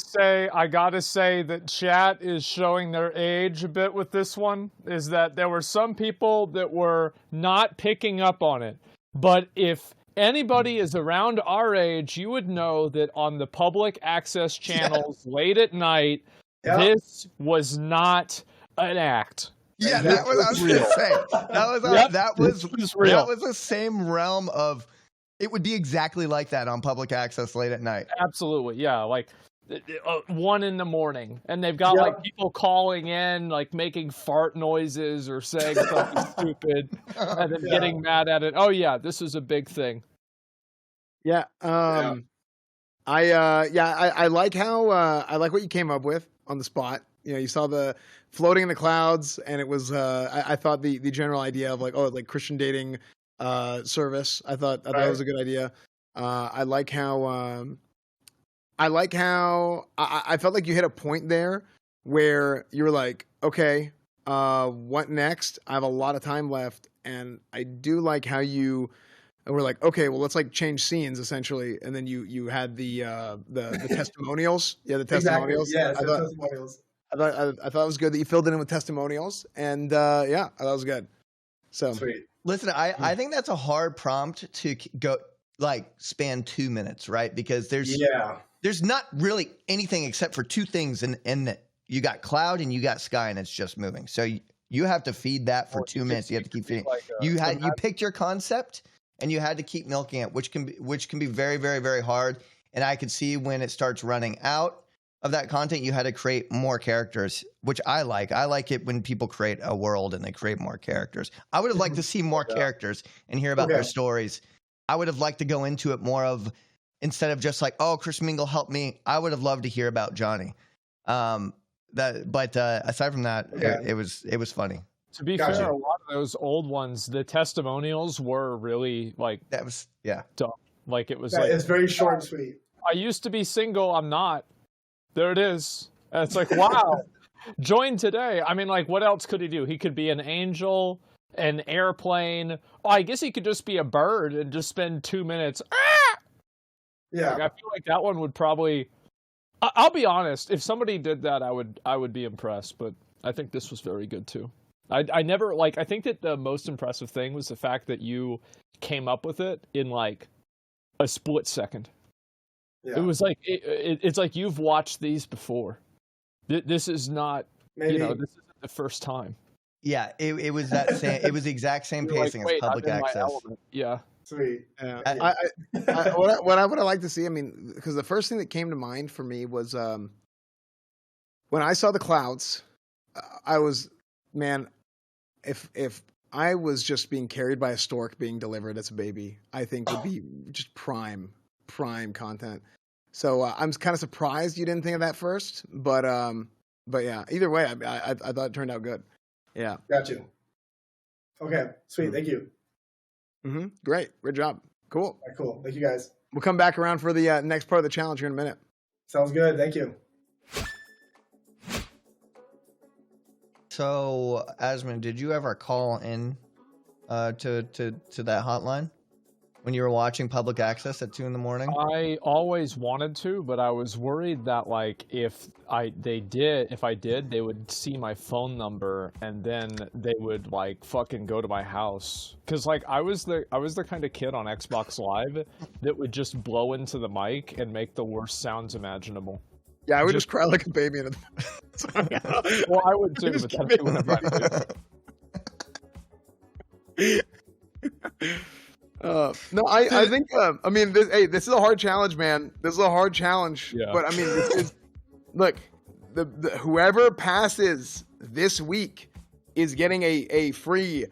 say that chat is showing their age a bit with this one. Is that there were some people that were not picking up on it, but if anybody is around our age, you would know that on the public access channels late at night, this was not an act. Yeah, that was I was real. gonna say. That was real. That was the same realm of. It would be exactly like that on public access late at night. Absolutely, yeah. Like 1 a.m, and they've got like people calling in, like making fart noises or saying something stupid, and then getting mad at it. Oh yeah, this is a big thing. Yeah. I like how I like what you came up with on the spot. You know, you saw the floating in the clouds, and it was I thought the general idea of like Christian dating service. I thought that was a good idea. I like how I felt like you hit a point there where you were like, okay, what next? I have a lot of time left, and I do like how you were like, okay, well, let's like change scenes essentially, and then you had the testimonials. Yeah, the testimonials. Exactly. Yeah, testimonials. I thought it was good that you filled it in with testimonials, and I thought it was good. So sweet. Listen, I think that's a hard prompt to go like span 2 minutes, right? Because there's not really anything except for two things, and you got cloud and you got sky, and it's just moving. So you have to feed that for 2 minutes. You have to keep feeding. You picked your concept, and you had to keep milking it, which can be very, very, very hard. And I could see when it starts running out of that content, you had to create more characters, which I like. I like it when people create a world and they create more characters. I would have liked to see more characters and hear about their stories. I would have liked to go into it more of, instead of just like, oh, Chris Mingle helped me. I would have loved to hear about Johnny. But aside from that, it was funny. To be fair, a lot of those old ones, the testimonials were really like that was dumb. Like it was it's very short and sweet. I used to be single. I'm not. There it is. And it's like, wow, join today. I mean, like, what else could he do? He could be an angel, an airplane. Oh, I guess he could just be a bird and just spend 2 minutes. Yeah. Like, I feel like that one would probably. I'll be honest. If somebody did that, I would be impressed. But I think this was very good too. I never I think that the most impressive thing was the fact that you came up with it in like a split second. Yeah. It was like it's like you've watched these before. This is not this isn't the first time. Yeah, it was that same. It was the exact same pacing as public access. Yeah, sweet. What I would like to see. I mean, because the first thing that came to mind for me was when I saw the clouds. I was, man, if I was just being carried by a stork being delivered as a baby, I think would be just prime content. So I'm kind of surprised you didn't think of that first, but yeah, either way, I thought it turned out good. Yeah. Got you. Okay, sweet. Thank you. Great job. Cool. All right, cool. Thank you guys. We'll come back around for the next part of the challenge here in a minute. Sounds good. Thank you. So, Asman, did you ever call in to that hotline? when you were watching public access at 2 in the morning? I always wanted to, but I was worried that like if I did, they would see my phone number and then they would like fucking go to my house. Cause like I was the kind of kid on Xbox Live that would just blow into the mic and make the worst sounds imaginable. Yeah, I would just cry like a baby. Well, I would too, but that's whenever I do. No, I think I mean this is a hard challenge, man. This is a hard challenge. Yeah. But I mean, this is, look, the whoever passes this week is getting a free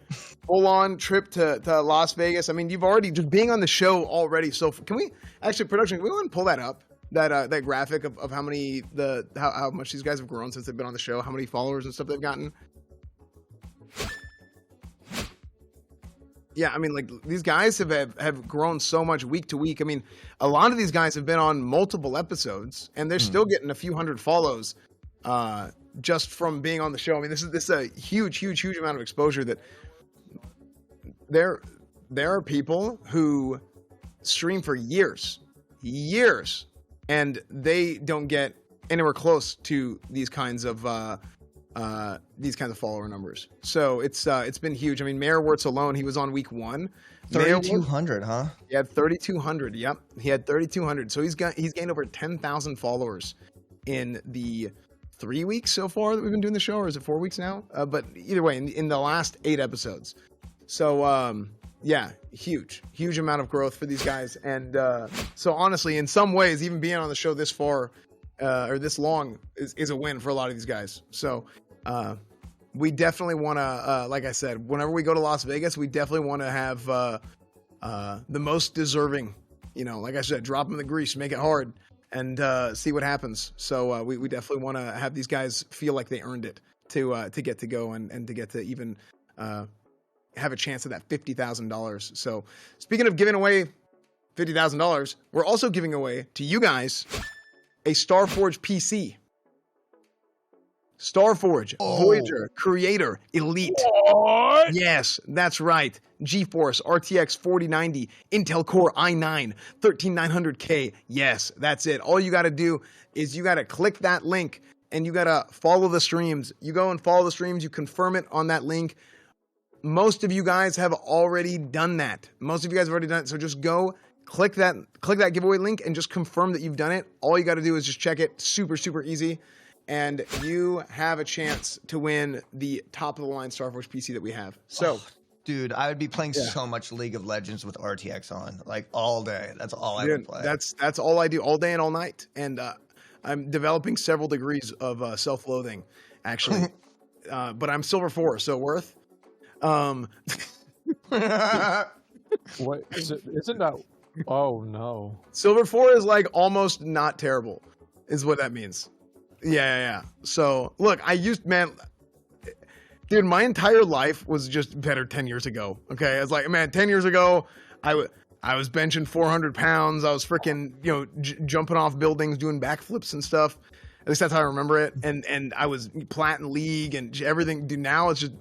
full-on trip to Las Vegas. I mean, you've already just being on the show already. So can we actually, production? Can we go and pull that up? That graphic of how many how much these guys have grown since they've been on the show, how many followers and stuff they've gotten. Yeah, I mean, like these guys have grown so much week to week. I mean, a lot of these guys have been on multiple episodes, and they're still getting a few hundred follows just from being on the show. I mean, this is a huge amount of exposure. That there are people who stream for years, and they don't get anywhere close to these kinds of follower numbers. So it's been huge. I mean, Mayor Wirtz alone, he was on week 1. 3,200, huh? He had 3,200. Yep, he had 3,200. So he's gained over 10,000 followers in the 3 weeks so far that we've been doing the show, or is it 4 weeks now? But either way, in the last 8 episodes. So yeah, huge amount of growth for these guys. And so honestly, in some ways, even being on the show this far or this long is a win for a lot of these guys. So we definitely want to, like I said, whenever we go to Las Vegas, we definitely want to have the most deserving, like I said, drop them in the grease, make it hard, and see what happens. So we definitely want to have these guys feel like they earned it to get to go and to get to even have a chance at that $50,000. So speaking of giving away $50,000, we're also giving away to you guys a Starforge PC. Starforge, Voyager, Creator, Elite. What? Yes, that's right. GeForce RTX 4090, Intel Core i9, 13900K. Yes, that's it. All you got to do is you got to click that link and you got to follow the streams. You go and follow the streams. You confirm it on that link. Most of you guys have already done that. So just go click that giveaway link and just confirm that you've done it. All you got to do is just check it. Super easy. And you have a chance to win the top of the line Starforge PC that we have. So, dude, I would be playing so much League of Legends with RTX on, like all day. That's all I would play. That's all I do all day and all night. And I'm developing several degrees of self-loathing, actually. But I'm silver 4, so worth. What isn't that? Oh no. Silver 4 is like almost not terrible, is what that means. Yeah. So look, dude, my entire life was just better 10 years ago. Okay, I was like, man, 10 years ago, I was benching 400 pounds. I was freaking, jumping off buildings, doing backflips and stuff. At least that's how I remember it. And I was plat in league and everything. Dude, now it's just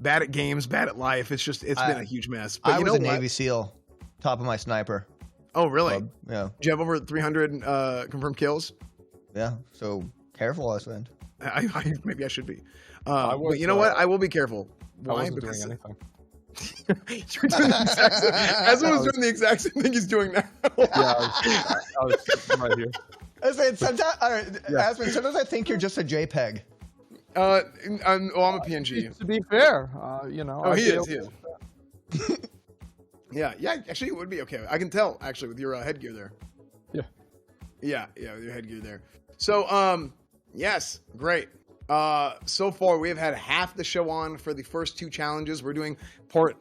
bad at games, bad at life. It's been a huge mess. But I was a Navy SEAL, top of my sniper. Oh, really? Yeah. Do you have over 300 confirmed kills? Yeah. So careful, Asland. Maybe I should be. But you know what? I will be careful. Why? I wasn't doing anything. You're doing the exact same. Aslan was doing the exact same thing he's doing now. Yeah, I was right here. Aspen, sometimes I think you're just a JPEG. I'm a PNG. To be fair, he is. Yeah. Actually, it would be okay. I can tell actually with your headgear there. Yeah, with your headgear there. So, yes, great. So far we have had half the show on for the first 2 challenges. We're doing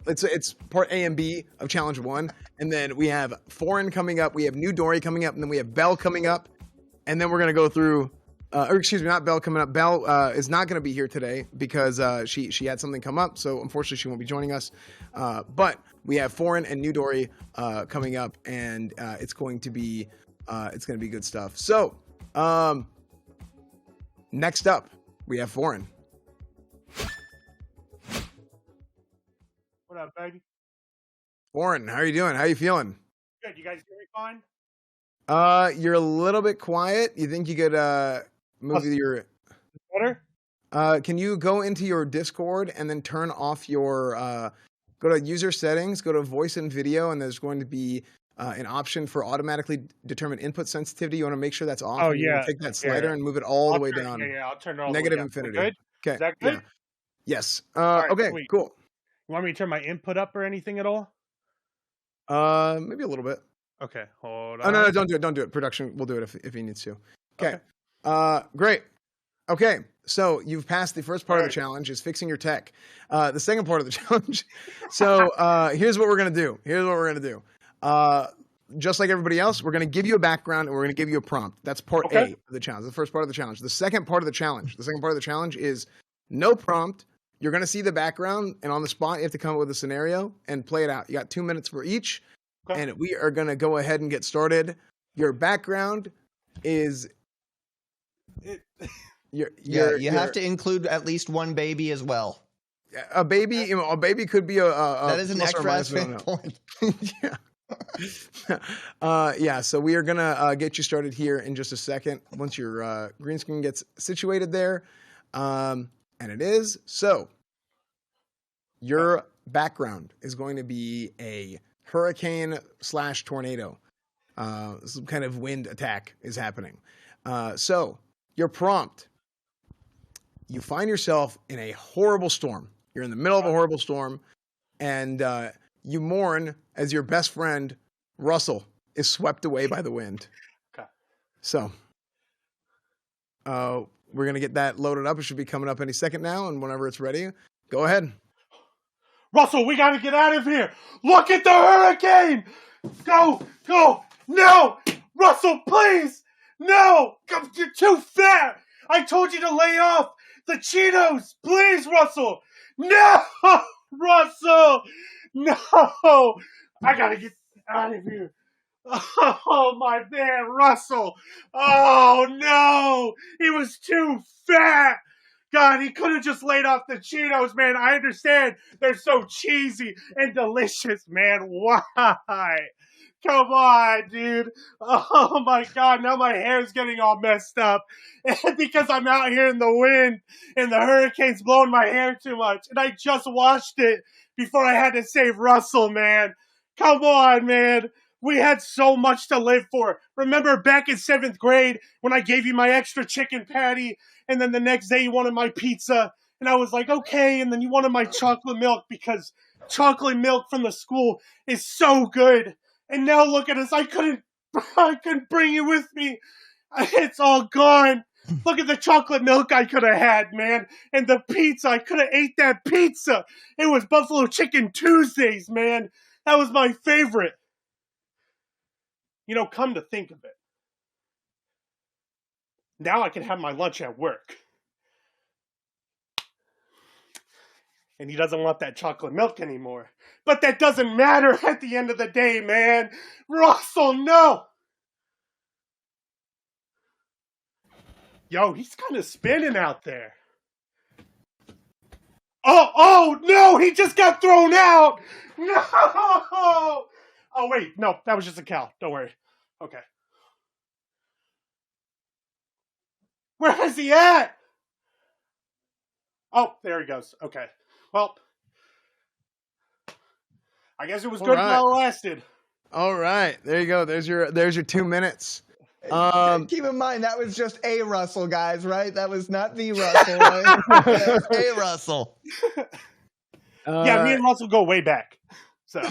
it's part A and B of challenge 1, and then we have Foreign coming up. We have New Dory coming up, and then we have Bell coming up, and then we're gonna go through. Not Bell coming up. Bell is not going to be here today because she had something come up, so unfortunately she won't be joining us. But we have Foreign and New Dory coming up, and it's going to be good stuff. So next up, we have Foreign. What up, baby? Warren, how are you doing? How are you feeling? Good. You guys hear me fine? You're a little bit quiet. You think you could move your Better? can you go into your Discord and then turn off your go to user settings, go to voice and video, and there's going to be an option for automatically determine input sensitivity. You want to make sure that's off. Oh, and you wanna yeah. take that slider and move it all the way down. Yeah, I'll turn it all Negative the way down. infinity. Good? Okay. Is that good? Yeah. Yes. right, Okay, sweet. cool. You want me to turn my input up or anything at all? Maybe a little bit. Okay, hold Oh on. no, don't do it. Don't do it. Production will do it if he needs to. Okay. Great. Okay, so you've passed the first part of the challenge, is fixing your tech. The second part of the challenge. So here's what we're gonna do. Just like everybody else, we're gonna give you a background and we're gonna give you a prompt. That's part A of the challenge. The first part of the challenge. The second part of the challenge is no prompt. You're gonna see the background, and on the spot, you have to come up with a scenario and play it out. You got 2 minutes for each, and we are gonna go ahead and get started. Your background is. You have to include at least one baby as well. A baby, a baby could be a that is an plus or extra minus, point. Yeah. So we are gonna get you started here in just a second. Once your green screen gets situated there, and it is so. Your background is going to be a hurricane/tornado. Some kind of wind attack is happening. So your prompt. You find yourself in a horrible storm. You're in the middle of a horrible storm, and you mourn as your best friend, Russell, is swept away by the wind. Okay. So, we're going to get that loaded up. It should be coming up any second now, and whenever it's ready, go ahead. Russell, we gotta get out of here! Look at the hurricane! Go! No! Russell, please! No! You're too fat! I told you to lay off the Cheetos! Please, Russell! No! Russell! No! I gotta get out of here. Oh, my man, Russell! Oh, no! He was too fat! God, he could have just laid off the Cheetos, man. I understand they're so cheesy and delicious, man. Why? Come on, dude. Oh, my God. Now my hair's getting all messed up. And because I'm out here in the wind and the hurricane's blowing my hair too much. And I just washed it before I had to save Russell, man. Come on, man. We had so much to live for. Remember back in 7th grade when I gave you my extra chicken patty and then the next day you wanted my pizza and I was like, okay. And then you wanted my chocolate milk because chocolate milk from the school is so good. And now look at us. I couldn't bring you with me. It's all gone. Look at the chocolate milk I could have had, man. And the pizza. I could have ate that pizza. It was Buffalo Chicken Tuesdays, man. That was my favorite. You know, come to think of it. Now I can have my lunch at work. And he doesn't want that chocolate milk anymore. But that doesn't matter at the end of the day, man. Russell, no! Yo, he's kind of spinning out there. Oh, no! He just got thrown out! No! Oh, wait. No, that was just a cow. Don't worry. Okay. Where is he at? Oh, there he goes. Okay. Well, I guess it was good while it lasted. All right. There you go. There's your 2 minutes. Keep in mind, that was just a Russell, guys, right? That was not the Russell, right? A Russell. Yeah, me and Russell go way back. So.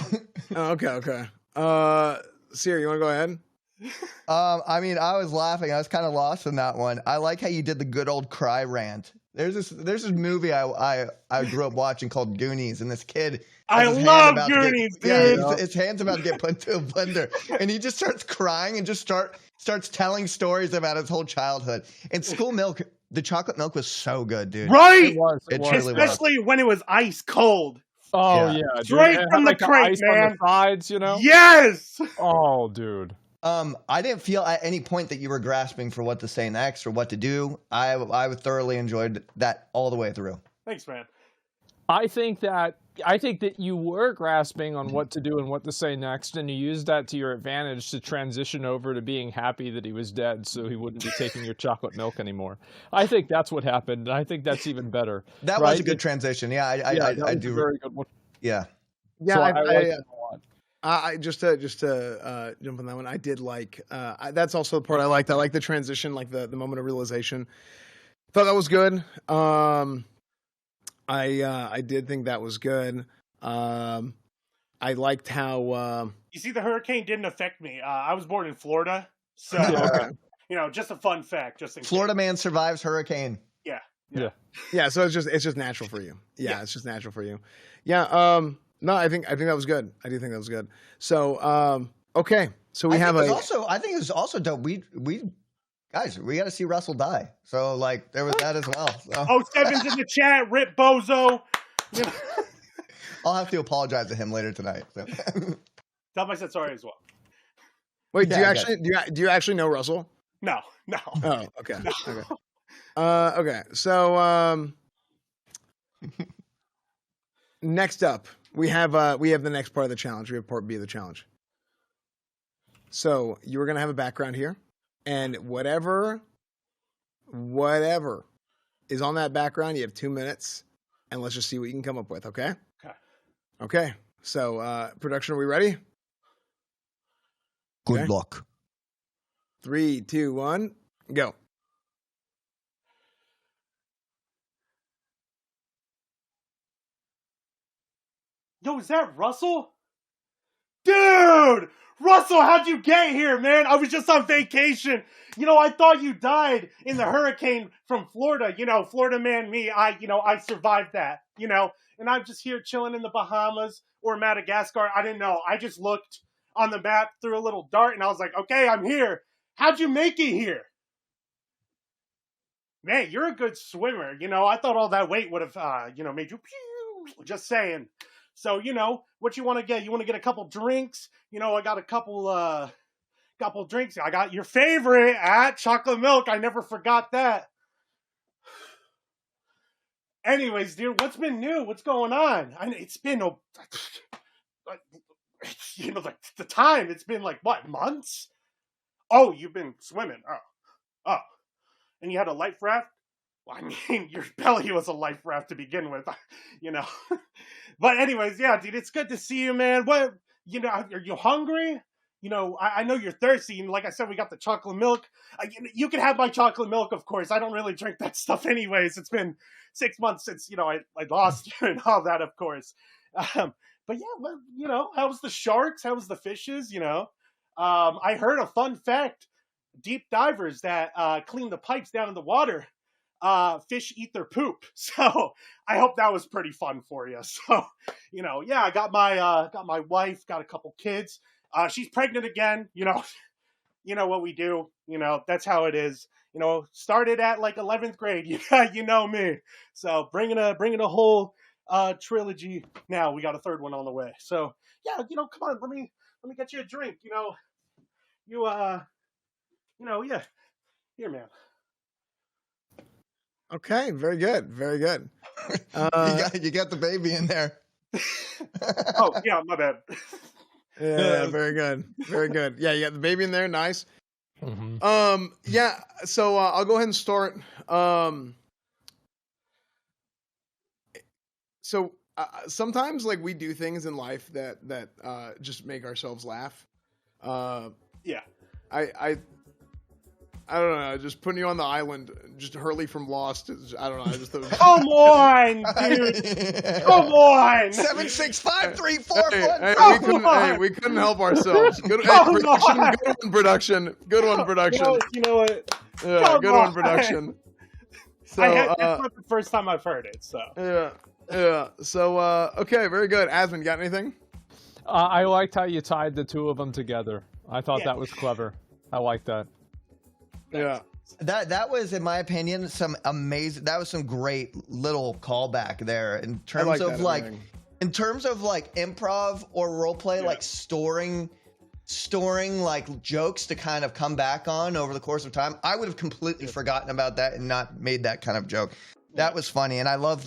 Okay. Sierra, you want to go ahead? I mean, I was laughing. I was kind of lost in that one. I like how you did the good old cry rant. There's this movie I grew up watching called Goonies, and this kid. I love Goonies, dude. Yeah, his hand's about to get put into a blender, and he just starts crying and just starts telling stories about his whole childhood. And school milk, the chocolate milk was so good, dude. Right. It truly Especially when it was ice cold. Oh yeah, straight from the crate, man. On the sides, you know. Yes. Oh, dude. I didn't feel at any point that you were grasping for what to say next or what to do. I thoroughly enjoyed that all the way through. Thanks, man. I think that you were grasping on what to do and what to say next, and you used that to your advantage to transition over to being happy that he was dead, so he wouldn't be taking your chocolate milk anymore. I think that's what happened. I think that's even better. That was a good transition. Yeah, I do. A very good one. Yeah. Yeah, So I like it a lot. I just to jump on that one. I did like that's also the part I liked. I like the transition, like the moment of realization. Thought that was good. I did think that was good. I liked how You see, the hurricane didn't affect me. I was born in Florida, so just a fun fact. Just in Florida case. man survives hurricane. Yeah, so it's just natural for you. Yeah, it's just natural for you. Yeah, no, I think that was good. I do think that was good. So, okay. So I think it was also dope. We guys, we got to see Russell die. So like there was that as well. So. Oh, Seven's in the chat. Rip Bozo. I'll have to apologize to him later tonight. So. Tell him I said sorry as well. Wait, do you actually know Russell? No. Oh, okay. No. Okay. Okay. So next up, we have the next part of the challenge. We have part B of the challenge. So you are gonna have a background here, and whatever is on that background, you have 2 minutes, and let's just see what you can come up with. Okay. Okay. So production, are we ready? Good luck. 3, 2, 1, go. Yo, is that Russell? Dude! Russell, how'd you get here, man? I was just on vacation. I thought you died in the hurricane from Florida. Florida man, me, I survived that, and I'm just here chilling in the Bahamas or Madagascar. I didn't know. I just looked on the map, threw a little dart, and I was like, okay, I'm here. How'd you make it here? Man, you're a good swimmer. I thought all that weight would have, made you pew. Just saying. So, what you want to get? You want to get a couple drinks? I got a couple drinks. I got your favorite, chocolate milk. I never forgot that. Anyways, dude, what's been new? What's going on? It's been, the time. It's been like, what, months? Oh, you've been swimming. Oh. And you had a life raft? Well, I mean, your belly was a life raft to begin with, But anyways, yeah, dude, it's good to see you, man. What, are you hungry? I know you're thirsty, and like I said, we got the chocolate milk. You can have my chocolate milk, of course. I don't really drink that stuff anyways. It's been 6 months since, I lost you and all that, of course. But yeah, well, how's the sharks? How's the fishes, I heard a fun fact. Deep divers that clean the pipes down in the water, fish eat their poop. So I hope that was pretty fun for you. So, I got my wife, got a couple kids. She's pregnant again. You know what we do. That's how it is. Started at like 11th grade. You know me. So bringing a whole trilogy. Now we got a third one on the way. So yeah, come on, let me get you a drink. Yeah. Here, man. Okay, very good, very good. You got the baby in there. Oh, yeah, my bad. Yeah, very good, very good. Yeah, you got the baby in there, nice. Mm-hmm. Yeah. So I'll go ahead and start. So sometimes, like, we do things in life that just make ourselves laugh. Yeah. I don't know. Just putting you on the island, just Hurley from Lost. I don't know. I just thought. Come on, dude. Come on. 7653441. We couldn't help ourselves. Good production. Good one, production. Well, you know what? Yeah, good one, production. So that's not the first time I've heard it. So yeah. So okay, very good. Asmund, you got anything? I liked how you tied the two of them together. I thought that was clever. I like that. Yeah. That was, in my opinion, some great little callback there in terms of improv or role play, like storing like jokes to kind of come back on over the course of time. I would have completely forgotten about that and not made that kind of joke. That was funny, and I love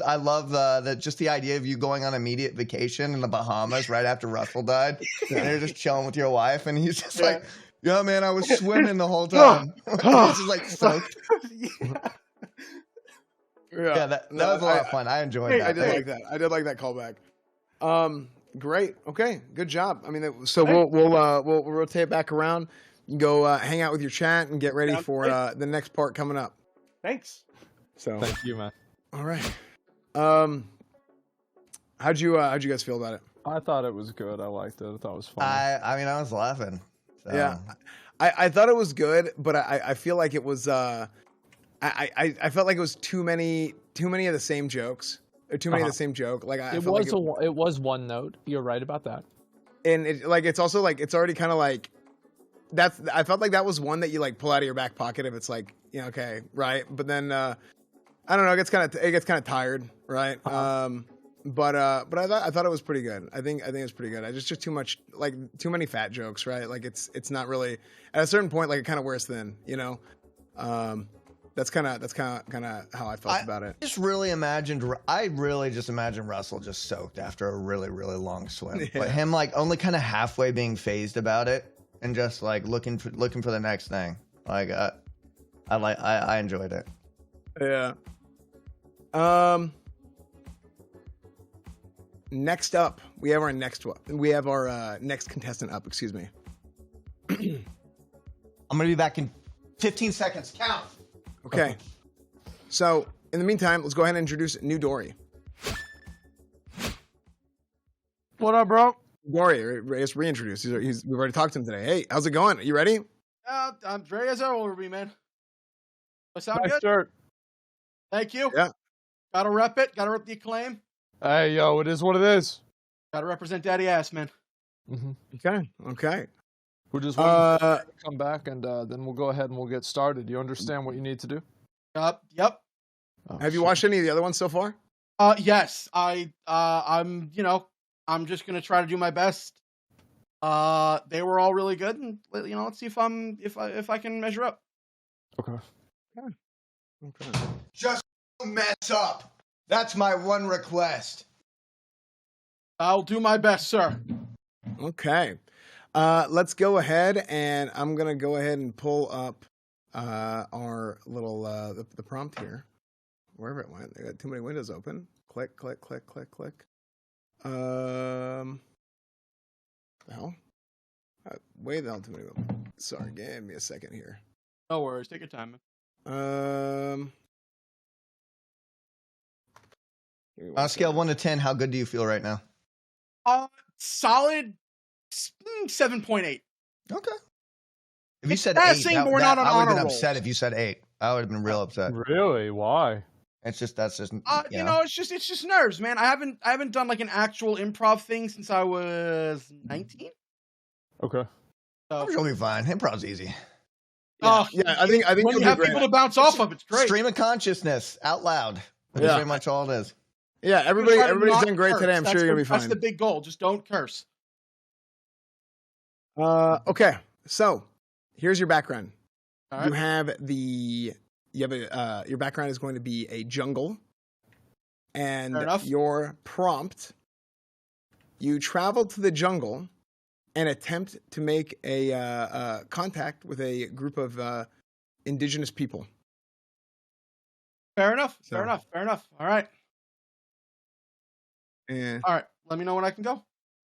just the idea of you going on immediate vacation in the Bahamas right after Russell died, and you're just chilling with your wife, and he's just like, "Yeah, man, I was swimming the whole time." He's just like soaked. Yeah, that was a lot of fun. I enjoyed that. I did like that. I did like that callback. Great. Okay, good job. I mean, so we'll rotate back around. You can go hang out with your chat and get ready for the next part coming up. Thanks. So Thank you, man. all right. How'd you guys feel about it? I thought it was good. I liked it. I thought it was fun. I mean, I was laughing. So. Yeah, I thought it was good, but I feel like it was I felt like it was too many of the same jokes or too many of the same joke. Like I it felt was like it was one note. You're right about that. and it's also like it's already kind of like I felt like that was one that you like pull out of your back pocket if it's like okay, right, but then I don't know, it gets kind of tired, right? But I thought it was pretty good. I think it was pretty good. I just too much, like too many fat jokes, right? Like it's not really at a certain point, like it kind of wears thin, That's kind of how I felt about it. I really just imagined Russell just soaked after a really, really long swim. Yeah. But him like only kind of halfway being phased about it and just like looking for the next thing. Like I enjoyed it. Yeah. Next up, we have our next contestant up. Excuse me. I'm gonna be back in 15 seconds. Count. Okay. So in the meantime, let's go ahead and introduce New Dory. What up, bro? Dory, just reintroduce. We've already talked to him today. Hey, how's it going? Are you ready? I'm ready as ever will be, man. That sound Nice good? shirt. Thank you. Yeah. Gotta rep it. Gotta rep the acclaim. Hey, yo, it is what it is. Gotta represent daddy ass, man. Okay. We just want to come back, and then we'll go ahead and we'll get started. You understand what you need to do? Yep. Oh, Have you watched any of the other ones so far? Yes. I'm just gonna try to do my best. They were all really good, and let's see if I can measure up. Okay. Okay. Just don't mess up. That's my one request. I'll do my best, sir. Okay. Let's go ahead, and I'm gonna go ahead and pull up our little the prompt here, wherever it went. They got too many windows open. Click, click, click, click, click. The hell? Way the hell too many open. Sorry, give me a second here. No worries. Take your time, man. On a scale of 1 to 10, how good do you feel right now? Solid 7.8. Okay. If you said That's 8, saying we're not on I would have honor been roll. upset if you said 8. I would have been real upset. Really? Why? That's just It's just nerves, man. I haven't done like an actual improv thing since I was 19. Okay. I'm sure we'll be fine. Improv's easy. Oh Yeah, I think when you'll you do have great. people to bounce off of, it's great. Stream of consciousness out loud. That's Yeah. pretty much all it is. Yeah, I'm gonna try to everybody's not doing great curse. today. I'm sure you're gonna be fine. That's the big goal. Just don't curse. Okay, so here's your background. All right. Your background is going to be a jungle, and Fair enough. your prompt: you travel to the jungle and attempt to make a contact with a group of indigenous people. Fair enough. So- Fair enough. All right. And All right. Let me know when I can go.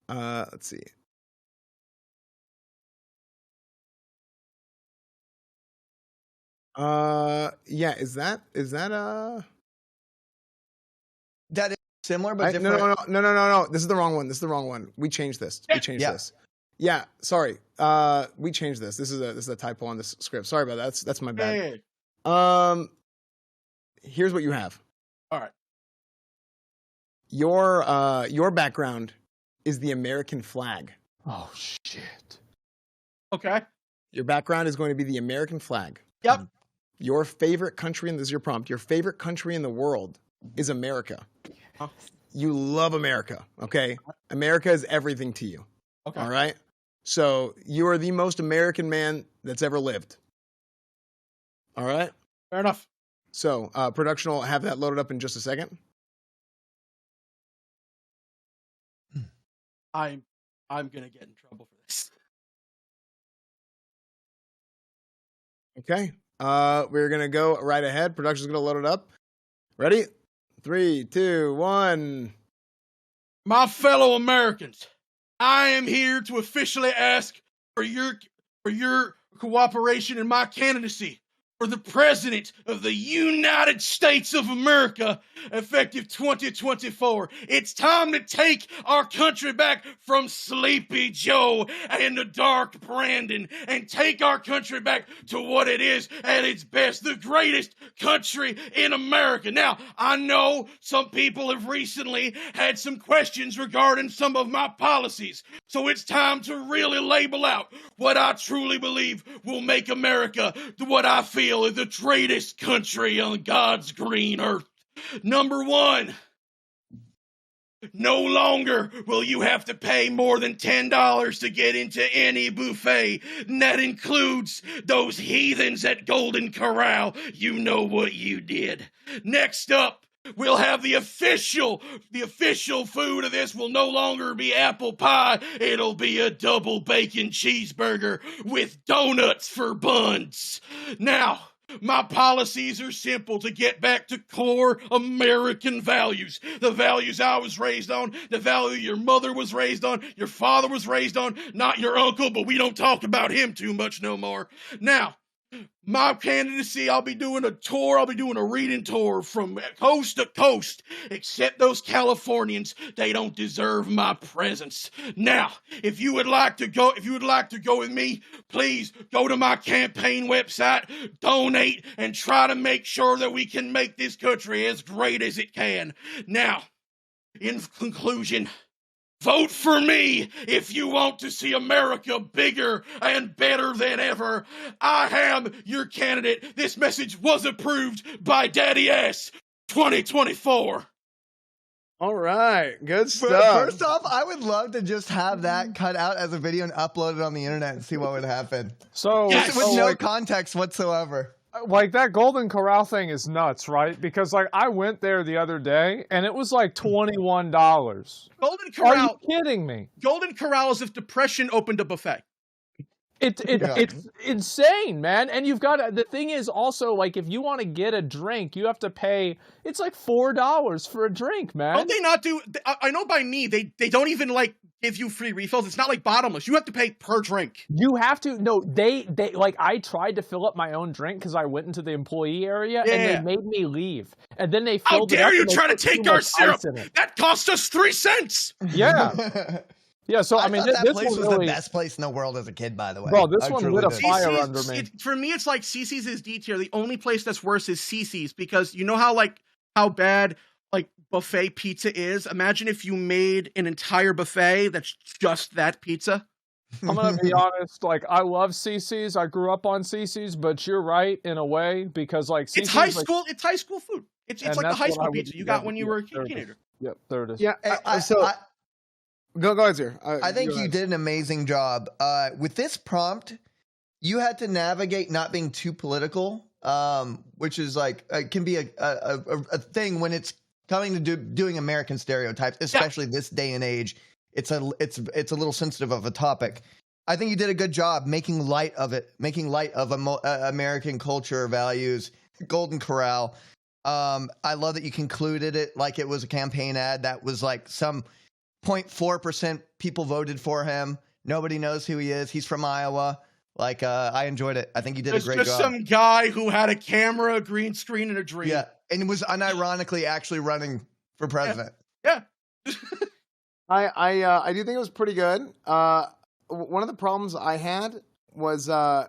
let's see. Yeah, is that That is similar, but no, different. no. This is the wrong one. We changed this. Yeah. Yeah, sorry. We changed this. This is a typo on this script. Sorry about that. That's my bad. Hey. Here's what you have. All right. Your background is the American flag. Oh, shit. Okay. Your background is going to be the American flag. Yep. Your favorite country, and this is your prompt, your favorite country in the world is America. Huh. You love America, okay? America is everything to you, Okay. all right? So you are the most American man that's ever lived. All right? Fair enough. So production will have that loaded up in just a second. I'm gonna get in trouble for this. Okay. We're gonna go right ahead. Production's gonna load it up. Ready? 3, 2, 1. My fellow Americans, I am here to officially ask for your cooperation in my candidacy for the President of the United States of America, effective 2024. It's time to take our country back from Sleepy Joe and the Dark Brandon and take our country back to what it is at its best, the greatest country in America. Now, I know some people have recently had some questions regarding some of my policies, so it's time to really label out what I truly believe will make America what I feel is the greatest country on God's green earth. Number 1, no longer will you have to pay more than $10 to get into any buffet. And that includes those heathens at Golden Corral. You know what you did. Next up, we'll have the official food of this will no longer be apple pie. It'll be a double bacon cheeseburger with donuts for buns. Now, my policies are simple to get back to core American values. The values I was raised on, the value your mother was raised on, your father was raised on, not your uncle, but we don't talk about him too much no more. Now, my candidacy, I'll be doing a tour, I'll be doing a reading tour from coast to coast, except those Californians, they don't deserve my presence. Now, if you would like to go with me, please go to my campaign website, donate, and try to make sure that we can make this country as great as it can. Now, in conclusion, vote for me if you want to see America bigger and better than ever. I am your candidate. This message was approved by Daddy S 2024. All right, good stuff. First off, I would love to just have that cut out as a video and upload it on the internet and see what would happen. So, Yes. With so, no like, context whatsoever. like that Golden Corral thing is nuts, right? Because like I went there the other day and it was like $21. Golden Are Corral. you kidding me? Golden Corral is if depression opened a buffet. It's insane, man. And you've got the thing is also like if you want to get a drink, you have to pay. It's like $4 for a drink, man. Don't they not do? I know by me, they don't even like give you free refills. It's not like bottomless. You have to pay per drink. You have to. No, they like I tried to fill up my own drink because I went into the employee area and they made me leave. And then they filled it up. How dare you and they try to put too take our much syrup? ice in it. That cost us 3 cents. Yeah. Yeah, so I mean, thought that this place one was really, the best place in the world as a kid, by the way. bro. This I one truly lit a did. fire CC's under me. for me, it's like CC's is D tier. The only place that's worse is CC's because you know how bad like buffet pizza is. Imagine if you made an entire buffet that's just that pizza. I'm gonna be honest. Like, I love CC's. I grew up on CC's, but you're right in a way because like CC's, It's high like, school. It's high school food. It's And like the that's high what I school would pizza you get. got when you were a There it is. teenager. Yep, there it is. Yeah. Hey, Go ahead, sir. I think go you ahead. did an amazing job. With this prompt, you had to navigate not being too political, which is like can be a thing when it's coming to doing American stereotypes, especially this day and age. It's a little sensitive of a topic. I think you did a good job making light of it, making light of American culture, values, Golden Corral. I love that you concluded it like it was a campaign ad that was like some 0.4% people voted for him. Nobody knows who he is. He's from Iowa. Like, I enjoyed it. I think you did a great Just job. some guy who had a camera, a green screen, and a dream. Yeah, and was unironically actually running for president. Yeah. I do think it was pretty good. One of the problems I had was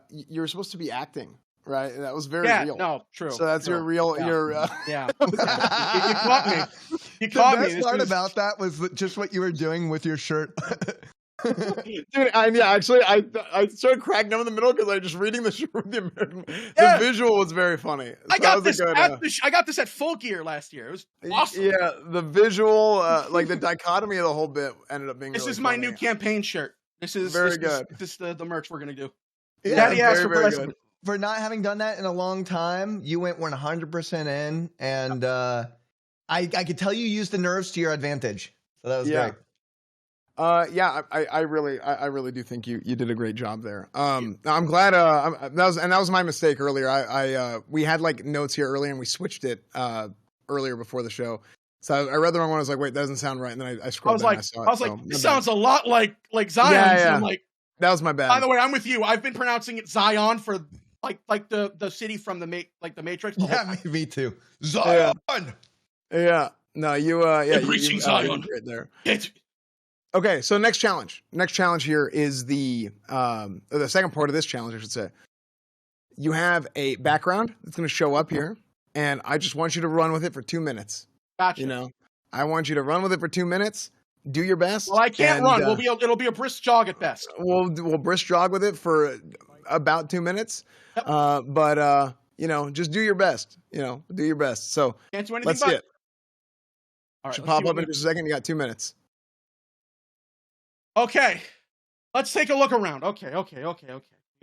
you were supposed to be acting, right? That was very real. No, true. So that's true. your real Yeah. your. Yeah. You caught me. You The caught me. best This part is- about that was just what you were doing with your shirt. Dude, actually, I started cracking up in the middle because I was just reading the shirt with the American. Yeah. The visual was very funny. I So got that was a this. good, I got this at Full Gear last year. It was awesome. Yeah, the visual, like the dichotomy of the whole bit ended up being. This really is my funny. new campaign shirt. This is Very this good. This is the merch we're gonna do. Yeah, Daddy asked very, for very blessing. good. for not having done that in a long time, you went 100% in, and I could tell you used the nerves to your advantage. So that was great. I really do think you did a great job there. I'm glad. That was my mistake earlier. We had like notes here earlier and we switched it earlier before the show. So I read the wrong one. I was like, wait, that doesn't sound right. And then I scrolled down. I was like, this sounds a lot like Zion. Yeah. So I'm like, that was my bad. By the way, I'm with you. I've been pronouncing it Zion for like the city from the Matrix. Yeah, me too. Zion. Yeah. No, you reaching Zion right there. Okay, so next challenge. Next challenge here is the second part of this challenge, I should say. You have a background that's going to show up here, and I just want you to run with it for 2 minutes. Gotcha. You know, I want you to run with it for 2 minutes. Do your best. Well, I can't run. It'll be a brisk jog at best. We'll brisk jog with it for about 2 minutes. Yep. But you know, just do your best. You know, do your best. So can't do anything. Let's see it. All right, should pop up in just a second. You got 2 minutes. Okay, let's take a look around. Okay.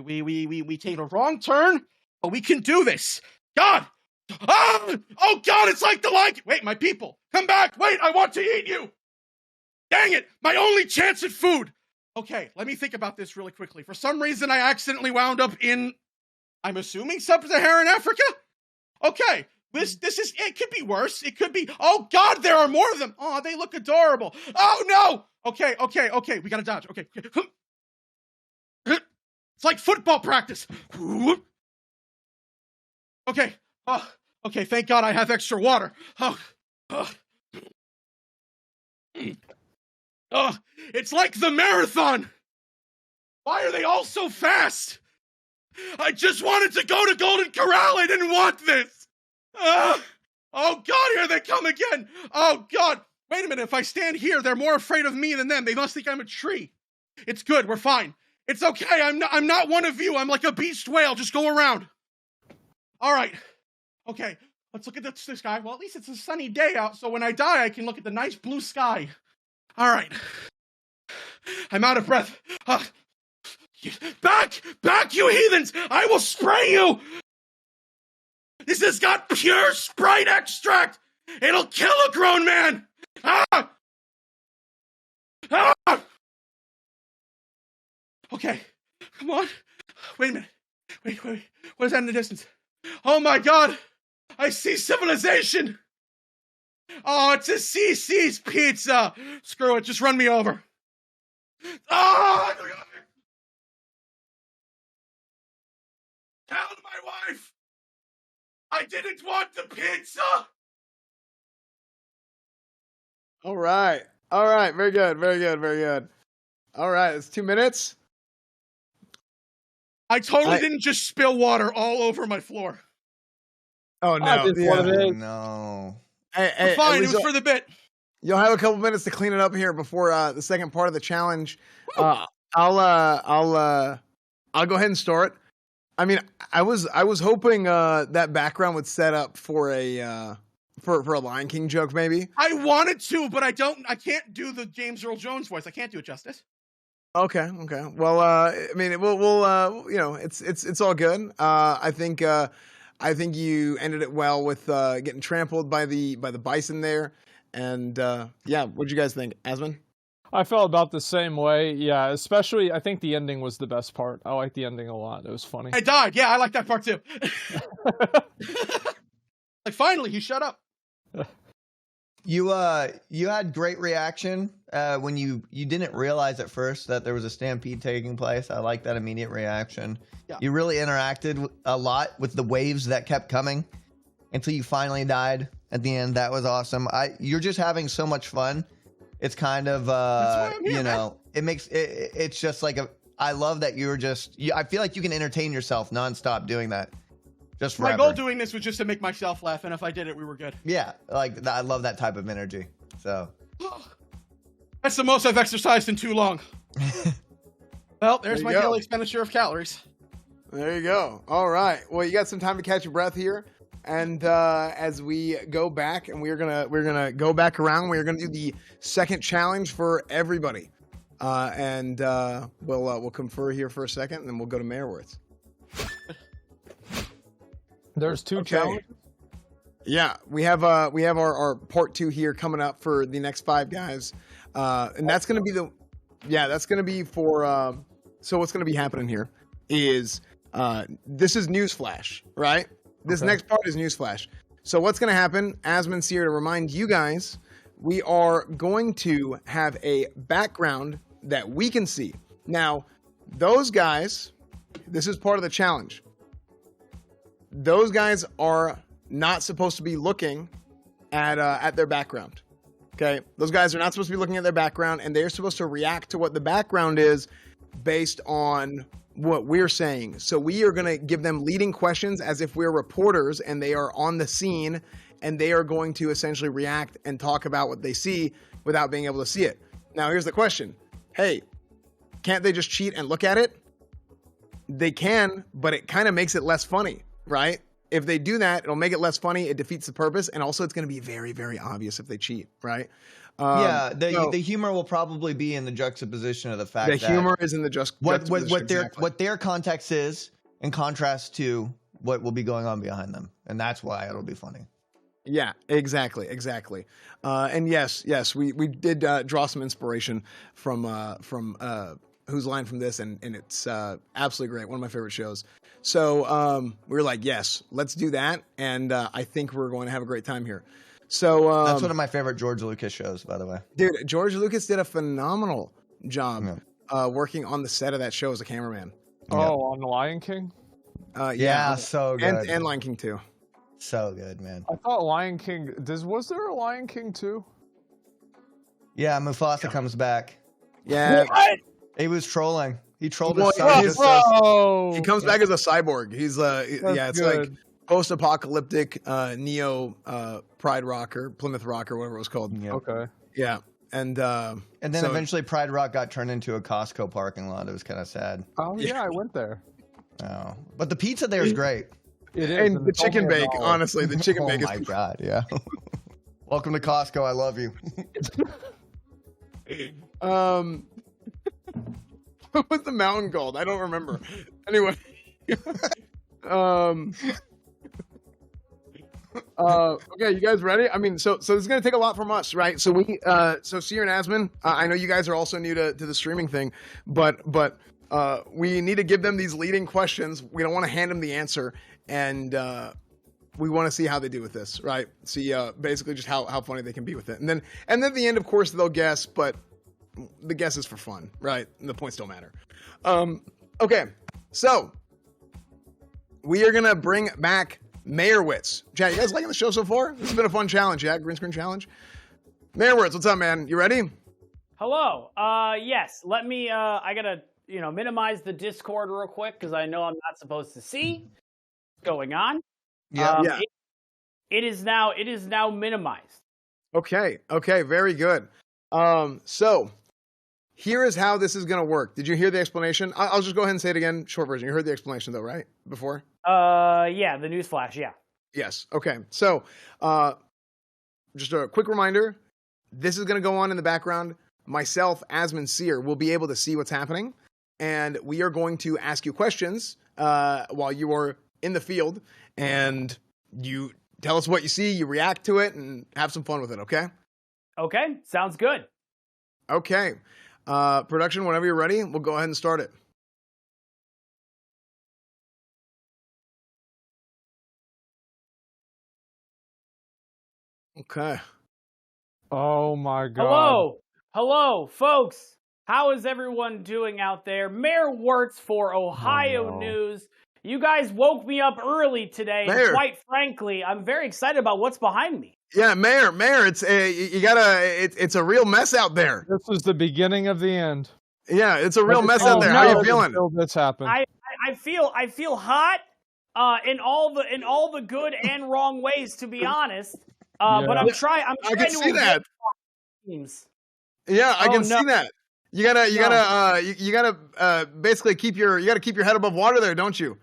We take a wrong turn, but we can do this. God! Oh God, it's like the like. Wait, my people, come back. Wait, I want to eat you. Dang it, my only chance at food. Okay, let me think about this really quickly. For some reason, I accidentally wound up in, I'm assuming sub-Saharan Africa? Okay, this is, it could be worse. It could be, oh God, there are more of them. Oh, they look adorable. Oh no. Okay, we gotta dodge. Okay. It's like football practice. Okay. Okay, thank God I have extra water. It's like the marathon. Why are they all so fast? I just wanted to go to Golden Corral. I didn't want this. Oh God, here they come again. Oh God. Wait a minute, if I stand here, they're more afraid of me than them. They must think I'm a tree. It's good, we're fine. It's okay, I'm not one of you. I'm like a beached whale, just go around. All right, okay, let's look at the sky. Well, at least it's a sunny day out, so when I die, I can look at the nice blue sky. All right, I'm out of breath. Back, you heathens! I will spray you! This has got pure Sprite extract! It'll kill a grown man! Okay, come on. Wait a minute. Wait. What is that in the distance? Oh my God! I see civilization! Oh, it's a CC's pizza! Screw it, just run me over. Ah! Tell my wife! I didn't want the pizza! All right. Very good. All right. It's 2 minutes. I totally didn't just spill water all over my floor. Oh, no. No. Hey, fine. It was for the bit. You'll have a couple minutes to clean it up here before the second part of the challenge. I'll go ahead and start. I mean, I was hoping that background would set up for a Lion King joke, maybe. I wanted to, but I can't do the James Earl Jones voice. I can't do it justice. Okay. Well, I mean, we'll you know, it's all good. I think you ended it well with getting trampled by the bison there, and yeah. What'd you guys think, Asman? I felt about the same way. Yeah, especially I think the ending was the best part. I like the ending a lot. It was funny. I died. Yeah, I like that part too. Like finally, he shut up. You had great reaction when you didn't realize at first that there was a stampede taking place. I like that immediate reaction. Yeah. You really interacted a lot with the waves that kept coming until you finally died at the end. That was awesome. You're just having so much fun. It's kind of That's why I'm here, you know, man. it makes it's just like I love that you're just I feel like you can entertain yourself nonstop doing that. Just forever. My goal doing this was just to make myself laugh, and if I did it, we were good. Yeah, like I love that type of energy. So that's the most I've exercised in too long. Well, there's my go. daily expenditure of calories. There you go. All right. Well, you got some time to catch your breath here, and as we go back, and we're gonna go back around. We're gonna do the second challenge for everybody, and we'll confer here for a second, and then we'll go to Mayor Words. There's two Okay. challenges. Yeah, we have our part 2 here coming up for the next 5 guys, and that's gonna be that's gonna be for. So what's gonna be happening here is this is Newsflash, right? This Okay. next part is Newsflash. So what's gonna happen? Asmon's here to remind you guys. We are going to have a background that we can see. Now, those guys, this is part of the challenge. Those guys are not supposed to be looking at their background. Okay, those guys are not supposed to be looking at their background, and they're supposed to react to what the background is based on what we're saying. So we are going to give them leading questions as if we're reporters and they are on the scene, and they are going to essentially react and talk about what they see without being able to see it. Now, here's the question. Hey, can't they just cheat and look at it? They can, but it kind of makes it less funny, right? If they do that, it'll make it less funny. It defeats the purpose. And also it's going to be very, very obvious if they cheat, right? The humor will probably be in the juxtaposition of the fact that humor is in the what their context is in contrast to what will be going on behind them. And that's why it'll be funny. Yeah, exactly. And yes, we did draw some inspiration from Whose Line from this, and it's absolutely great. One of my favorite shows. So we were like, yes, let's do that, and I think we're going to have a great time here. So that's one of my favorite George Lucas shows, by the way. Dude, George Lucas did a phenomenal job working on the set of that show as a cameraman. On The Lion King? Yeah, so good. And Lion King too. So good, man. I thought Lion King... Was there a Lion King too? Yeah, Mufasa comes back. Yeah. What? He was trolling. He trolled Well, his son. Bro! He comes back as a cyborg. He's it's good. like post-apocalyptic neo Pride Rock or Plymouth Rock or whatever it was called. Yeah. Okay. Yeah. And then so- eventually Pride Rock got turned into a Costco parking lot. It was kind of sad. Oh, yeah, I went there. Oh. But the pizza there is great. It is. and the it's only chicken bake, $1. honestly, the chicken bake Oh my is God, yeah. Welcome to Costco. I love you. what was the mountain called? I don't remember. Anyway. Okay, you guys ready? I mean, so this is gonna take a lot from us, right? So so Seer and Asmon, I know you guys are also new to the streaming thing, but we need to give them these leading questions. We don't want to hand them the answer, and we want to see how they do with this, right? See, basically just how funny they can be with it, and then at the end, of course, they'll guess, but the guess is for fun, right? And the points don't matter. Okay, so we are gonna bring back Mayorwitz. Chat, you guys liking the show so far? This has been a fun challenge, yeah? Green screen challenge. Mayorwitz, what's up, man? You ready? Hello. Yes. Let me. I gotta, minimize the Discord real quick because I know I'm not supposed to see what's going on. Yeah. It is now minimized. Okay, very good. So here is how this is gonna work. Did you hear the explanation? I'll just go ahead and say it again, short version. You heard the explanation though, right? Before? Yeah, the newsflash, yeah. Yes. Okay. So, just a quick reminder. This is going to go on in the background. Myself, Asmon Seer, will be able to see what's happening. And we are going to ask you questions while you are in the field. And you tell us what you see, you react to it, and have some fun with it, okay? Okay, sounds good. Okay. Production, whenever you're ready, we'll go ahead and start it. Okay. Oh my God. Hello, folks. How is everyone doing out there? Mayor Wirtz for Ohio News. You guys woke me up early today. Mayor. And quite frankly, I'm very excited about what's behind me. Yeah, Mayor, it's it's a real mess out there. This was the beginning of the end. Yeah, it's a real mess out there. How you feeling? This happened. I feel hot in all the good and wrong ways, to be honest. But I'm trying. I can see that. Teams. Yeah, I can see that. You gotta basically keep your head above water there, don't you?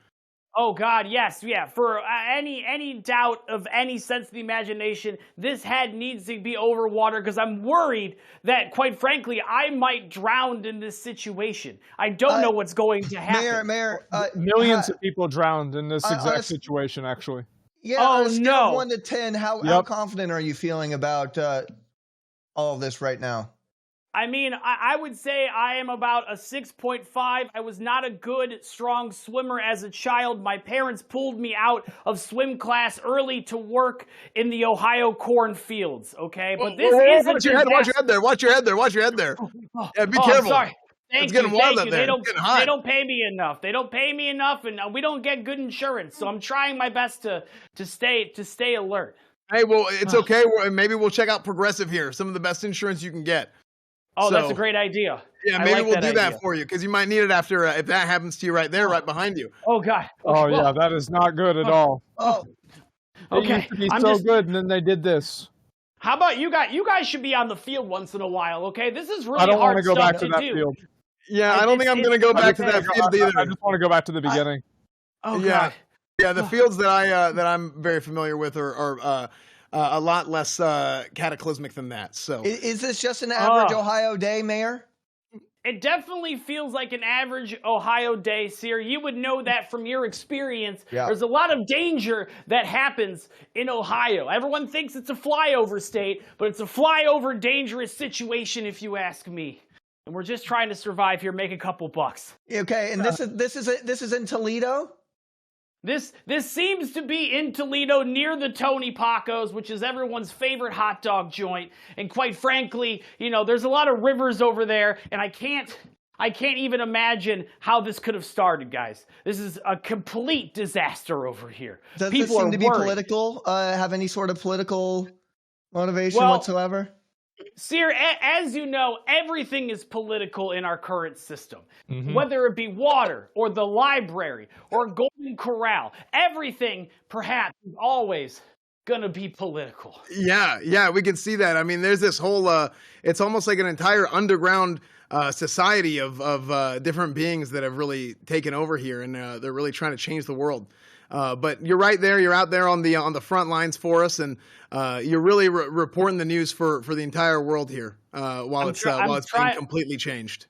Oh God, yes, yeah. For any doubt of any sense of the imagination, this head needs to be over water because I'm worried that, quite frankly, I might drown in this situation. I don't know what's going to happen. Mayor, Millions of people drowned in this exact a- situation, actually. yeah, Oh, on a scale no. of 1 to 10, how confident are you feeling about all of this right now? I mean, I would say I am about a 6.5. I was not a good, strong swimmer as a child. My parents pulled me out of swim class early to work in the Ohio cornfields, okay? But this is watch your head there. Watch your head there. Yeah, be careful. Sorry. Thank you. They don't pay me enough. They don't pay me enough, and we don't get good insurance. So I'm trying my best to stay alert. Hey, well, it's okay. Maybe we'll check out Progressive here. Some of the best insurance you can get. Oh, that's a great idea. Yeah, maybe we'll do that for you because you might need it after if that happens to you right there, right behind you. Oh God. Oh yeah, that is not good at all. Oh, okay. It used to be good, and then they did this. How about you guys? You guys should be on the field once in a while, okay? This is really I don't hard want to go stuff back to to that do. field. Yeah, I don't think I'm going to go back to that field either. I just want to go back to the beginning. Oh yeah, God. yeah. The fields that I'm very familiar with are a lot less cataclysmic than that. So is this just an average Ohio day, Mayor? It definitely feels like an average Ohio day, Seer. You would know that from your experience. Yeah. There's a lot of danger that happens in Ohio. Everyone thinks it's a flyover state, but it's a flyover dangerous situation if you ask me. And we're just trying to survive here, make a couple bucks. Okay, and this is in Toledo? This seems to be in Toledo near the Tony Pacos, which is everyone's favorite hot dog joint. And quite frankly, there's a lot of rivers over there, and I can't even imagine how this could have started, guys. This is a complete disaster over here. Does People this seem to be worried. political? Have any sort of political motivation Well, whatsoever? Seer, as you know, everything is political in our current system. Mm-hmm. Whether it be water or the library or Golden Corral, everything perhaps is always gonna be political. yeah, we can see that. I mean, there's this whole it's almost like an entire underground society of different beings that have really taken over here, and they're really trying to change the world. But you're right there. You're out there on the front lines for us, and you're really reporting the news for the entire world here while it's being completely changed.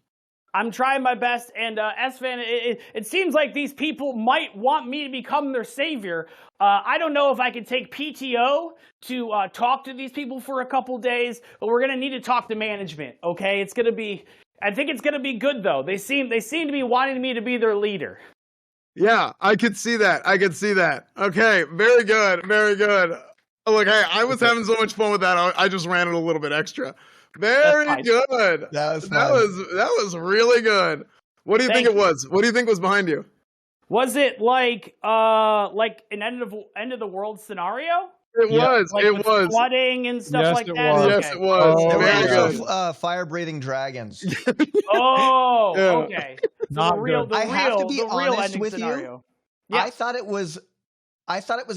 I'm trying my best, and S-Fan, it seems like these people might want me to become their savior. I don't know if I can take PTO to talk to these people for a couple days, but we're gonna need to talk to management. Okay, I think it's gonna be good though. They seem to be wanting me to be their leader. Yeah, I could see that. Okay, very good. Look, hey, I was having so much fun with that. I just ran it a little bit extra. Very good. That was really good. What do you think it was? What do you think was behind you? Was it like an end of the world scenario? It was. Like it was flooding and stuff like that. Yes, it was. Oh, Very good. Fire-breathing dragons. Oh, Yeah. okay. So Not good. I have to be the real honest ending with scenario. you. Yeah. I thought it was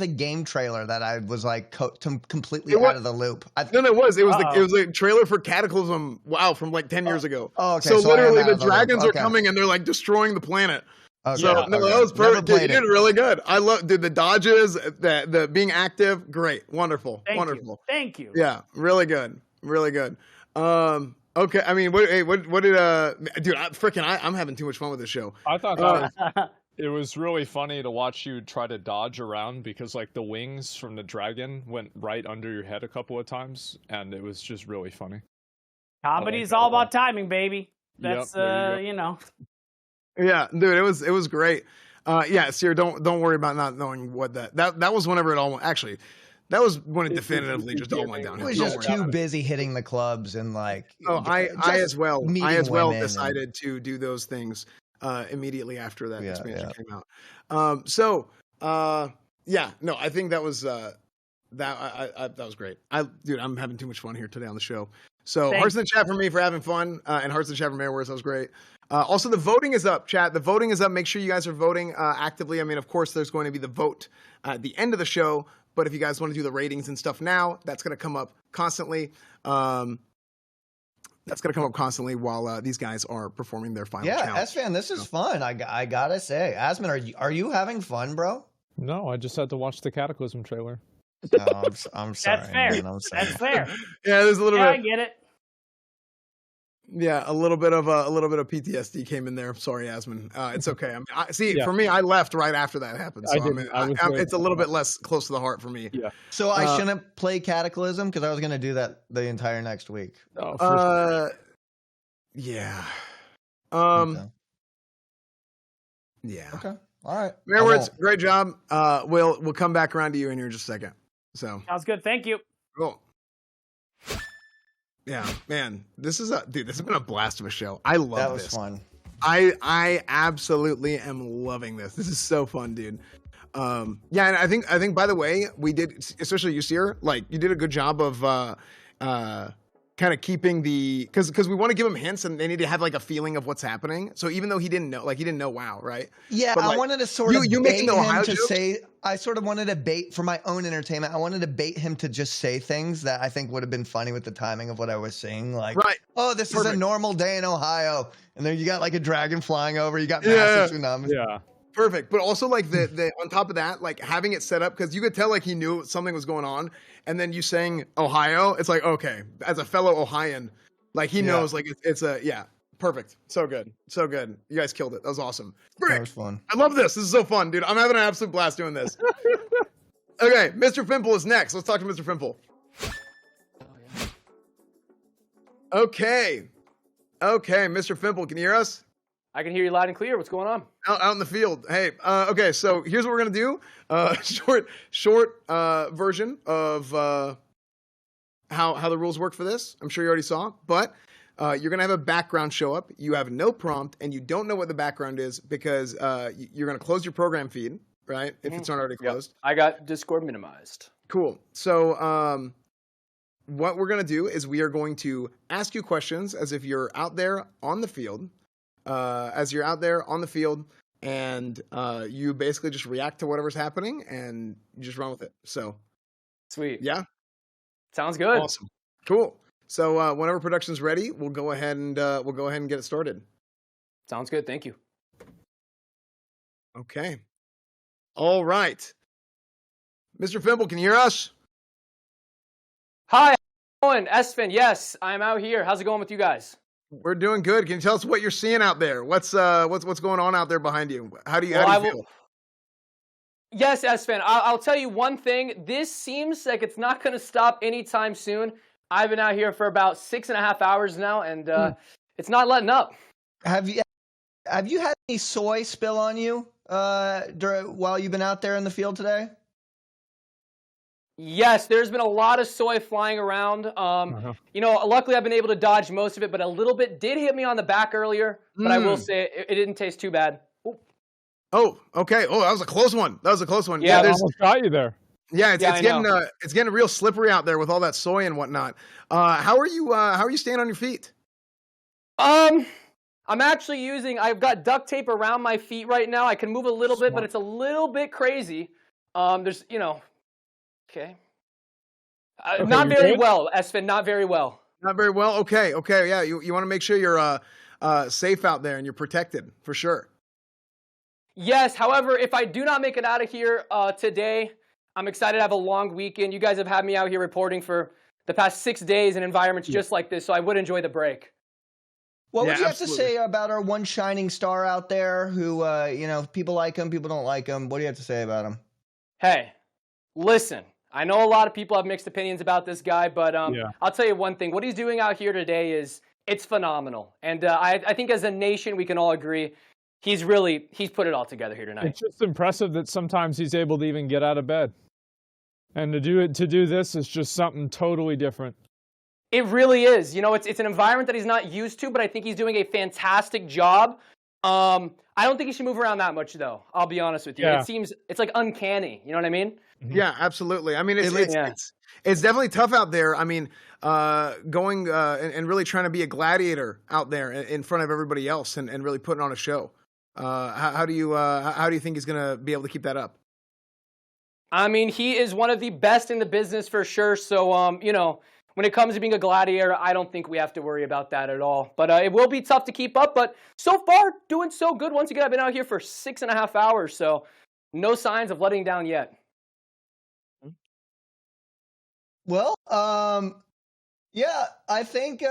a game trailer that I was like completely It was- out of the loop. No, it was. It was Uh-oh. it was a trailer for Cataclysm. Wow, from like 10 years ago. Oh, okay. So I am literally, out the of loop. dragons are Okay. coming and they're like destroying the planet. Okay. So no, that was Never perfect. Dude, you played did it. really good. I love, dude, the dodges, the being active, great, wonderful, wonderful. Thank you. Yeah, really good. Okay, I mean, what did dude? I'm having too much fun with this show. I thought it was really funny to watch you try to dodge around because like the wings from the dragon went right under your head a couple of times, and it was just really funny. Comedy's that all a lot. about timing, baby. That's there you Yeah, dude, it was great. Yeah, Seer, don't worry about not knowing what that was whenever it all actually. That was when it definitively just all went It downhill. was Don't just worry too about it. busy hitting the clubs and like. Oh, I as well meeting women decided to do those things immediately after that Yeah, expansion yeah. came out. Yeah, no, I think that was that was great. Dude, I'm having too much fun here today on the show. So Thanks. hearts in the chat for me for having fun, and hearts in the chat for Mayorwars. That was great. Also, the voting is up, chat. The voting is up. Make sure you guys are voting actively. I mean, of course, there's going to be the vote at the end of the show. But if you guys want to do the ratings and stuff now, that's going to come up constantly. that's gonna come up constantly while these guys are performing their final Yeah, challenge. S-Fan, this is fun. I gotta say. Asman, are you having fun, bro? No, I just had to watch the Cataclysm trailer. No, I'm sorry, That's fair. man. I'm sorry. That's fair. Yeah, there's a little Yeah, I bit. get it. Yeah, a little bit of PTSD came in there. Sorry, Asman. It's okay. I mean, Yeah. for me, I left right after that happened. So I didn't. I was very it's a little upset. bit less close to the heart for me. Yeah. So I Uh, shouldn't play Cataclysm because I was gonna do that the entire next week. Oh, for sure. Yeah. Okay. Yeah. Okay. All right. In I other words, won't. great job. We'll come back around to you in here in just a second. So Sounds good. Thank you. cool. Yeah, man, this has been a blast of a show. I love That was this. fun. I absolutely am loving this. This is so fun, dude. Yeah, and I think by the way, we did, especially you, Seer, like you did a good job of kind of keeping the because we want to give them hints and they need to have like a feeling of what's happening. So even though he didn't know WoW, right? Yeah, But, I like, wanted to sort you- of you bait making the him Ohio to joke? say. I sort of wanted to bait for my own entertainment. I wanted to bait him to just say things that I think would have been funny with the timing of what I was saying. Like, Right. oh, this is a Perfect. normal day in Ohio, and then you got like a dragon flying over. You got Yeah. massive tsunamis. Yeah. Perfect. But also like the on top of that, like having it set up because you could tell like he knew something was going on, and then you saying Ohio, it's like okay, as a fellow Ohioan, like he Yeah. knows like it's a yeah. Perfect. So good. So good. You guys killed it. That was awesome. That Frick. was fun. I love this. This is so fun, dude. I'm having an absolute blast doing this. Okay, Mr. Fimple is next. Let's talk to Mr. Fimple. Okay. Okay, Mr. Fimple, can you hear us? I can hear you loud and clear. What's going on? Out in the field. Hey, okay, so here's what we're gonna do. Short version of how the rules work for this. I'm sure you already saw, but you're gonna have a background show up. You have no prompt, and you don't know what the background is because you're gonna close your program feed, right? If it's not already Yep. closed. I got Discord minimized. Cool. So what we're gonna do is we are going to ask you questions as if you're out there on the field. And you basically just react to whatever's happening and you just run with it. So Sweet. yeah, Sounds good. awesome, cool. So whenever production's ready, we'll go ahead and get it started. Sounds good. Thank you. Okay. All right, Mr. Fimble, can you hear us? Hi, Owen, Esfin. Yes, I'm out here. How's it going with you guys? We're doing good. Can you tell us what you're seeing out there? What's going on out there behind you? How do you feel? Yes, Esfin. I'll tell you one thing. This seems like it's not going to stop anytime soon. I've been out here for about 6.5 hours now, and it's not letting up. Have you had any soy spill on you while you've been out there in the field today? Yes, there's been a lot of soy flying around. You know, luckily I've been able to dodge most of it, but a little bit did hit me on the back earlier. But I will say it didn't taste too bad. Ooh. Oh, okay. Oh, that was a close one. Yeah, I there's almost got you there. Yeah, I it's getting real slippery out there with all that soy and whatnot. How are you staying on your feet? I'm actually I've got duct tape around my feet right now. I can move a little bit, but it's a little bit crazy. There's, okay. Not you very good? well, Esfin, not very well. Not very well. Okay. Yeah, you want to make sure you're safe out there and you're protected for sure. Yes, however, if I do not make it out of here today, I'm excited to have a long weekend. You guys have had me out here reporting for the past 6 days in environments just like this, so I would enjoy the break. What Yeah, would you absolutely. have to say about our one shining star out there who, people like him, people don't like him? What do you have to say about him? Hey, listen, I know a lot of people have mixed opinions about this guy, but I'll tell you one thing. What he's doing out here today it's phenomenal. And I think as a nation, we can all agree he's put it all together here tonight. It's just impressive that sometimes he's able to even get out of bed. And to do this is just something totally different. It really is. You know, it's an environment that he's not used to, but I think he's doing a fantastic job. I don't think he should move around that much, though. I'll be honest with you. Yeah. It's like uncanny. You know what I mean? Yeah, absolutely. I mean, it's definitely tough out there. I mean, going and really trying to be a gladiator out there in front of everybody else and really putting on a show. How do you think he's gonna be able to keep that up? when I mean, he is one of the best in the business for sure. So, when it comes to being a gladiator, I don't think we have to worry about that at all. But it will be tough to keep up. But so far, doing so good. Once again, I've been out here for 6.5 hours, so no signs of letting down yet. Well, yeah, I think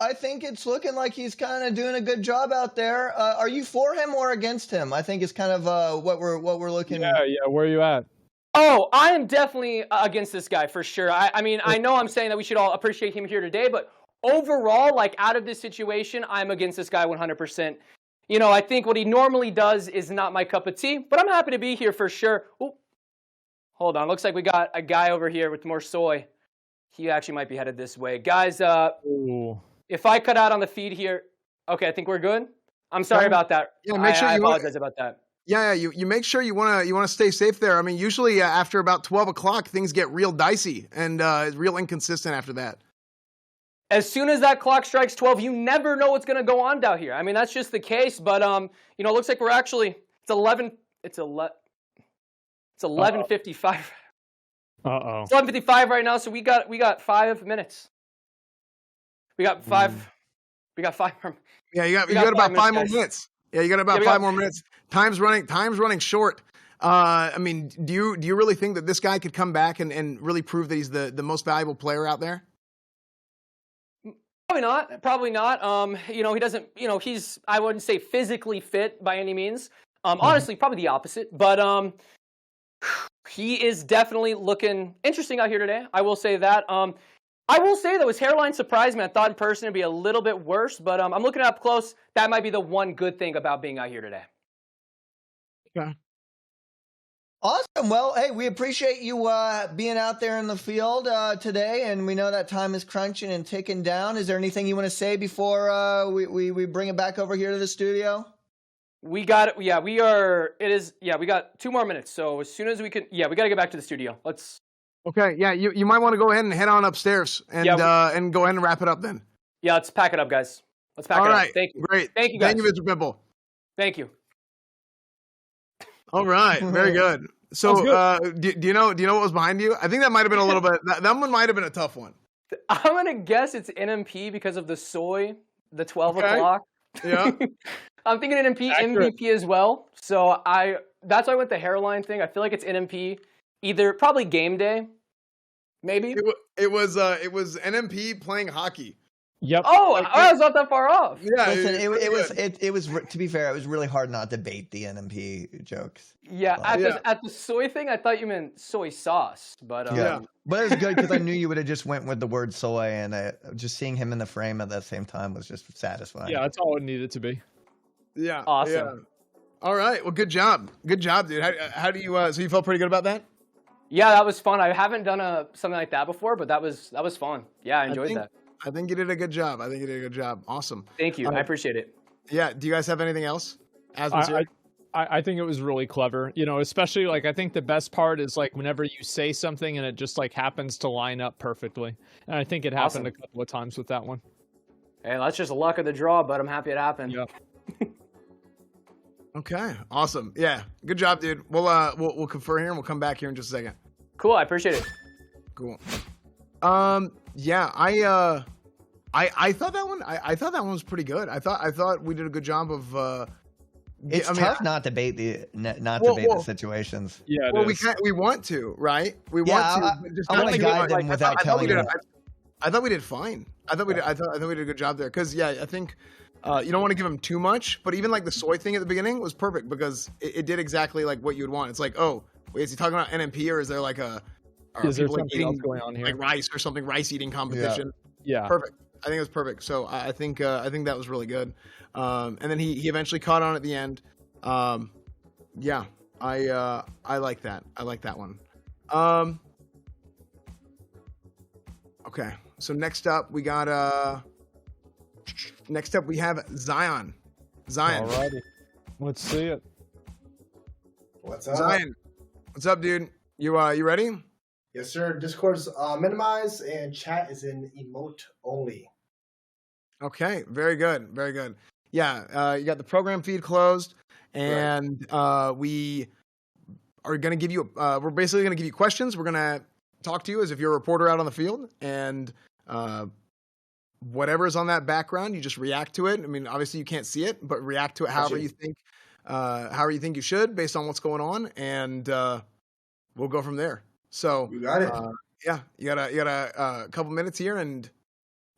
it's looking like he's kind of doing a good job out there. Are you for him or against him? I think it's kind of what we're looking. Yeah. Where are you at? Oh, I am definitely against this guy for sure. I mean, I know I'm saying that we should all appreciate him here today, but overall, like out of this situation, I'm against this guy 100%. You know, I think what he normally does is not my cup of tea, but I'm happy to be here for sure. Ooh. Hold on. Looks like we got a guy over here with more soy. He actually might be headed this way. Guys, if I cut out on the feed here, okay, I think we're good. I'm sorry about that. Yeah, make sure I you apologize about that. Yeah, you make sure you wanna stay safe there. I mean, usually after about 12 o'clock, things get real dicey and real inconsistent after that. As soon as that clock strikes 12, you never know what's going to go on down here. I mean, that's just the case. But you know, it looks like we're actually it's 11:55. It's 11:55 right now, so we got 5 minutes. We got five. We got 5 more. Yeah, you got about 5 more minutes. Yeah, you got about 5 more minutes. Time's running short. I mean, do you really think that this guy could come back and really prove that he's the most valuable player out there? Probably not. You know, he doesn't, you know, I wouldn't say physically fit by any means. Honestly, probably the opposite. But he is definitely looking interesting out here today. I will say that. I will say, though, his hairline surprised me. I thought in person it'd be a little bit worse, but I'm looking up close. That might be the one good thing about being out here today. Okay. Awesome. Well, hey, we appreciate you being out there in the field today, and we know that time is crunching and ticking down. Is there anything you want to say before we bring it back over here to the studio? We got it. Yeah, we are. It is. Yeah, we got 2 more minutes. So as soon as we can, we got to get back to the studio. Let's. Okay. Yeah, you might want to go ahead and head on upstairs and and go ahead and wrap it up then. Yeah, let's pack it up, guys. Let's pack it up. Thank you. Great. Thank you, guys. Thank you, Mr. Pimple. Thank you. All right, very good. So, do you know what was behind you? I think that might have been a little bit. That one might have been a tough one. I'm gonna guess it's NMP because of the soy, the 12 o'clock. Yeah. I'm thinking NMP, MVP as well. So that's why I went the hairline thing. I feel like it's NMP, probably game day, maybe. It was NMP playing hockey. Yep. Oh, I was not that far off. Yeah. Listen, it was to be fair, it was really hard not to bait the NMP jokes. Yeah. At the soy thing, I thought you meant soy sauce, but yeah. But it was good because I knew you would have just went with the word soy, and just seeing him in the frame at that same time was just satisfying. Yeah, that's all it needed to be. Yeah. Awesome. Yeah. All right. Well, good job. Good job, dude. How do you? So you felt pretty good about that? Yeah, that was fun. I haven't done something like that before, but that was fun. Yeah, I enjoyed that. I think you did a good job. Awesome. Thank you. I appreciate it. Yeah. Do you guys have anything else? I think it was really clever. You know, especially like I think the best part is like whenever you say something and it just like happens to line up perfectly. And I think it happened a couple of times with that one. Hey, that's just luck of the draw, but I'm happy it happened. Yep. Okay. Awesome. Yeah. Good job, dude. We'll confer here and we'll come back here in just a second. Cool. I appreciate it. Cool. Yeah. I thought that one. I thought that one was pretty good. I thought we did a good job of. It's tough not to bait the the situations. Yeah. Well, we want to, right? We want to. I want to guide them without telling them. I thought we did fine. I thought we did a good job there. Because I think you don't want to give them too much. But even like the soy thing at the beginning was perfect because it did exactly like what you would want. It's like, oh, wait, is he talking about NMP or is there like is there something else going on here? Like rice or something, rice eating competition? Yeah. Perfect. I think it was perfect. So I think that was really good. And then he eventually caught on at the end. Yeah, I like that. I like that one. Okay. So next up we got we have Zion. Alrighty. Let's see it. What's up? Zion. What's up, dude? You ready? Yes, sir. Discord's minimized and chat is in emote only. Okay. Very good. Very good. Yeah. You got the program feed closed, and we are going to give you. We're basically going to give you questions. We're going to talk to you as if you're a reporter out on the field, and whatever's on that background, you just react to it. I mean, obviously you can't see it, but react to it however you think you should based on what's going on, and we'll go from there. So You got it. yeah, you got a couple minutes here, and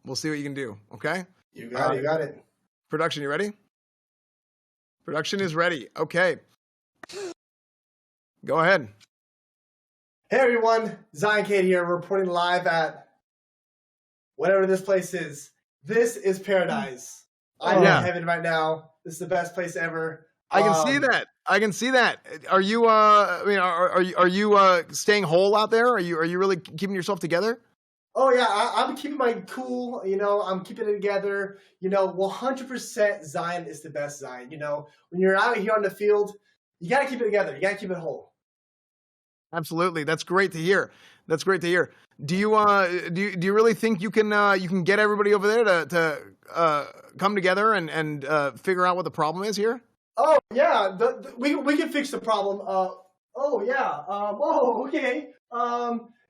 we'll see what you can do. Okay. You got it. You got it. Production, you ready? Production is ready. Okay. Go ahead. Hey everyone, Zion Cade here, reporting live at whatever this place is. This is paradise. I'm in heaven right now. This is the best place ever. I can see that. I can see that. Are you? I mean, are you staying whole out there? Are you really keeping yourself together? Oh yeah, I'm keeping my cool. You know, I'm keeping it together. You know, 100% Zion is the best Zion. You know, when you're out here on the field, you gotta keep it together. You gotta keep it whole. Absolutely. That's great to hear. That's great to hear. Do you really think you can get everybody over there to come together and figure out what the problem is here? Oh yeah, we can fix the problem. Oh yeah. Whoa. Okay.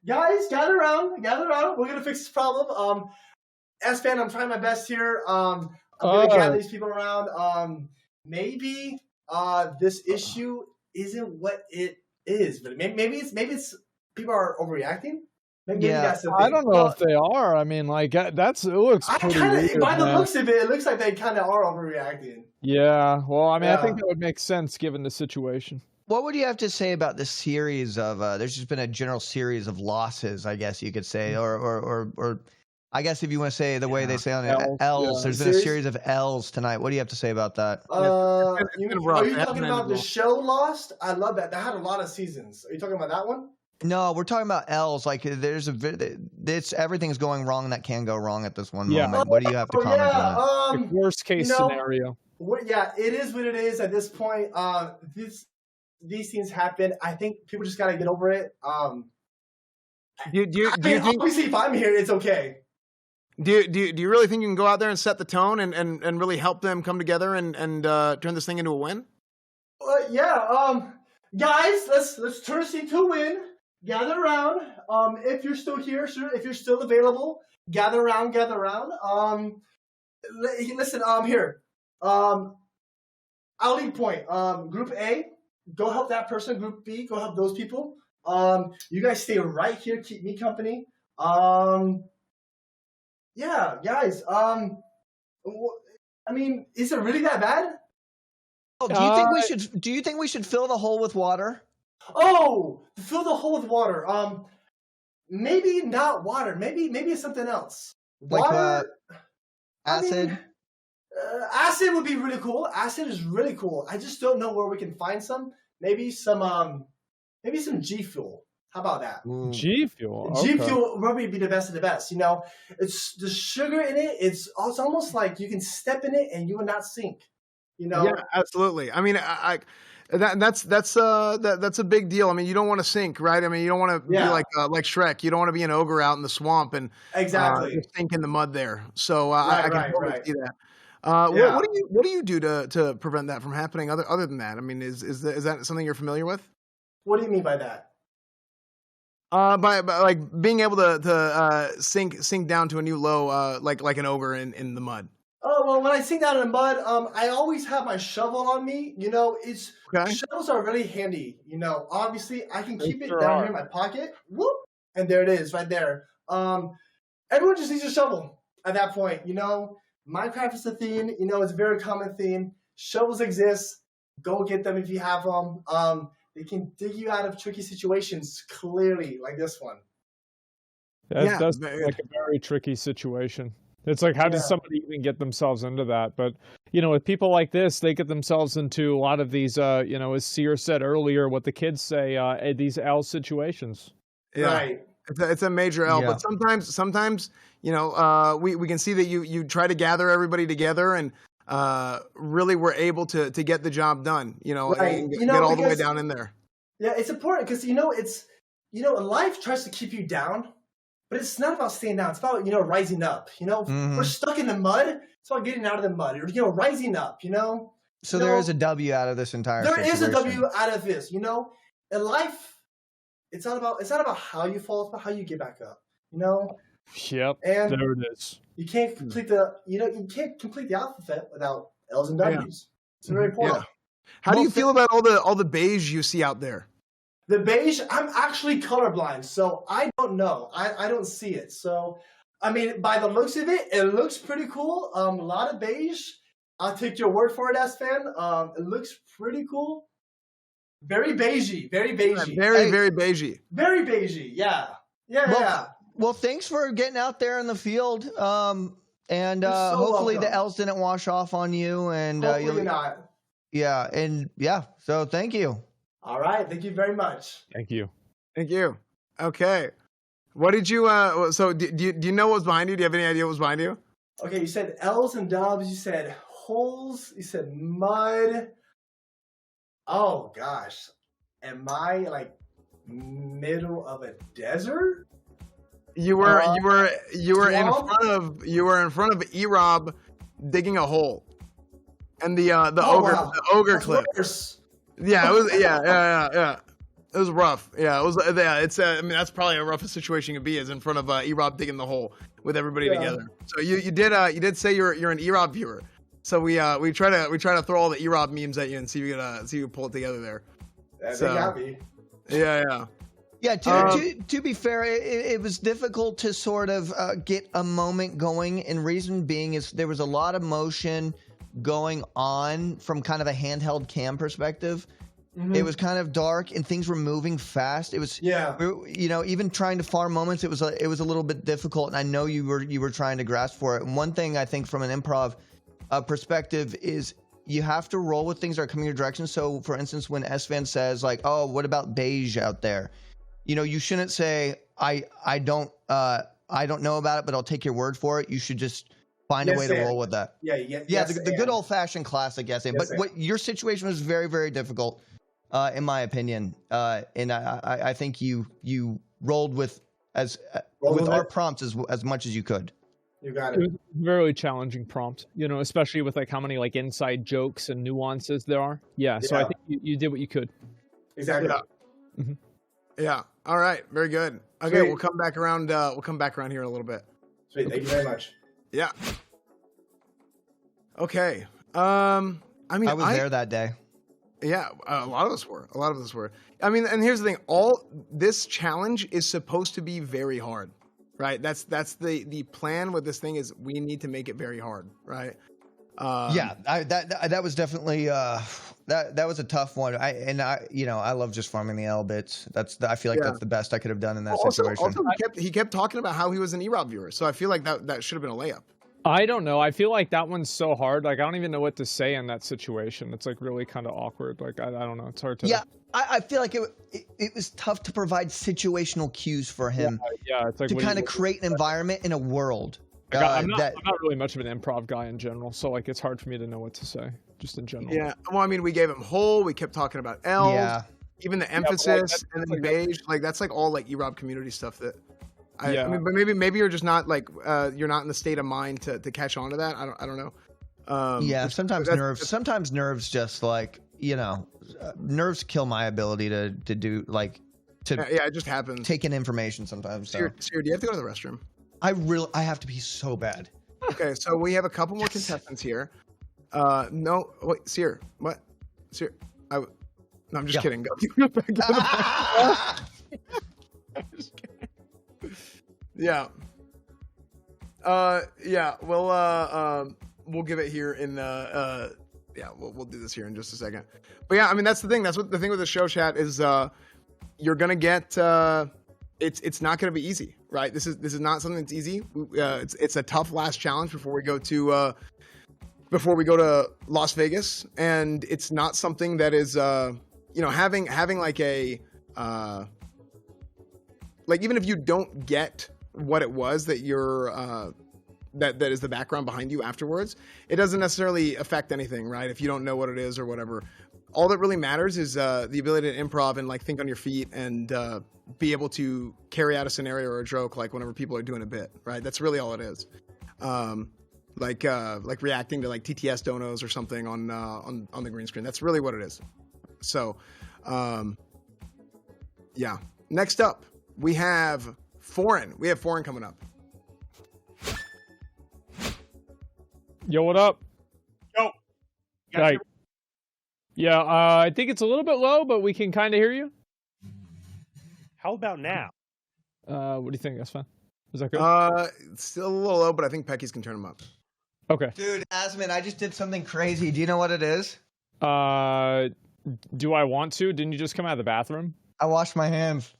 Guys, gather around. We're gonna fix this problem. S-Fan, I'm trying my best here. I'm gonna gather these people around. Maybe this issue isn't what it is, but maybe it's people are overreacting. Maybe that's the thing. I don't know if they are. I mean, like it looks pretty weird, by the looks of it looks like they kind of are overreacting. Yeah. Well, I mean, I think that would make sense given the situation. What would you have to say about this series of? There's just been a general series of losses, I guess you could say, or I guess if you want to say the way they say on it, L's. Yeah. There's been a series of L's tonight. What do you have to say about that? Are you talking about the show Lost? I love that. That had a lot of seasons. Are you talking about that one? No, we're talking about L's. Like it's everything's going wrong that can go wrong at this one moment. What do you have to comment on that? Like worst case scenario. Yeah, it is what it is at this point. These things happen. I think people just gotta get over it. Do you think, obviously, if I'm here, it's okay. Do you really think you can go out there and set the tone and really help them come together and turn this thing into a win? Guys, let's turn this into a win. Gather around. If you're still here, sir, if you're still available, gather around. Listen, here. I'll lead point. Group A, go help that person. Group B, go help those people. You guys stay right here, keep me company. Yeah, guys. I mean, is it really that bad? Oh, do you think we should fill the hole with water? Oh, fill the hole with water. Maybe not water. Maybe it's something else. Water. Acid. Acid would be really cool. Acid is really cool. I just don't know where we can find some. Maybe some G Fuel. How about that? G Fuel. Okay. G Fuel would probably be the best of the best. You know, it's the sugar in it. It's almost like you can step in it and you will not sink. You know? Yeah, absolutely. I mean, that's a big deal. I mean, you don't want to sink, right? I mean, you don't want to be like Shrek. You don't want to be an ogre out in the swamp and just sink in the mud there. So I can totally see that. What do you do to prevent that from happening? Other than that, I mean, is that something you're familiar with? What do you mean by that? By like being able to sink down to a new low, like an ogre in the mud. Oh, well, when I sink down in the mud, I always have my shovel on me. You know, shovels are really handy. You know, obviously I can keep it down here in my pocket. Whoop, and there it is, right there. Everyone just needs a shovel at that point. You know, Minecraft is a theme. You know, it's a very common theme. Shovels exist. Go get them if you have them. They can dig you out of tricky situations clearly, like this one. That's like a very tricky situation. It's like, how does somebody even get themselves into that? But, you know, with people like this, they get themselves into a lot of these, as Sear said earlier, what the kids say, these L situations. Yeah. Right. It's a major L, but sometimes, you know, we can see that you try to gather everybody together and really were able to get the job done, you know, and get all the way down in there. Yeah, it's important because, life tries to keep you down. But it's not about staying down. It's about, rising up. You know, we're stuck in the mud. It's about getting out of the mud. Rising up, So there is a W out of this entire situation. There is a W out of this, In life, it's not about how you fall, it's about how you get back up. You know. Yep. And there it is. you can't complete the alphabet without L's and W's. It's very important. Yeah. How do you feel about all the beige you see out there? The beige, I'm actually colorblind, so I don't know. I don't see it. So, I mean, by the looks of it, it looks pretty cool. A lot of beige. I'll take your word for it, S-Fan. It looks pretty cool. Very beigey. Very beigey. Very beigey. Very beigey, yeah. Yeah. Well, thanks for getting out there in the field. And You're so hopefully welcome. the L's didn't wash off on you. And Hopefully not. Yeah. So thank you. All right. Thank you very much. Thank you. Thank you. Okay. What did you? So do you know what was behind you? Do you have any idea what was behind you? Okay, you said L's and W's. You said holes. You said mud. Oh gosh, am I like middle of a desert? You were in front of E-Rob digging a hole, and the ogre That's clip. worse. Yeah, it was. Yeah. It was rough. Yeah, it was. Yeah, it's. I mean, that's probably a roughest situation you could be is in front of E-Rob digging the hole with everybody together. So you did say you're an E-Rob viewer. So we try to throw all the E-Rob memes at you and see if you can pull it together there. They So- got me. Yeah. Yeah, to be fair, it was difficult to sort of get a moment going, and reason being is there was a lot of motion going on from kind of a handheld cam perspective. Mhm. It was kind of dark and things were moving fast. It was, even trying to farm moments, it was a little bit difficult, and I know you were trying to grasp for it. And one thing I think from an improv perspective is you have to roll with things that are coming your direction. So, for instance, when S-Van says like, "Oh, what about beige out there?" You shouldn't say, I don't know about it, but I'll take your word for it. You should just find a way to roll with that. The good old fashioned classic yes. But what your situation was very, very difficult, in my opinion. And I think you rolled with our prompts as much as you could. You got It was a very challenging prompt, especially with like how many like inside jokes and nuances there are. Yeah. So I think you did what you could. Exactly. Yeah. Yeah. All right. Very good. Okay, Sweet. we'll come back around. We'll come back around here in a little bit. Sweet. Thank you very much. Yeah. Okay. I mean, I was there that day. Yeah, a lot of us were. I mean, and here's the thing: this challenge is supposed to be very hard, right? That's the plan with this thing is we need to make it very hard, right? That was definitely that was a tough one. I love just farming the L bits. I feel like that's the best I could have done in that situation. Also, he kept talking about how he was an E-Rob viewer, so I feel like that should have been a layup. I don't know. I feel like that one's so hard. Like I don't even know what to say in that situation. It's like really kind of awkward. Like I don't know. It's hard to. Yeah, I feel like it was tough to provide situational cues for him. Yeah, it's like to kind of create an environment in a world. I'm not really much of an improv guy in general, so like it's hard for me to know what to say, just in general. Yeah. Well, I mean, we gave him whole. We kept talking about L. Yeah. Even the emphasis and then beige. Like that's like all like E-Rob community stuff that. I mean, but maybe you're just not like you're not in the state of mind to catch on to that. I don't know. Sometimes nerves just like nerves kill my ability to do like to. Yeah, it just happens. Take in information sometimes. Sir, do you have to go to the restroom? I have to pee so bad. Okay, so we have a couple more contestants here. No, wait, Seer, what? Seer, no, I'm just kidding. Go back to the back. I'm just kidding. Yeah. Yeah. We'll give it here in the. Yeah, we'll do this here in just a second. But yeah, I mean that's the thing. That's what the thing with the show chat is. You're gonna get. It's not gonna be easy, right? This is not something that's easy. It's a tough last challenge before we go to Las Vegas, and it's not something that is having like a like even if you don't get what it was that you're that is the background behind you afterwards, it doesn't necessarily affect anything, right? If you don't know what it is or whatever, all that really matters is the ability to improv and like think on your feet and be able to carry out a scenario or a joke like whenever people are doing a bit, right? That's really all it is. Like reacting to like TTS donos or something on the green screen. That's really what it is. So, yeah. next up, we have Foreign. We have Foreign coming up. Yo, what up? Yo. Right. Yeah, I think it's a little bit low, but we can kind of hear you. How about now? What do you think? That's fine. Is that good? It's still a little low, but I think Pecky's can turn them up. Okay. Dude, Asman, I just did something crazy. Do you know what it is? Do I want to? Didn't you just come out of the bathroom? I washed my hands.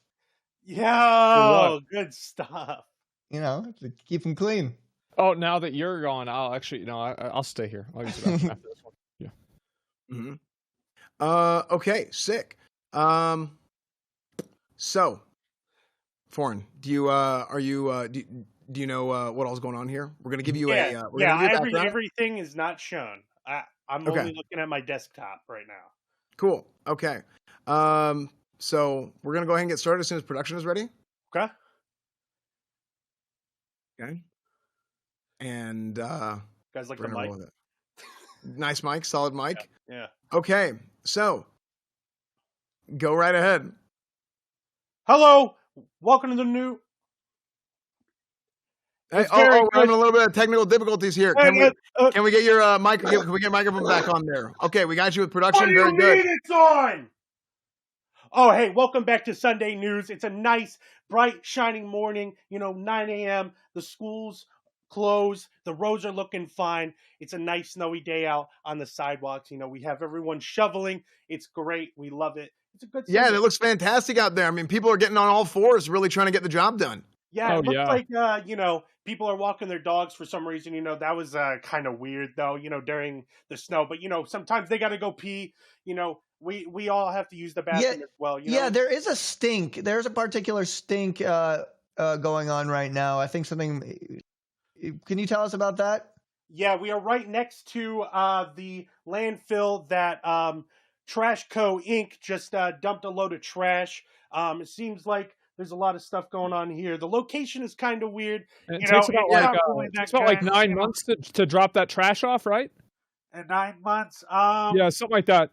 Yo, good stuff. You know, to keep them clean. Oh, now that you're gone, I'll actually, I'll stay here. I'll use the bathroom after this one. Yeah. Mm-hmm. Okay, sick. So, Foreign, do you do you know what all's going on here? We're gonna give you everything is not shown. I'm only looking at my desktop right now. Cool. Okay. So we're gonna go ahead and get started as soon as production is ready. Okay. Okay. And guys like the mic. Nice mic, solid mic. Yeah. Okay. So go right ahead. Hello. Welcome to the new. Hey, we're having a little bit of technical difficulties here. Can we get your mic? Can we get microphone back on there? Okay, we got you with production. What do you Very mean good. it's on? Oh, hey, welcome back to Sunday News. It's a nice, bright, shining morning. 9 a.m. The schools closed. The roads are looking fine. It's a nice, snowy day out on the sidewalks. We have everyone shoveling. It's great. We love it. It's a good Sunday. Yeah, it looks fantastic out there. I mean, people are getting on all fours, really trying to get the job done. Yeah, it looks like, people are walking their dogs for some reason. That was kind of weird, though, during the snow. But, sometimes they got to go pee. We all have to use the bathroom as well. Yeah, there is a stink. There's a particular stink going on right now. I think something... Can you tell us about that? Yeah, we are right next to the landfill that Trash Co. Inc. just dumped a load of trash. It seems like there's a lot of stuff going on here. The location is kind of weird. It takes about like 9 months to drop that trash off, right? And 9 months? Yeah, something like that.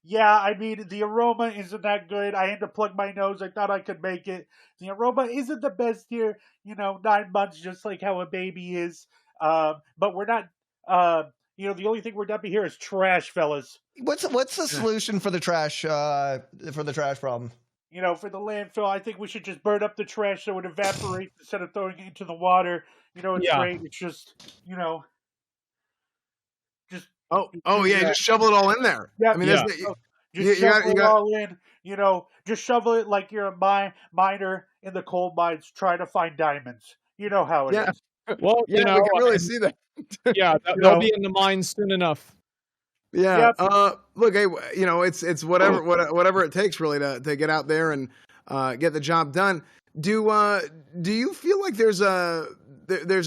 Yeah, I mean, the aroma isn't that good. I had to plug my nose. I thought I could make it. The aroma isn't the best here. 9 months, just like how a baby is. But we're not, the only thing we're dumping here is trash, fellas. What's the solution for the trash problem? For the landfill, I think we should just burn up the trash so it evaporates instead of throwing it into the water. It's great. It's just, just. Just shovel it all in there. Yeah, I mean, just shovel it all in. Just shovel it like you're a miner in the coal mines trying to find diamonds. You know how it is. Well, we can really see that. Yeah, they'll be in the mines soon enough. Yeah. Yep. Look, hey, it's whatever it takes really to get out there and get the job done. Do you feel like there's a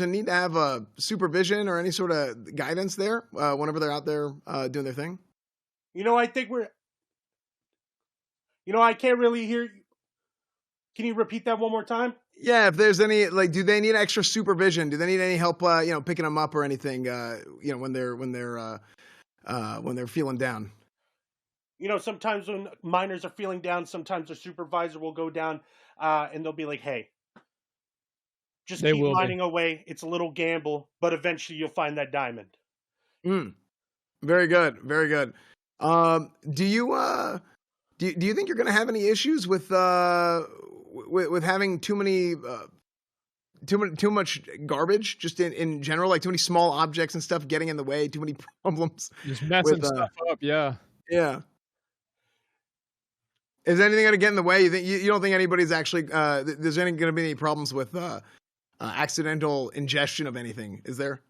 need to have a supervision or any sort of guidance there whenever they're out there doing their thing? I think I can't really hear you. Can you repeat that one more time? Yeah, if there's any, do they need extra supervision? Do they need any help, picking them up or anything, when they're feeling down? Sometimes when miners are feeling down, sometimes their supervisor will go down and they'll be like, hey, just keep mining away. It's a little gamble, but eventually you'll find that diamond. Very good. Very good. Do you think you're going to have any issues with having too much garbage just in general, like too many small objects and stuff getting in the way, too many problems? Just messing stuff up. Yeah. Yeah. Is anything going to get in the way? You don't think anybody's actually there's going to be any problems with accidental ingestion of anything? Is there?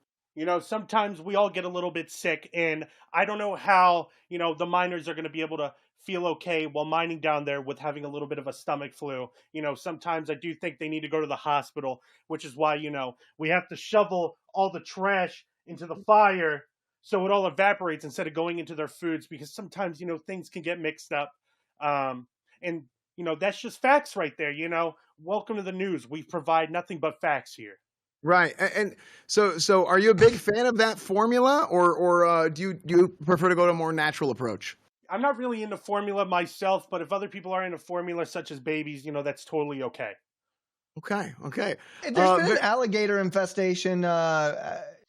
Sometimes we all get a little bit sick, and I don't know how the miners are going to be able to feel okay while mining down there with having a little bit of a stomach flu. Sometimes I do think they need to go to the hospital, which is why we have to shovel all the trash into the fire so it all evaporates instead of going into their foods, because sometimes things can get mixed up. And that's just facts right there. Welcome to the news. We provide nothing but facts here. Right. And so are you a big fan of that formula, or do you prefer to go to a more natural approach? I'm not really into formula myself, but if other people are into formula, such as babies, that's totally okay. Okay. There's been an alligator infestation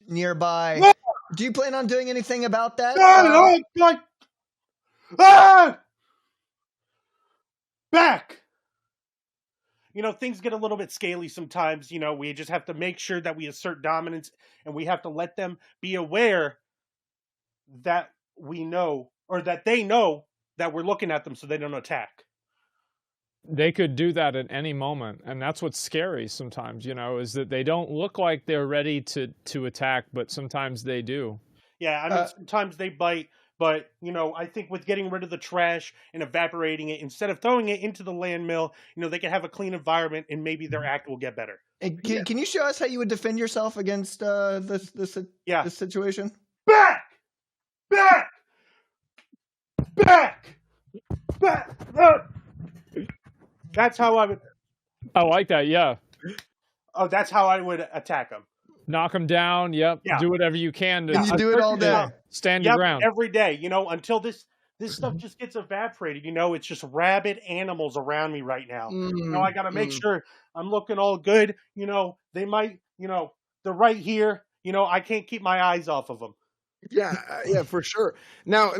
nearby. No! Do you plan on doing anything about that? Back! Things get a little bit scaly sometimes. We just have to make sure that we assert dominance, and we have to let them be aware that we know, or that they know that we're looking at them so they don't attack. They could do that at any moment, and that's what's scary sometimes, is that they don't look like they're ready to attack, but sometimes they do. Yeah, sometimes they bite, but, I think with getting rid of the trash and evaporating it, instead of throwing it into the landfill, they can have a clean environment, and maybe their act will get better. Can you show us how you would defend yourself against this situation? Back! That's how I would... I like that, yeah. Oh, that's how I would attack them. Knock them down, yep. Yeah. Do whatever you can. And you do it all day. Stand your ground. Every day, until this stuff just gets evaporated. It's just rabid animals around me right now. I got to make sure I'm looking all good. They might, they're right here. I can't keep my eyes off of them. Yeah, for sure. Now,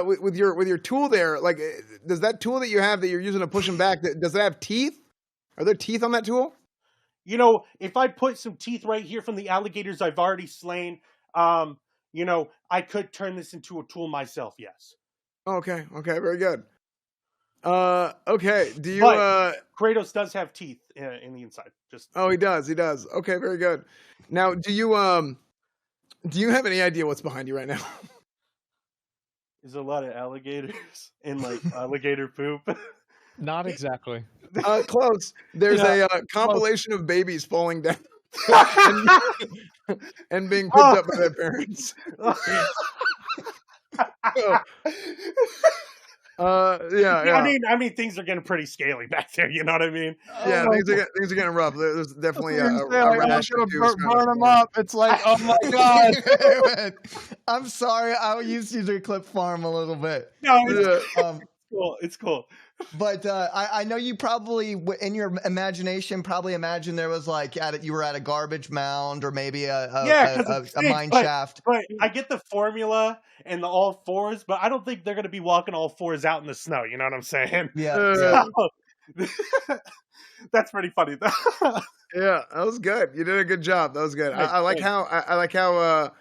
with your tool there, like, does that tool that you have that you're using to push them back, does it have teeth? Are there teeth on that tool? If I put some teeth right here from the alligators I've already slain, I could turn this into a tool myself. Yes. Okay, very good. Okay. Do you? Kratos does have teeth in the inside. He does. Okay, very good. Now, do you have any idea what's behind you right now? There's a lot of alligators and alligator poop. Not exactly. Close. There's a compilation of babies falling down and being picked up by their parents. I mean, things are getting pretty scaly back there. You know what I mean? Yeah, things are getting rough. There's definitely a rash of juice burn them up. It's like, oh my god. I'm sorry, I used you to clip farm a little bit. No, it's cool. But I know you probably, in your imagination, imagine there was you were at a garbage mound or maybe a mine shaft. But I get the formula and the all fours, but I don't think they're going to be walking all fours out in the snow. You know what I'm saying? Yeah. That's pretty funny, though. Yeah, that was good. You did a good job. That was good. I like how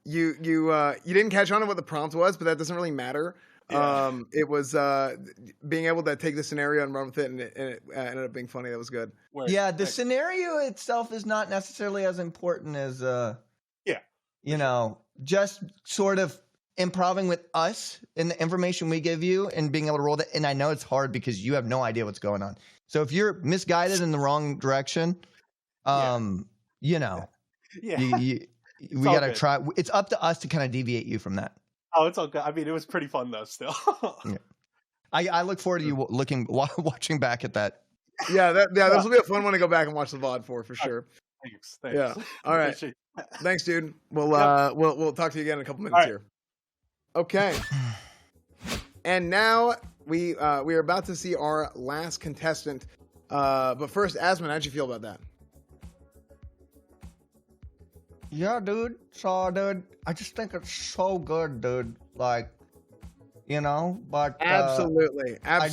you didn't catch on to what the prompt was, but that doesn't really matter. Yeah. It was being able to take the scenario and run with it, and it ended up being funny. That was good. Yeah, the scenario itself is not necessarily as important as just sort of improving with us and the information we give you and being able to roll that. And I know it's hard because you have no idea what's going on. So if you're misguided in the wrong direction, we got to try. It's up to us to kind of deviate you from that. Oh, it's all good. I mean, it was pretty fun though. Still, I look forward to you watching back at that. Yeah, this will be a fun one to go back and watch the VOD for sure. Thanks. Yeah. All right. Thanks, dude. We'll talk to you again in a couple minutes here. Okay. And now we are about to see our last contestant. But first, Asmon, how'd you feel about that? Yeah, dude. So, dude, I just think it's so good, dude. But absolutely. I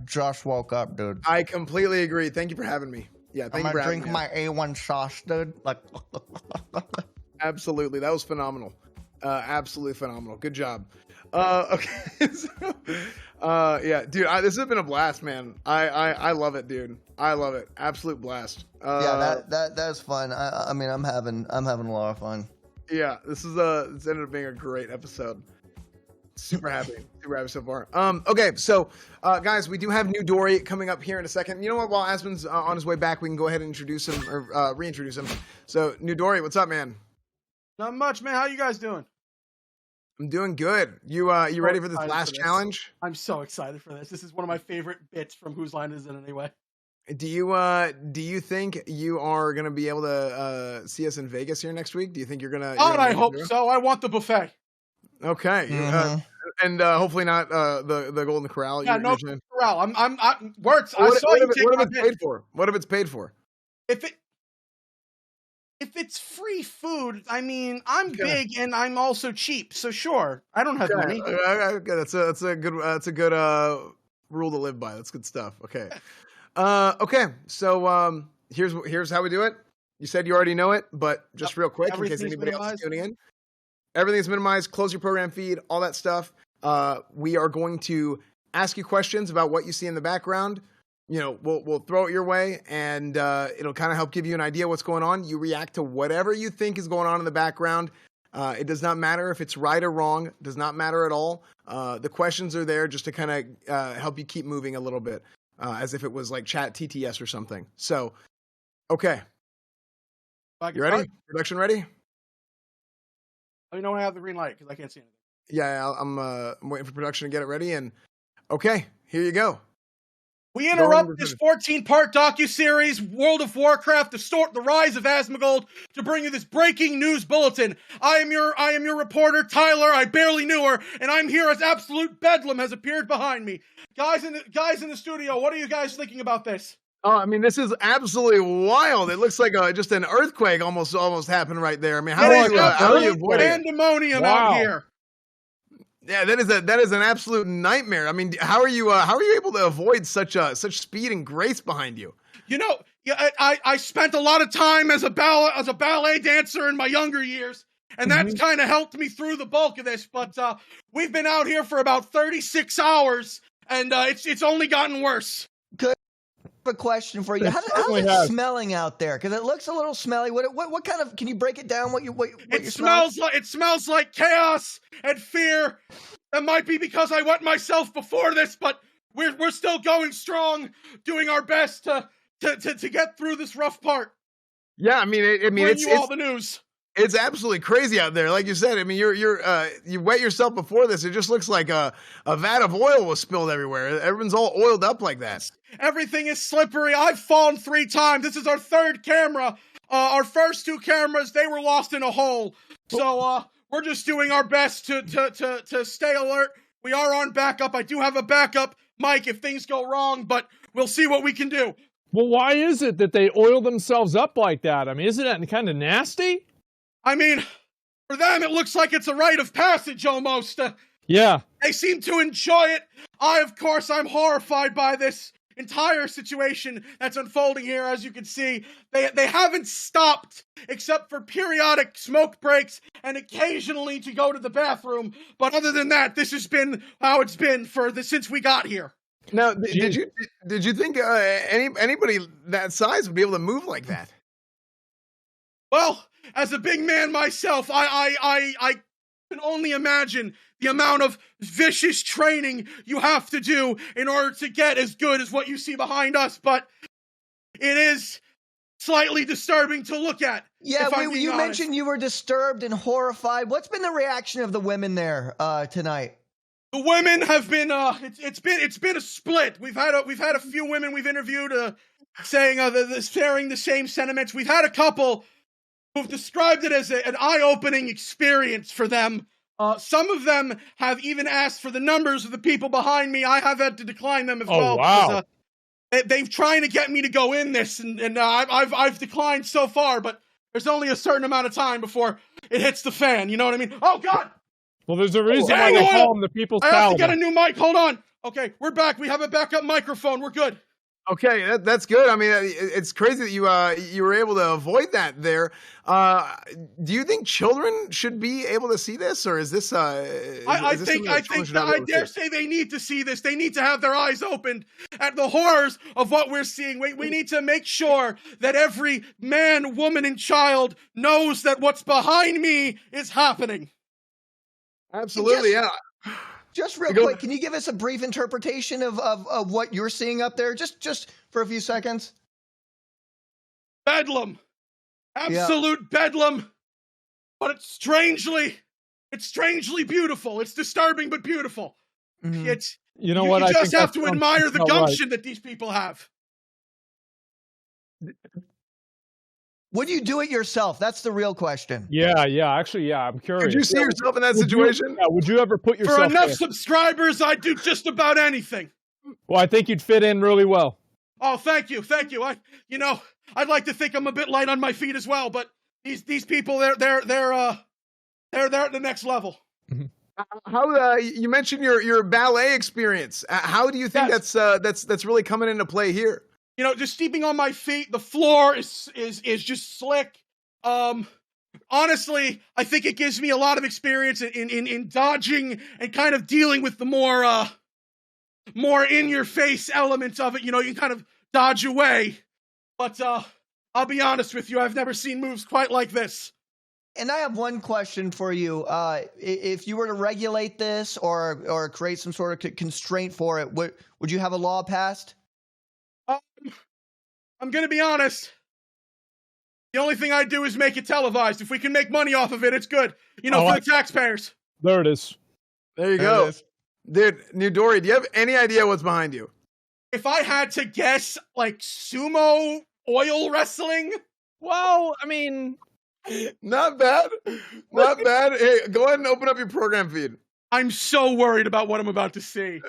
just woke up, dude. I completely agree. Thank you for having me. Yeah, thank you for having me. I'm gonna drink my A1 sauce, dude. Absolutely, that was phenomenal. Absolutely phenomenal. Good job. Okay. Yeah, dude, this has been a blast, man. I love it, dude. I love it. Absolute blast. That's fun. I mean, I'm having a lot of fun. Yeah, this ended up being a great episode. Super happy so far. Okay, so guys, we do have new Dory coming up here in a second. You know what? While Asmon's on his way back, we can go ahead and introduce him or reintroduce him. So, new Dory, what's up, man? Not much, man. How you guys doing? I'm doing good. You ready for this last challenge? I'm so excited for this. This is one of my favorite bits from Whose Line Is It Anyway? Do you think you are gonna be able to see us in Vegas here next week? Do you think you're gonna? I hope so. I want the buffet. Okay. and hopefully not the Golden Corral. Yeah, you're no saying? corral. I'm words. I What, saw what you if, take what if my it's bid. paid for? What if it's paid for? If it's free food, I mean, I'm Okay. big and I'm also cheap, so sure. I don't have money. Okay, that's a good rule to live by. That's good stuff. Okay. Okay. So here's how we do it. You said you already know it, but just real quick, in case Everything's anybody else is minimized? tuning in. Everything's minimized. Close your program feed, all that stuff. We are going to ask you questions about what you see in the background. You know, we'll throw it your way, and it'll kind of help give you an idea what's going on. You react to whatever you think is going on in the background. It does not matter if it's right or wrong. It does not matter at all. The questions are there just to kind of help you keep moving a little bit, as if it was like chat TTS or something. So, okay. You ready? Production ready? Oh, you know I have the green light because I can't see anything. Yeah, I'm waiting for production to get it ready. And okay, here you go. We interrupt this 14-part docuseries, World of Warcraft, the Rise of Asmongold, to bring you this breaking news bulletin. I am your reporter, Tyler. I barely knew her, and I'm here as absolute bedlam has appeared behind me. Guys in the studio, what are you guys thinking about this? Oh, I mean, this is absolutely wild. It looks like just an earthquake almost happened right there. I mean, how are you avoiding it? Pandemonium out here. Yeah, that is an absolute nightmare. I mean, how are you able to avoid such speed and grace behind you? You know, I spent a lot of time as a ballet dancer in my younger years, and that's kind of helped me through the bulk of this. But we've been out here for about 36 hours, and it's only gotten worse. Good. A question for you. How's it smelling out there? Because it looks a little smelly. What kind of? Can you break it down? What it smells like chaos and fear. That might be because I wet myself before this, but we're still going strong, doing our best to get through this rough part. Yeah, I mean, it's all the news. It's absolutely crazy out there. Like you said, I mean, you wet yourself before this. It just looks like a vat of oil was spilled everywhere. Everyone's all oiled up like that. Everything is slippery. I've fallen 3 times. This is our 3rd camera. Our first 2 cameras, they were lost in a hole. So we're just doing our best to stay alert. We are on backup. I do have a backup mic if things go wrong, but we'll see what we can do. Well, why is it that they oil themselves up like that? I mean, isn't that kind of nasty? I mean, for them, it looks like it's a rite of passage almost. Yeah. They seem to enjoy it. Of course, I'm horrified by this entire situation that's unfolding here. As you can see, they haven't stopped except for periodic smoke breaks and occasionally to go to the bathroom. But other than that, this has been how it's been since we got here. Now, did you think anybody that size would be able to move like that? Well, as a big man myself, I can only imagine the amount of vicious training you have to do in order to get as good as what you see behind us, but it is slightly disturbing to look at. Yeah, you mentioned you were disturbed and horrified. What's been the reaction of the women there tonight? The women have been it's been a split. We've had a few women we've interviewed saying sharing the same sentiments. We've had a couple who've described it as an eye-opening experience for them. Some of them have even asked for the numbers of the people behind me. I have had to decline them as well. Wow. Because, they've trying to get me to go in this, and I've declined so far. But there's only a certain amount of time before it hits the fan. You know what I mean? Oh God! Well, there's a reason why they call them the People's Paladin. I have to get a new mic. Hold on. Okay, we're back. We have a backup microphone. We're good. Okay, that's good. I mean, it's crazy that you were able to avoid that there. Do you think children should be able to see this, or is this? I dare say they need to see this. They need to have their eyes opened at the horrors of what we're seeing. We need to make sure that every man, woman, and child knows that what's behind me is happening. Absolutely, yeah. Just real quick, can you give us a brief interpretation of what you're seeing up there? Just for a few seconds. Bedlam. Absolute bedlam. But it's strangely beautiful. It's disturbing but beautiful. Mm-hmm. You just have to admire the gumption that these people have. Would you do it yourself? That's the real question. Yeah. Actually, yeah. I'm curious. Could you see yourself in that Would situation? would you ever put yourself For enough there? subscribers, I'd do just about anything. Well, I think you'd fit in really well. Oh, thank you. I'd like to think I'm a bit light on my feet as well, but these people, they're at the next level. How you mentioned your ballet experience? How do you think that's really coming into play here? Just stepping on my feet. The floor is just slick. Honestly, I think it gives me a lot of experience in dodging and kind of dealing with the more in your face elements of it. You can kind of dodge away. But I'll be honest with you, I've never seen moves quite like this. And I have one question for you. If you were to regulate this or create some sort of constraint for it, would you have a law passed? I'm gonna be honest. The only thing I do is make it televised. If we can make money off of it, it's good. For the taxpayers. There it is. There you go. Dude, Newdory, do you have any idea what's behind you? If I had to guess, like sumo oil wrestling? Well, I mean, not bad. Not bad. Hey, go ahead and open up your program feed. I'm so worried about what I'm about to see.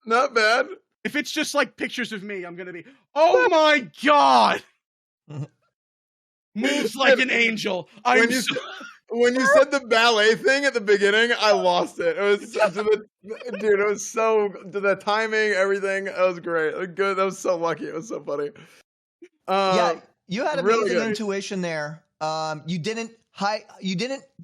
Not bad. If it's just like pictures of me, I'm gonna be, oh my god! Moves like an angel. When you said the ballet thing at the beginning, I lost it. It was dude. It was so the timing, everything. That was great. Good. That was so lucky. It was so funny. Yeah, you had amazing really intuition there. You didn't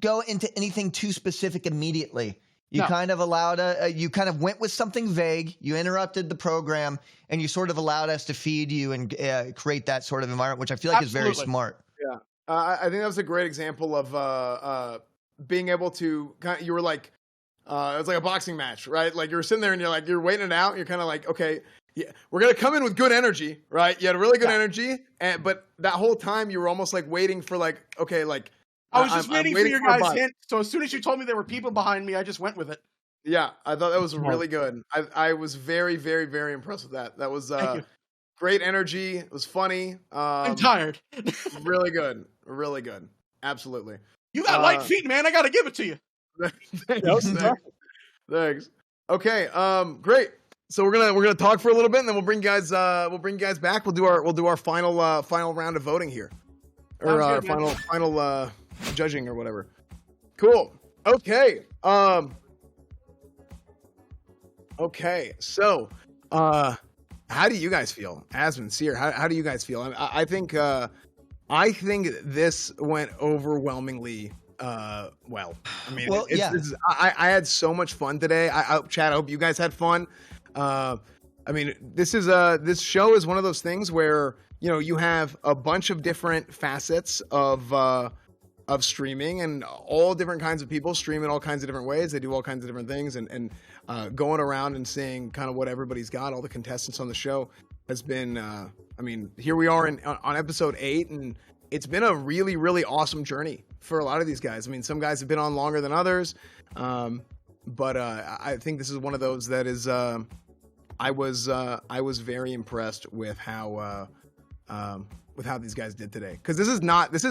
go into anything too specific immediately. You kind of allowed you kind of went with something vague. You interrupted the program, and you sort of allowed us to feed you and create that sort of environment, which I feel like is very smart. Yeah, I think that was a great example of being able to. You were like, it was like a boxing match, right? Like you're sitting there and you're waiting it out. And you're kind of like, okay, yeah, we're gonna come in with good energy, right? You had really good energy, but that whole time you were almost like waiting for like, okay, like. I was just waiting for your guys' hint. So as soon as you told me there were people behind me, I just went with it. Yeah, I thought that was really good. I was very, very, very impressed with that. That was great energy. It was funny. I'm tired. Really good. Really good. Absolutely. You got light feet, man. I got to give it to you. Thanks. Okay. Great. So we're gonna talk for a little bit, and then we'll bring you guys back. We'll do our final round of voting here, or our final judging or whatever. Cool. Okay. Okay. So, how do you guys feel? Asmund, Seer, how do you guys feel? I think this went overwhelmingly well. I mean, I had so much fun today. Chad, I hope you guys had fun. I mean, this show is one of those things where you have a bunch of different facets of streaming, and all different kinds of people stream in all kinds of different ways. They do all kinds of different things, and going around and seeing kind of what everybody's got, all the contestants on the show has been, I mean, here we are on episode 8, and it's been a really, really awesome journey for a lot of these guys. I mean, some guys have been on longer than others, but I think this is one of those that is, I was very impressed with how these guys did today, because this is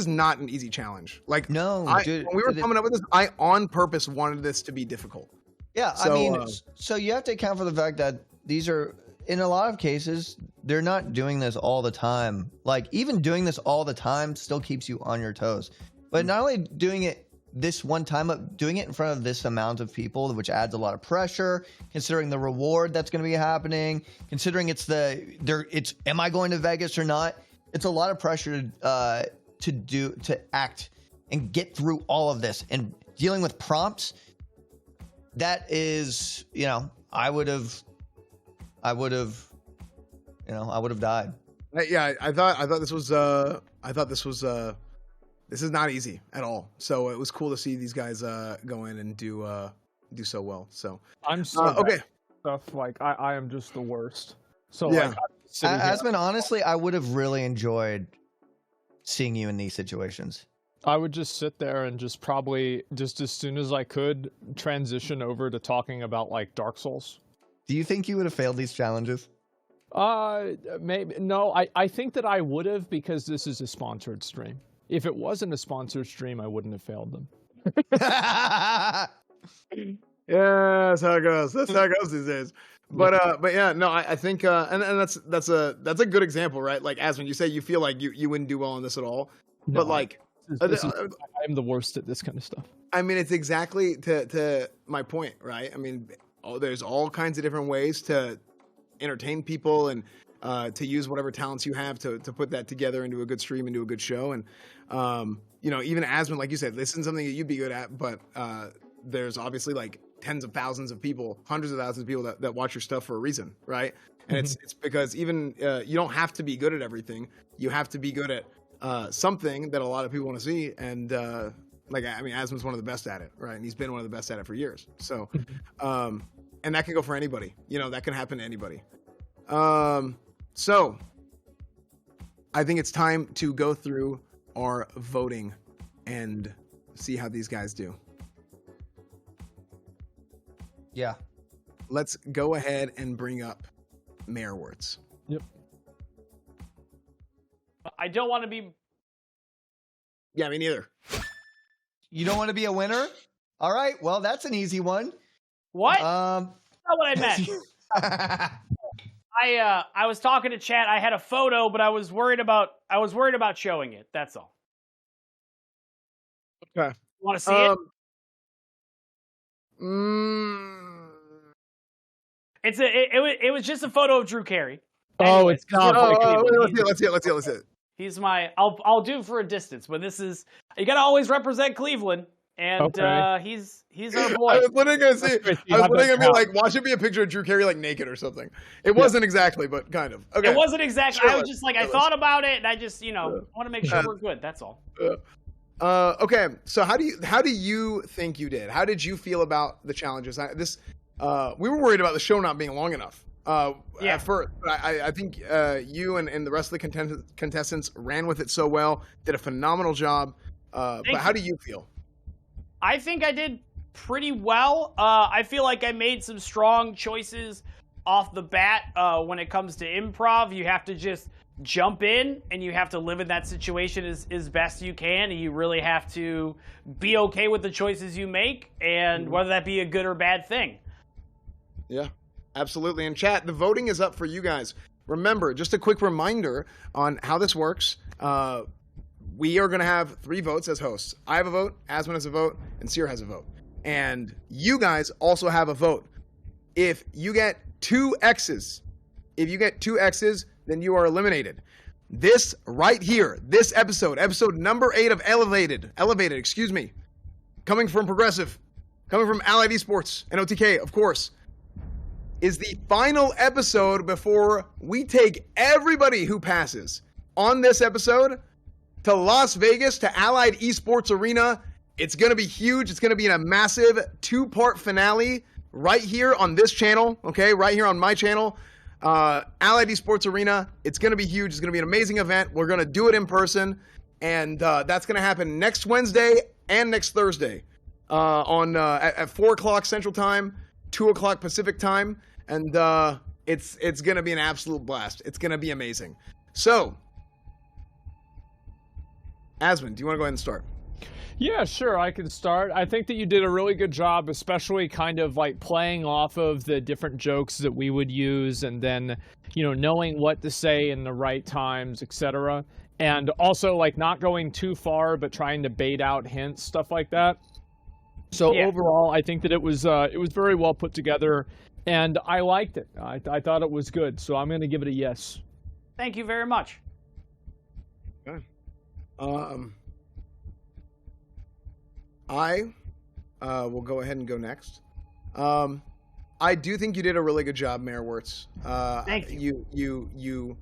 not an easy challenge. Like, no, when we were coming up with this, I on purpose wanted this to be difficult. Yeah, so, I mean, so you have to account for the fact that these are, in a lot of cases, they're not doing this all the time. Like, even doing this all the time still keeps you on your toes. But not only doing it this one time, but doing it in front of this amount of people, which adds a lot of pressure, considering the reward that's going to be happening, considering it's am I going to Vegas or not? It's a lot of pressure to act and get through all of this, and dealing with prompts. That is, I would have died. Yeah, I thought this is not easy at all. So it was cool to see these guys go in and do so well. So I'm so okay. Stuff like I am just the worst. So yeah. Asmund, honestly, I would have really enjoyed seeing you in these situations. I would just sit there and just probably, just as soon as I could, transition over to talking about like Dark Souls. Do you think you would have failed these challenges? Maybe. No, I think that I would have, because this is a sponsored stream. If it wasn't a sponsored stream, I wouldn't have failed them. Yeah, that's how it goes. That's how it goes these days. But yeah, no, I think and that's a good example, right? Like as when you say you feel like you wouldn't do well on this at all, No, but like I'm the worst at this kind of stuff. I mean, it's exactly to my point, right? I mean, there's all kinds of different ways to entertain people and to use whatever talents you have to put that together into a good stream, into a good show. And you know, even Asmund, like you said, this isn't something that you'd be good at, but there's obviously like tens of thousands of people, hundreds of thousands of people that watch your stuff for a reason, right? And it's because even you don't have to be good at everything. You have to be good at something that a lot of people want to see. And like, I mean, Asmund's one of the best at it, right? And he's been one of the best at it for years. So, and that can go for anybody. You know, that can happen to anybody. So I think it's time to go through our voting and see how these guys do. Yeah. Let's go ahead and bring up Mayor Wirtz. Yep. I don't want to be. Yeah, me neither. You don't want to be a winner? All right. Well, that's an easy one. What? That's not what I meant. I was talking to chat. I had a photo, but I was worried about showing it. That's all. Okay. Want to see it? It was just a photo of Drew Carey. Oh, it's not. Let's see it. He's my. I'll do for a distance, but this is you got to always represent Cleveland, and Okay. he's our boy. I was literally gonna see. That's I was literally gonna be great. like, watch it be a picture of Drew Carey like naked or something. It wasn't exactly, but kind of. Okay. It wasn't exactly. Sure I was was. just like, Sure I was. thought about it, and I just want to make sure we're good. That's all. Okay. So how do you think you did? How did you feel about the challenges? We were worried about the show not being long enough. At first, but I think you and the rest of the contestants ran with it so well, did a phenomenal job. But how do you feel? I think I did pretty well. I feel like I made some strong choices off the bat. When it comes to improv, you have to just jump in and you have to live in that situation as best you can. And you really have to be okay with the choices you make, and whether that be a good or bad thing. Yeah, absolutely. And chat, the voting is up for you guys. Remember, just a quick reminder on how this works. We are going to have 3 votes as hosts. I have a vote, Asmund has a vote, and Seer has a vote. And you guys also have a vote. If you get 2 X's, then you are eliminated. This right here, this episode number 8 of Elevated, coming from Progressive, coming from Allied Esports and OTK, of course, is the final episode before we take everybody who passes on this episode to Las Vegas, to Allied Esports Arena. It's going to be huge. It's going to be in a massive 2-part finale right here on this channel, okay? Right here on my channel, Allied Esports Arena. It's going to be huge. It's going to be an amazing event. We're going to do it in person, and that's going to happen next Wednesday and next Thursday at 4 o'clock Central Time, 2 o'clock Pacific Time, and it's going to be an absolute blast. It's going to be amazing. So, Asmund, do you want to go ahead and start? Yeah, sure, I can start. I think that you did a really good job, especially kind of like playing off of the different jokes that we would use, and then, knowing what to say in the right times, etc. And also like not going too far, but trying to bait out hints, stuff like that. So overall, I think that it was very well put together, and I liked it. I thought it was good, so I'm going to give it a yes. Thank you very much. Okay. I will go ahead and go next. I do think you did a really good job, Mayor Wirtz. Thank you. You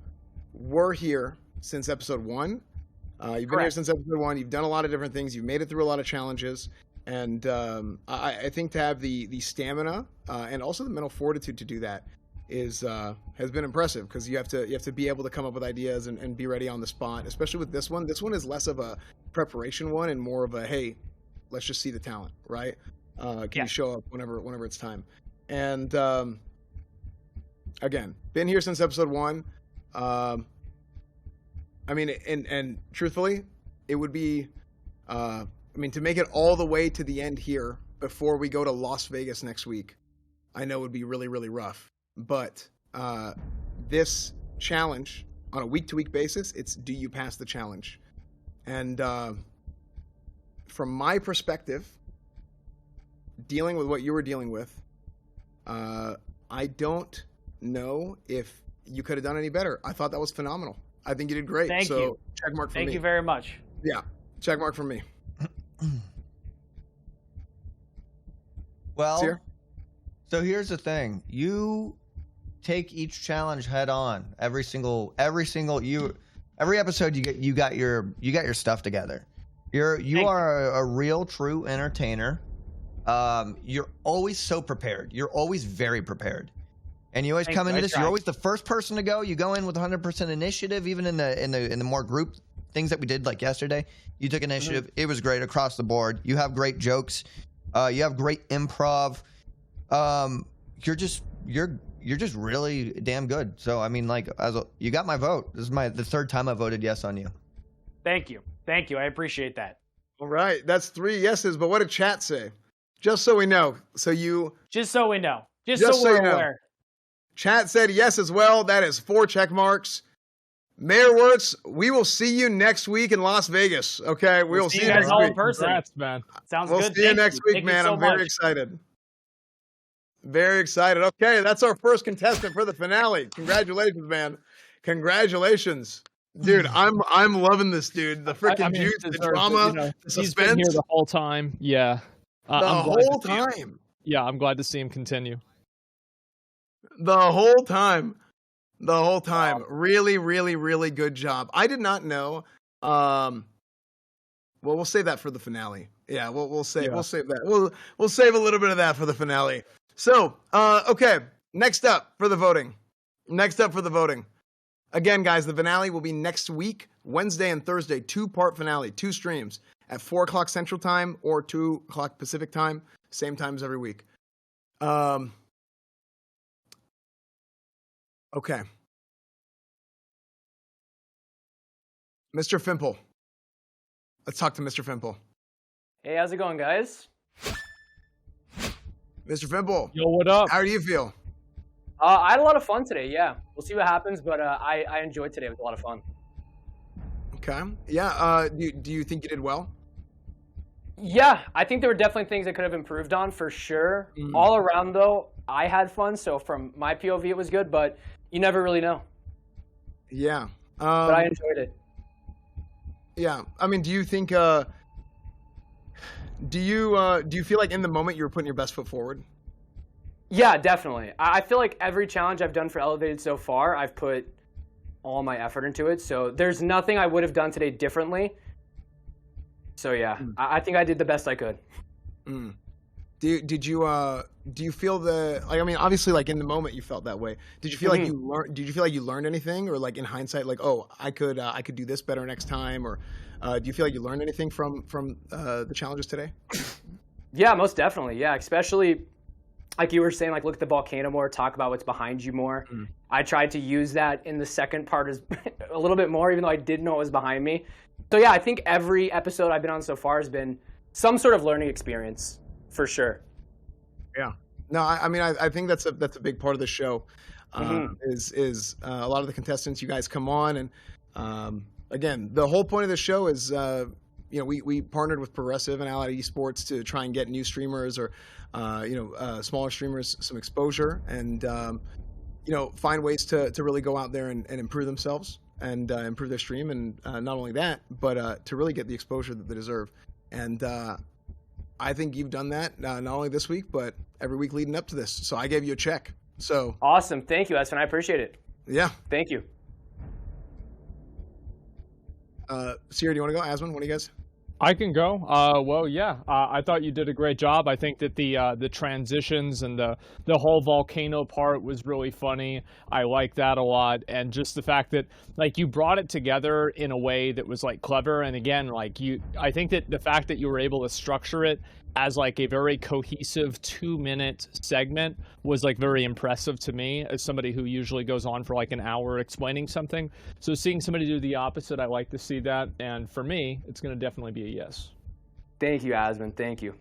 were here since episode 1. You've been here since episode 1. You've done a lot of different things. You've made it through a lot of challenges, and I think to have the stamina and also the mental fortitude to do that has been impressive, because you have to be able to come up with ideas and be ready on the spot. Especially with this one. This one is less of a preparation one and more of a hey, let's just see the talent, right? Can you show up whenever it's time? And again, been here since episode 1. I mean, and truthfully, it would be, I mean, to make it all the way to the end here before we go to Las Vegas next week, I know would be really, really rough. But this challenge on a week-to-week basis, it's do you pass the challenge? And from my perspective, dealing with what you were dealing with, I don't know if you could have done any better. I thought that was phenomenal. I think you did great. Thank you. Check mark for me. Thank you very much. Yeah, check mark for me. Well, Seer? so here's the thing. You take each challenge head on. Every episode you got your stuff together. You are a real true entertainer. You're always so prepared. You're always very prepared. And you always come into this, you're always the first person to go. You go in with 100% initiative, even in the more group things that we did like yesterday. You took initiative. It was great across the board. You have great jokes. You have great improv. You're just really damn good. So I mean, like, you got my vote. This is the third time I voted yes on you. Thank you. I appreciate that. All right, that's 3 yeses. But what did chat say? Just so we know. Just so we know. Just so we're you know. aware. Chat said yes as well. That is 4 check marks. Mayor Wirtz, we will see you next week in Las Vegas. Okay, we'll see you guys next all week. in person. Congrats, man. Sounds We'll good. see you next week, Thank man. you so I'm very much. excited. Very excited. Okay, that's our first contestant for the finale. Congratulations, man. Congratulations. Dude, I'm loving this dude. The freaking juice, the drama, the suspense. He's been here the whole time. Yeah. The whole time. Yeah, I'm glad to see him continue. The whole time. Really, really, really good job. I did not know. Well, we'll save that for the finale. Yeah, we'll save that. We'll save a little bit of that for the finale. So, okay. Next up for the voting. Again, guys, the finale will be next week, Wednesday and Thursday, 2-part finale, 2 streams at 4 o'clock Central Time or 2 o'clock Pacific Time, same times every week. Okay. Mr. Fimple. Let's talk to Mr. Fimple. Hey, how's it going, guys? Mr. Fimple. Yo, what up? How do you feel? I had a lot of fun today, yeah. We'll see what happens, but I enjoyed today. It was a lot of fun. Okay. Yeah. Do you think you did well? Yeah, I think there were definitely things I could have improved on for sure. All around, though, I had fun. So from my POV, it was good, but you never really know. Yeah. But I enjoyed it. Yeah. I mean, do you think, do you feel like in the moment you were putting your best foot forward? Yeah, definitely. I feel like every challenge I've done for Elevated so far, I've put all my effort into it. So there's nothing I would have done today differently. So yeah, I think I did the best I could. Do you feel like, I mean, obviously, like in the moment you felt that way. Did you feel like you learned? Did you feel like you learned anything, or like in hindsight, like, oh, I could do this better next time, or do you feel like you learned anything from the challenges today? Yeah, most definitely. Yeah, especially like you were saying, like look at the volcano more, talk about what's behind you more. I tried to use that in the second part as a little bit more, even though I didn't know what was behind me. So yeah, I think every episode I've been on so far has been some sort of learning experience for sure. Yeah. No, I mean, I think that's a big part of the show. Is a lot of the contestants, you guys come on, and again, the whole point of the show is we partnered with Progressive and Allied Esports to try and get new streamers or smaller streamers some exposure, and find ways to really go out there and improve themselves and improve their stream, and not only that, but to really get the exposure that they deserve. And I think you've done that not only this week, but every week leading up to this. So I gave you a check. So awesome. Thank you, Espen. I appreciate it. Yeah. Thank you. Sierra, do you want to go? Aswin, one of you guys? I can go. Well, yeah. I thought you did a great job. I think that the transitions and the whole volcano part was really funny. I like that a lot, and just the fact that like you brought it together in a way that was like clever. And again, like I think that the fact that you were able to structure it as like a very cohesive 2-minute segment was like very impressive to me as somebody who usually goes on for like an hour explaining something. So seeing somebody do the opposite, I like to see that. And for me, it's going to definitely be a yes. Thank you, Asmund. Thank you.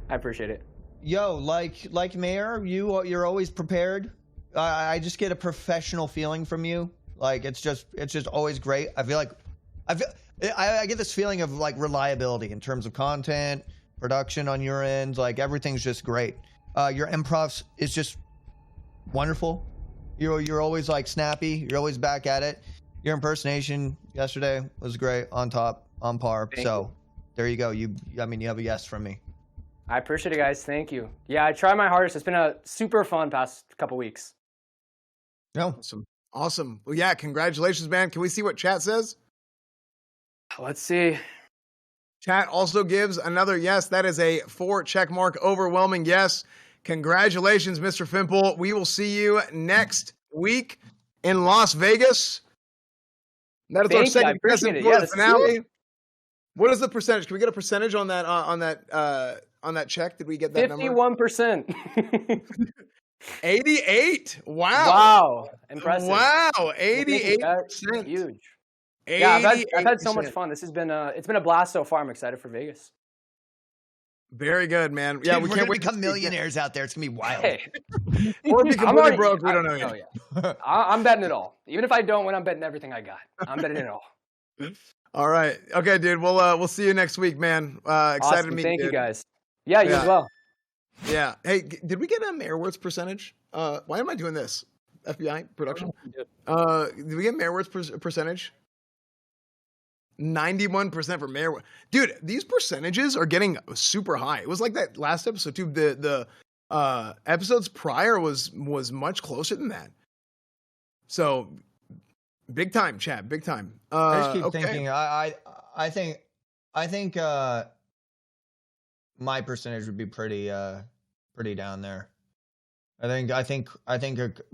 I appreciate it. Yo, like Mayor, you're always prepared. I just get a professional feeling from you. Like it's just always great. I get this feeling of like reliability in terms of content, production on your end. Like everything's just great. Your improv is just wonderful. You're always like snappy. You're always back at it. Your impersonation yesterday was great, on top, on par. Thank so you. there you go. You have a yes from me. I appreciate it, guys. Thank you. Yeah, I try my hardest. It's been a super fun past couple weeks. No. Awesome. Well, yeah, congratulations, man. Can we see what chat says? Let's see. Chat also gives another yes. That is a 4 checkmark, overwhelming yes. Congratulations, Mr. Fimple. We will see you next week in Las Vegas. That is our second contestant for the finale. What is the percentage? Can we get a percentage on that? On that check? Did we get that 51%. number? 88. Wow. Wow. Impressive. Wow. 88%. Huge. Yeah, I've had so much fun. This has been it's been a blast so far. I'm excited for Vegas. Very good, man. Yeah, Dude, we're gonna become millionaires out there. It's gonna be wild. Hey. Or be completely broke. We don't know yet. Yeah. I'm betting it all. Even if I don't win, I'm betting everything I got. I'm betting it all. All right. Okay, dude. We'll see you next week, man. Excited Awesome. to meet Thank you. you, guys. Yeah, you as well. Yeah. Hey, did we get a Mayor Words percentage? Why am I doing this? FBI production. Did we get Mayor Words percentage? 91% for Mayor. Dude, these percentages are getting super high. It was like that last episode too. The episodes prior was much closer than that. So big time, chat. Big time. I just keep thinking. I think my percentage would be pretty down there. I think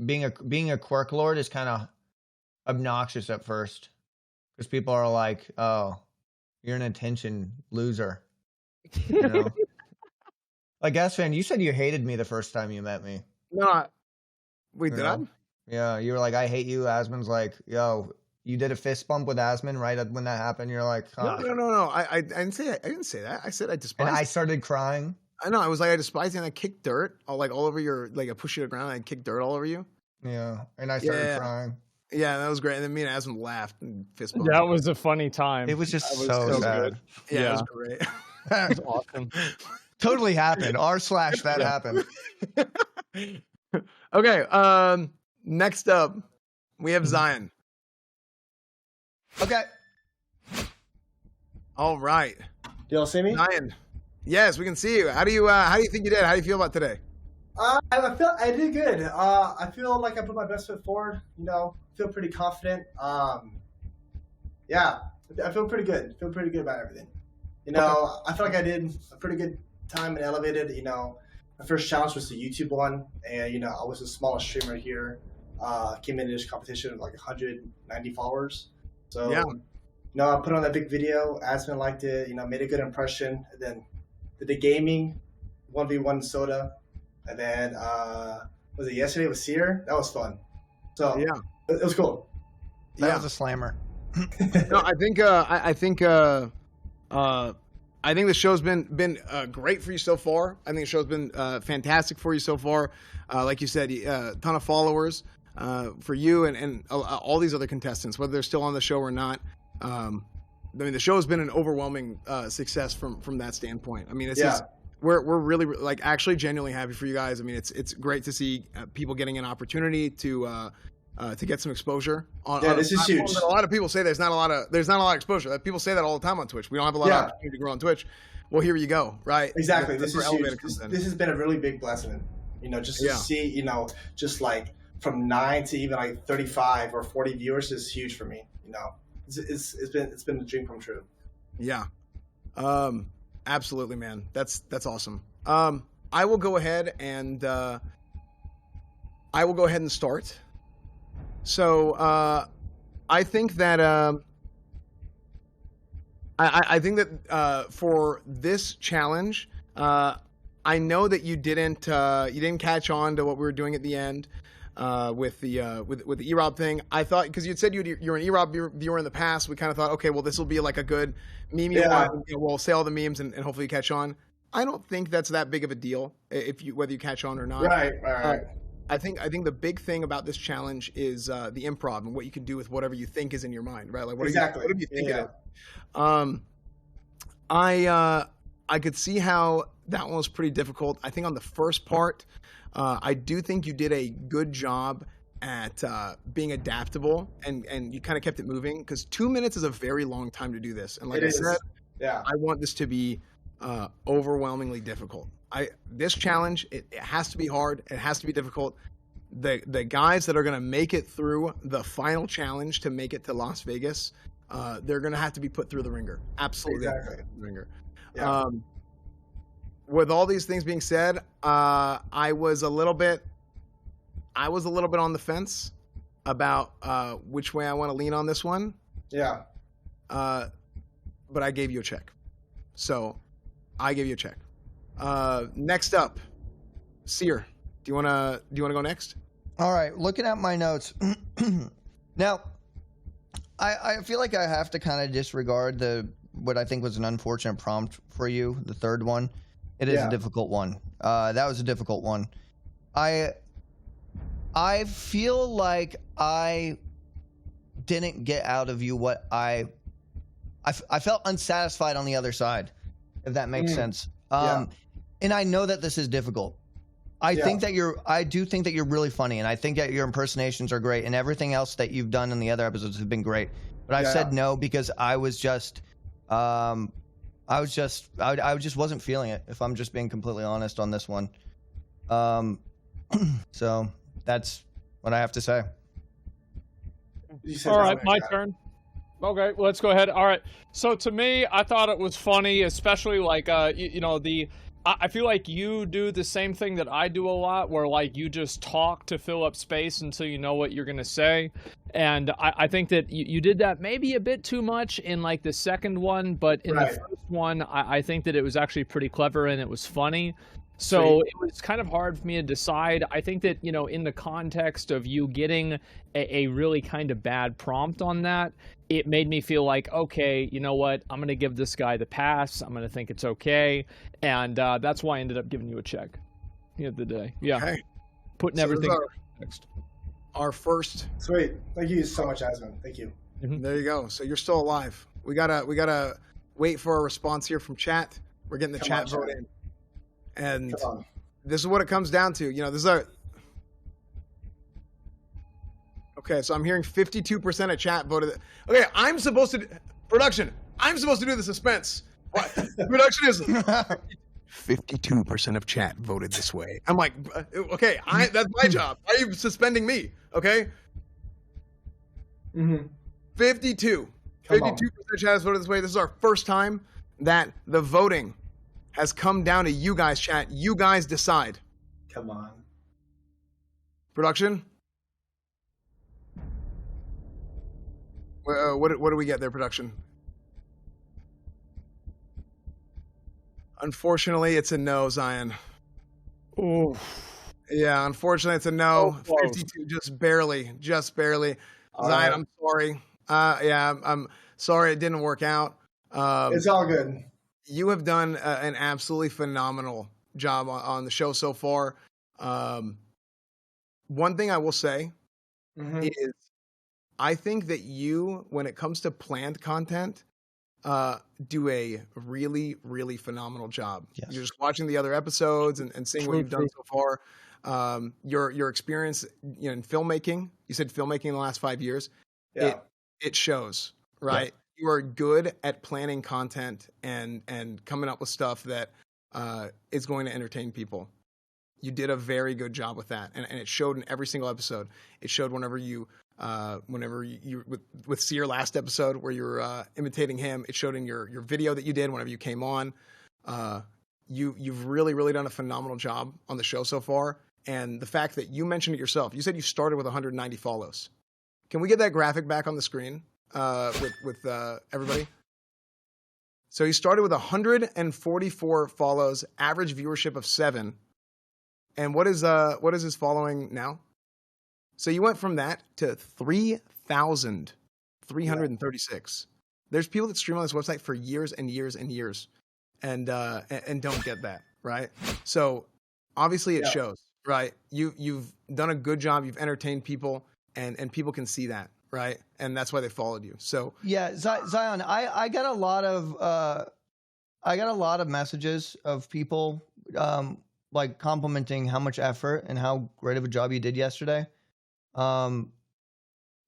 being a quirk lord is kind of obnoxious at first because people are like, "Oh, you're an attention loser." You know? Like Asfan, you said you hated me the first time you met me. No, wait, did I? Yeah, you were like, "I hate you." Asmon's like, "Yo." You did a fist bump with Asmon right when that happened. You're like, oh. No. I didn't say that. I didn't say that. I said I despised. And I started crying. I know. I was like, I despise you, and I kicked dirt all over your, like I pushed you to the ground and I kicked dirt all over you. Yeah, and I started crying. Yeah, that was great. And then me and Asmon laughed and fist bumped. That was a funny time. It was just so sad. Yeah, it was great. That was awesome. Totally happened. r/that happened. Okay. Next up, we have Zion. Okay. All right. Do y'all see me? Zion. Yes, we can see you. How do you think you did? How do you feel about today? I feel I did good. I feel like I put my best foot forward. You know, feel pretty confident. Yeah, I feel pretty good. Feel pretty good about everything. You know, I feel like I did a pretty good time and elevated. You know, my first challenge was the YouTube one, and you know, I was the smallest streamer here. Came into this competition with like 190 followers. So, yeah. You know, I put on that big video. Asmon liked it. You know, made a good impression. And then did the gaming 1v1 soda. And then was it yesterday with Seer? That was fun. So yeah, it was cool. That was a slammer. No, I think the show's been great for you so far. I think the show's been fantastic for you so far. Like you said, a ton of followers for you and all these other contestants, whether they're still on the show or not. I mean, the show has been an overwhelming success from that standpoint. I mean, it's just, we're really like actually genuinely happy for you guys. I mean, it's great to see people getting an opportunity to get some exposure. This is huge. A lot of people say there's not a lot of exposure. People say that all the time on Twitch. We don't have a lot of opportunity to grow on Twitch. Well, here you go, right? Exactly. This is huge. This has been a really big blessing. You know, just to see, you know, just like from 9 to even like 35 or 40 viewers is huge for me. You know, it's been a dream come true. Yeah. Absolutely, man. That's awesome. I will go ahead and start. So I think that I think that for this challenge, I know that you didn't catch on to what we were doing at the end with the E-Rob thing. I thought, because you'd said you're an E-Rob viewer in the past, we kind of thought, okay, well, this will be like a good meme one. We'll say all the memes and hopefully you catch on. I don't think that's that big of a deal whether you catch on or not. Right. I think the big thing about this challenge is the improv and what you can do with whatever you think is in your mind, right? Like what do you think it is? I could see how that one was pretty difficult. I think on the first part, I do think you did a good job at being adaptable and you kind of kept it moving, because 2 minutes is a very long time to do this. And like I said, I want this to be overwhelmingly difficult. This challenge, it has to be hard. It has to be difficult. The guys that are going to make it through the final challenge to make it to Las Vegas, they're going to have to be put through the ringer. Absolutely. Exactly. The ringer. Yeah. With all these things being said, I was a little bit on the fence about which way I want to lean on this one. Yeah. But I gave you a check. So I gave you a check. Next up, Seer. Do you wanna go next? All right, looking at my notes. Now, I feel like I have to kind of disregard what I think was an unfortunate prompt for you, the third one. It is a difficult one. That was a difficult one. I feel like I didn't get out of you what I felt unsatisfied on the other side, if that makes sense. And I know that this is difficult. I do think that you're really funny, and I think that your impersonations are great, and everything else that you've done in the other episodes have been great. But I said no because I just wasn't feeling it, if I'm just being completely honest on this one. So that's what I have to say. All right, my turn. Okay, let's go ahead. All right. So to me, I thought it was funny, especially like I feel like you do the same thing that I do a lot, where like you just talk to fill up space until you know what you're gonna say. And I think that you did that maybe a bit too much in like the second one, but in the first one, I think that it was actually pretty clever and it was funny. So it was kind of hard for me to decide. I think that, in the context of you getting a really kind of bad prompt on that, it made me feel like, okay, you know what? I'm going to give this guy the pass. I'm going to think it's okay. And that's why I ended up giving you a check at the end of the day. Yeah. Okay. Putting everything in context. Our first. Sweet. Thank you so much, Asman. Thank you. Mm-hmm. There you go. So you're still alive. We gotta wait for a response here from chat. We're getting the chat vote in. And this is what it comes down to. Okay, so I'm hearing 52% of chat voted. Okay, I'm supposed to do the suspense. What? Production is 52% of chat voted this way. I'm like, okay, that's my job. Why are you suspending me? Okay. 52% of chat has voted this way. This is our first time that the voting has come down to you guys, chat. You guys decide. Come on. Production? What do we get there, production? Unfortunately, it's a no, Zion. Oh. Yeah, unfortunately, it's a no. 52, just barely. Zion, I'm sorry. I'm sorry it didn't work out. It's all good. You have done an absolutely phenomenal job on the show so far. One thing I will say is I think that you, when it comes to planned content, do a really, really phenomenal job. Yes. You're just watching the other episodes and seeing what you've done so far. Your experience in filmmaking, you said filmmaking in the last 5 years, it shows, right? Yeah. You are good at planning content and coming up with stuff that is going to entertain people. You did a very good job with that, and it showed in every single episode. It showed whenever you with Seer last episode where you were imitating him. It showed in your video that you did whenever you came on. You've really, really done a phenomenal job on the show so far. And the fact that you mentioned it yourself, you said you started with 190 follows. Can we get that graphic back on the screen with everybody? So he started with 144 follows, average viewership of 7. And what is his following now? So you went from that to 3,336. There's people that stream on this website for years and years and years, and don't get that, right? So obviously it shows, right? You've done a good job. You've entertained people, and people can see that, right? And that's why they followed you. So yeah, Zion, I got a lot of messages of people like complimenting how much effort and how great of a job you did yesterday.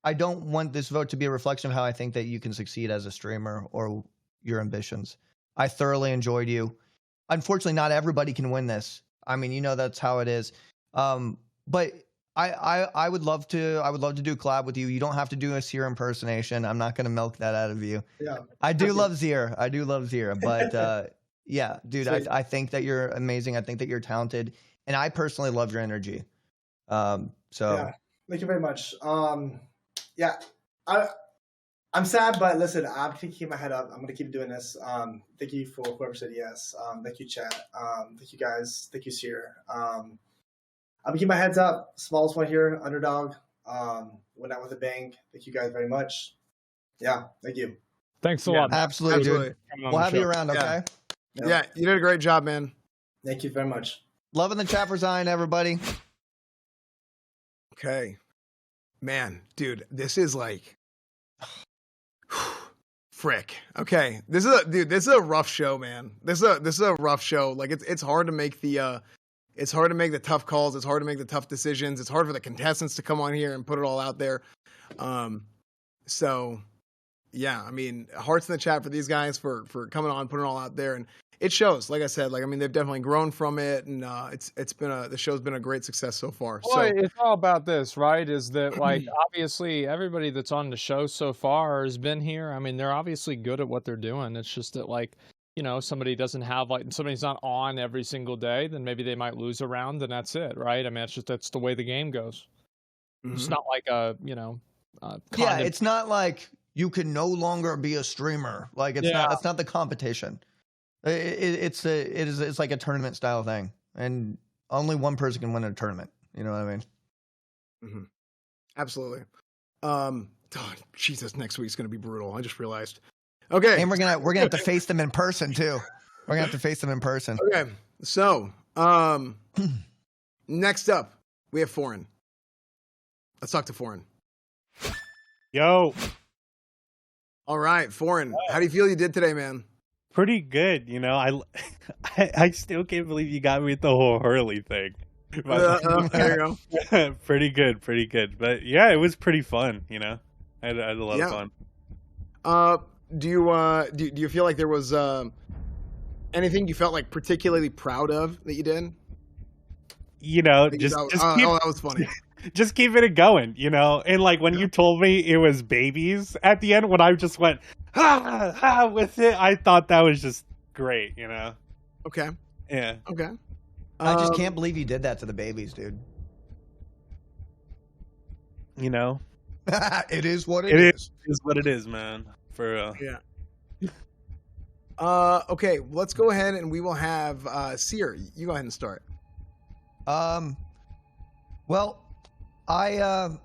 I don't want this vote to be a reflection of how I think that you can succeed as a streamer or your ambitions. I thoroughly enjoyed you. Unfortunately, not everybody can win this. I mean, you know, that's how it is. But I would love to do a collab with you. You don't have to do a Seer impersonation. I'm not going to milk that out of you. Yeah. I do love Seer. But yeah, dude, I think that you're amazing. I think that you're talented, and I personally love your energy. So yeah, thank you very much. Yeah, I'm sad, but listen, I'm gonna keep my head up. I'm gonna keep doing this. Thank you for whoever said yes. Thank you, chat. Thank you guys. Thank you, Seer. I'm gonna keep my heads up. Smallest one here, underdog. Went out with a bang. Thank you guys very much. Yeah, thank you. Thanks a lot. Absolutely, dude. We'll have you around, okay? Yeah, you did a great job, man. Thank you very much. Love in the chat for Zion, everybody. Okay. Man, dude, this is like frick. Okay. This is a rough show, man. This is a rough show. Like it's hard to make the tough calls, it's hard to make the tough decisions. It's hard for the contestants to come on here and put it all out there. So yeah, I mean, hearts in the chat for these guys for coming on, putting it all out there, and it shows. Like I said, like I mean, they've definitely grown from it, and the show's been a great success so far. Well, So it's all about this, right? Is that like obviously everybody that's on the show so far has been here. I mean, they're obviously good at what they're doing. It's just that like, you know, somebody's not on every single day, then maybe they might lose a round, and that's it, right? I mean, that's the way the game goes. It's not like Yeah, it's not like you can no longer be a streamer. Like it's not the competition. It's like a tournament style thing, and only one person can win a tournament. You know what I mean? Mm-hmm. Absolutely. Oh, Jesus, next week's gonna be brutal. I just realized. Okay, And we're gonna have to face them in person too. We're gonna have to face them in person. Okay, so next up we have Foreign. Let's talk to Foreign. Yo, All right, Foreign. How do you feel you did today, man? pretty good. You know, I still can't believe you got me with the whole Hurley thing. There you go. Pretty good. But yeah, it was pretty fun. You know, I had a lot of fun. Do you feel like there was anything you felt like particularly proud of that you did? You know, That just that was funny. just keeping it going, you know? And like when you told me it was babies at the end, when I just went, with it, I thought that was just great, you know? Okay. Yeah. Okay. I just can't believe you did that to the babies, dude. You know? It is what It is what it is, man. For real. Yeah. Okay, let's go ahead and we will have Seer. You go ahead and start. Well, I'll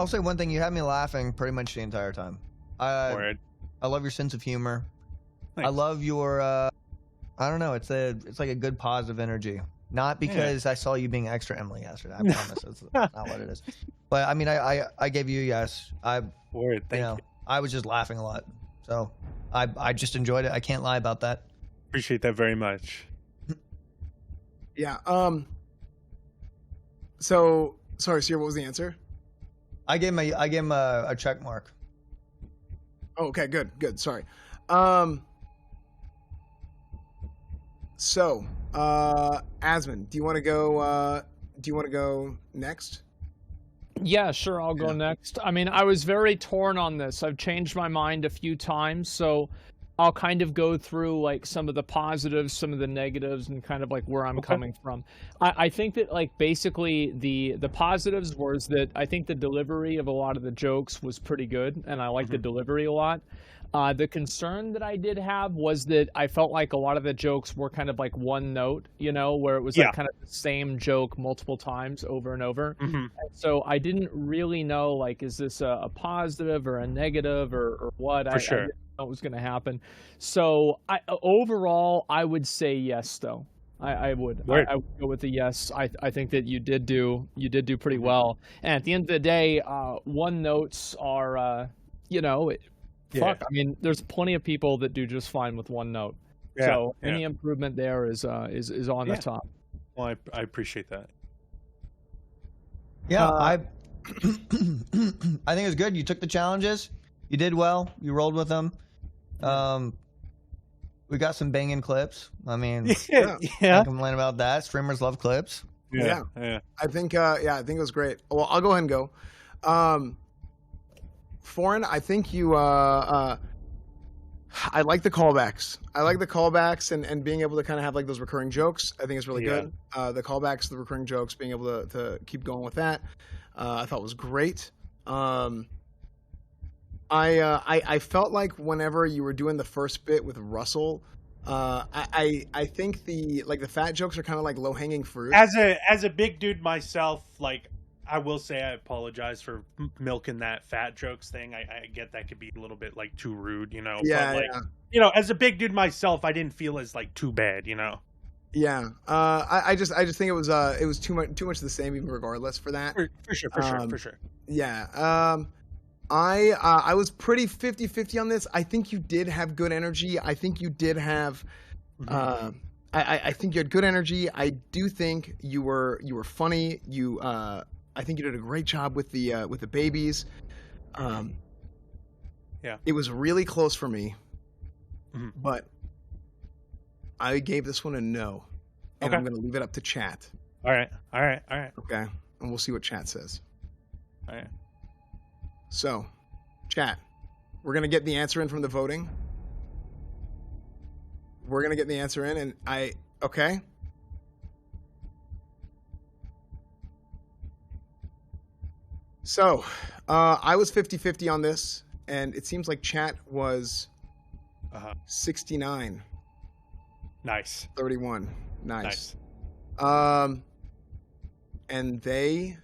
say one thing. You had me laughing pretty much the entire time. Word. I love your sense of humor. Thanks. I love your, I don't know. It's like a good positive energy. Not because I saw you being extra Emily yesterday. I promise it's not what it is. But I mean, I gave you a yes. Word. Thank you. I was just laughing a lot. So I just enjoyed it. I can't lie about that. Appreciate that very much. Yeah. So sorry, Seer. What was the answer? I gave him a check mark. Oh, okay. Good. Sorry. So, Asmon, do you want to go next? Yeah, sure, I'll go next. I mean, I was very torn on this. I've changed my mind a few times, so I'll kind of go through like some of the positives, some of the negatives, and kind of like where I'm coming from. I think that like basically the positives was that I think the delivery of a lot of the jokes was pretty good, and I like the delivery a lot. The concern that I did have was that I felt like a lot of the jokes were kind of like one note, where it was like kind of the same joke multiple times over and over. And so I didn't really know, like, is this a positive or a negative or what? I didn't know what was going to happen. So overall, I would say yes, though. I would go with the yes. I think that you did do pretty well. And at the end of the day, one notes are, fuck. I mean, there's plenty of people that do just fine with one note. So any improvement there is on the top. Well, I appreciate that. Yeah, I think it was good. You took the challenges. You did well. You rolled with them. We got some banging clips. I mean, can't complain about that. Streamers love clips. Yeah. I think it was great. Well, I'll go ahead and go. Foreign, I think you. I like the callbacks. I like the callbacks and being able to kind of have like those recurring jokes. I think it's really good. The callbacks, the recurring jokes, being able to keep going with that, I thought was great. I felt like whenever you were doing the first bit with Russell, I think the fat jokes are kind of like low hanging fruit. As a big dude myself, like, I will say I apologize for milking that fat jokes thing. I get that could be a little bit like too rude, Yeah, but like, as a big dude myself, I didn't feel as like too bad, Yeah. I just think it was too much the same even regardless for that. For sure. Yeah. I was pretty 50-50 on this. I think you did have good energy. I think you did have I think you had good energy. I do think you were funny. I think you did a great job with the babies. It was really close for me. But I gave this one a no. And I'm going to leave it up to chat. All right. Okay. And we'll see what chat says. All right. So, chat, we're going to get the answer in from the voting. We're going to get the answer in, and okay. So, I was 50-50 on this, and it seems like chat was 69. Nice. 31. Nice. And they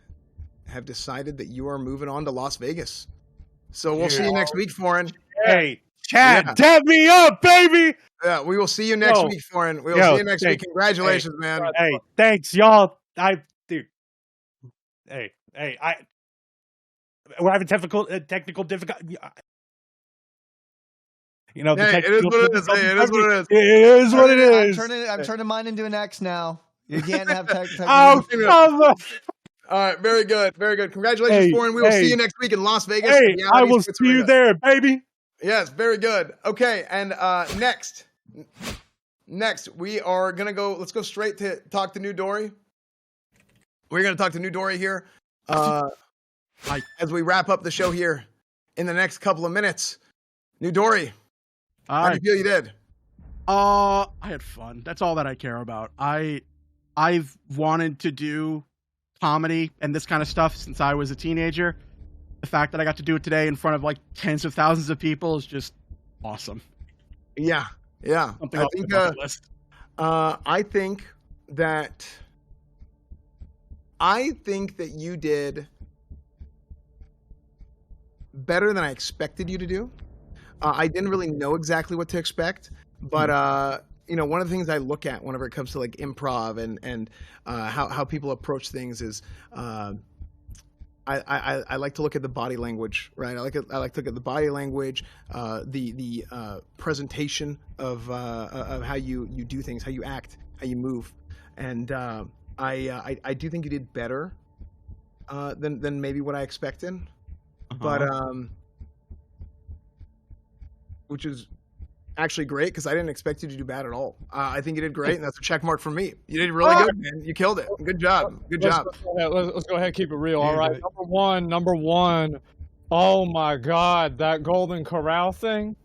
have decided that you are moving on to Las Vegas. So we'll see you next week, Foreign. Hey, chat, dab me up, baby. Yeah, we will see you next week, Foreign. We will see you next week. Congratulations, man. Hey, thanks, y'all. We're having technical difficulty. It is what it is. It is what it is. It is what it is. I'm turning mine into an X now. You can't have technical. All right, very good. Very good. Congratulations, Foreign. We will see you next week in Las Vegas. Hey, I will see you there, baby. Yes, very good. Okay, and next we are going to go, let's go straight to talk to New Dory. We're going to talk to New Dory here as we wrap up the show here in the next couple of minutes. New Dory, how do you feel you did? I had fun. That's all that I care about. I've wanted to do comedy and this kind of stuff since I was a teenager. The fact that I got to do it today in front of like tens of thousands of people is just awesome. Yeah. Something off the bucket list. I think that you did better than I expected you to do. I didn't really know exactly what to expect, but one of the things I look at whenever it comes to like improv and how people approach things is I like to look at the body language, right? I like to look at the body language, the presentation of how you do things, how you act, how you move, and I do think you did better than maybe what I expected, but which is actually great because I didn't expect you to do bad at all. I think you did great, and that's a check mark for me. You did really good, man. You killed it. Good job. Let's go ahead and keep it real. All right. Number one. Oh my God, that Golden Corral thing.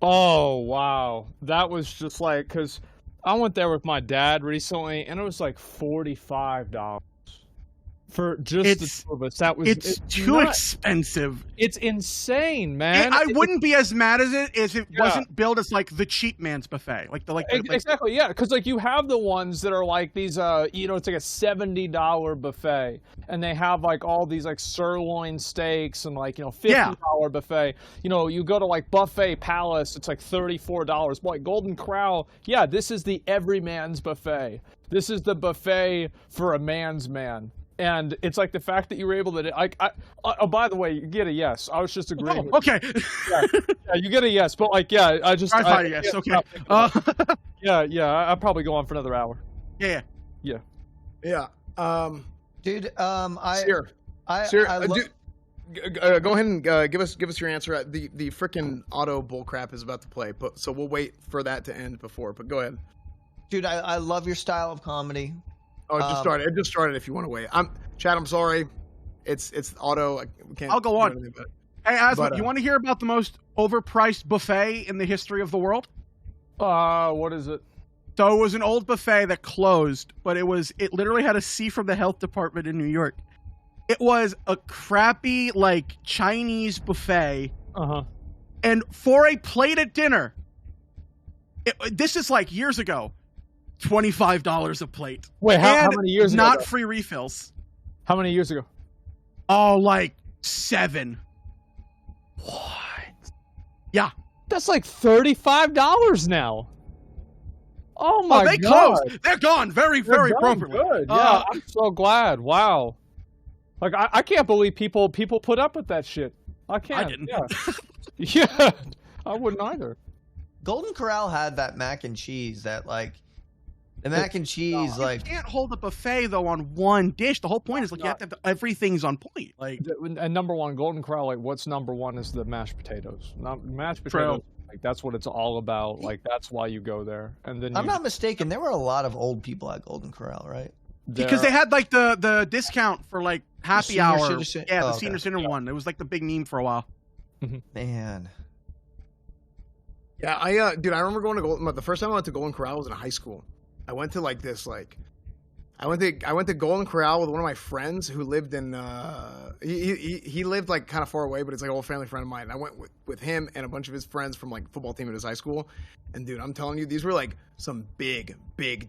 Oh wow, that was just like, because I went there with my dad recently, and it was like $45. For just the two of us, that was it's too expensive. It's insane, man. I wouldn't be as mad as it if it wasn't billed as like the cheap man's buffet, exactly, yeah. Because like you have the ones that are like these, you know, it's like a $70 buffet, and they have like all these like sirloin steaks and like, you know, $50 buffet. You know, you go to like Buffet Palace, it's like $34. But like Golden Corral, yeah, this is the everyman's buffet. This is the buffet for a man's man. And it's like the fact that you were able to, oh, by the way, you get a yes. I was just agreeing. Oh, okay. Yeah, you get a yes, but like, yeah, I thought a yes. Okay. I'll probably go on for another hour. Yeah. Dude, Sir, go ahead and give us your answer. The freaking auto bullcrap is about to play, so we'll wait for that to end before. But go ahead. Dude, I love your style of comedy. Oh, it just started. It just started. If you want to wait, Chad. I'm sorry. It's auto. We can't. I'll go on. Anything, Hey, Asma, you want to hear about the most overpriced buffet in the history of the world? What is it? So it was an old buffet that closed, but it literally had a C from the health department in New York. It was a crappy like Chinese buffet. And for a plate at dinner, this is like years ago. $25 a plate. Wait, how many years ago? Not free refills. How many years ago? Oh, like 7. What? Yeah. That's like $35 now. Oh my god. They closed. They're gone. Very, very appropriately. Good. Yeah, I'm so glad. Wow. Like I can't believe people put up with that shit. I can't. I didn't. Yeah, I wouldn't either. Golden Corral had that mac and cheese that like. The mac and cheese, you can't hold a buffet though on one dish. The whole point is like you have to have everything's on point. Like, and number one, Golden Corral, like what's number one is the mashed potatoes. Mashed potatoes, like that's what it's all about. Like that's why you go there. And then I'm not mistaken, there were a lot of old people at Golden Corral, right? Because they had like the discount for like happy hour. Yeah, the senior center one. It was like the big meme for a while. Man. Yeah, dude, I remember going to the first time I went to Golden Corral was in high school. I went to like this I went to Golden Corral with one of my friends who lived in he lived like kind of far away, but it's like an old family friend of mine. And I went with him and a bunch of his friends from like football team at his high school. And dude, I'm telling you, these were like some big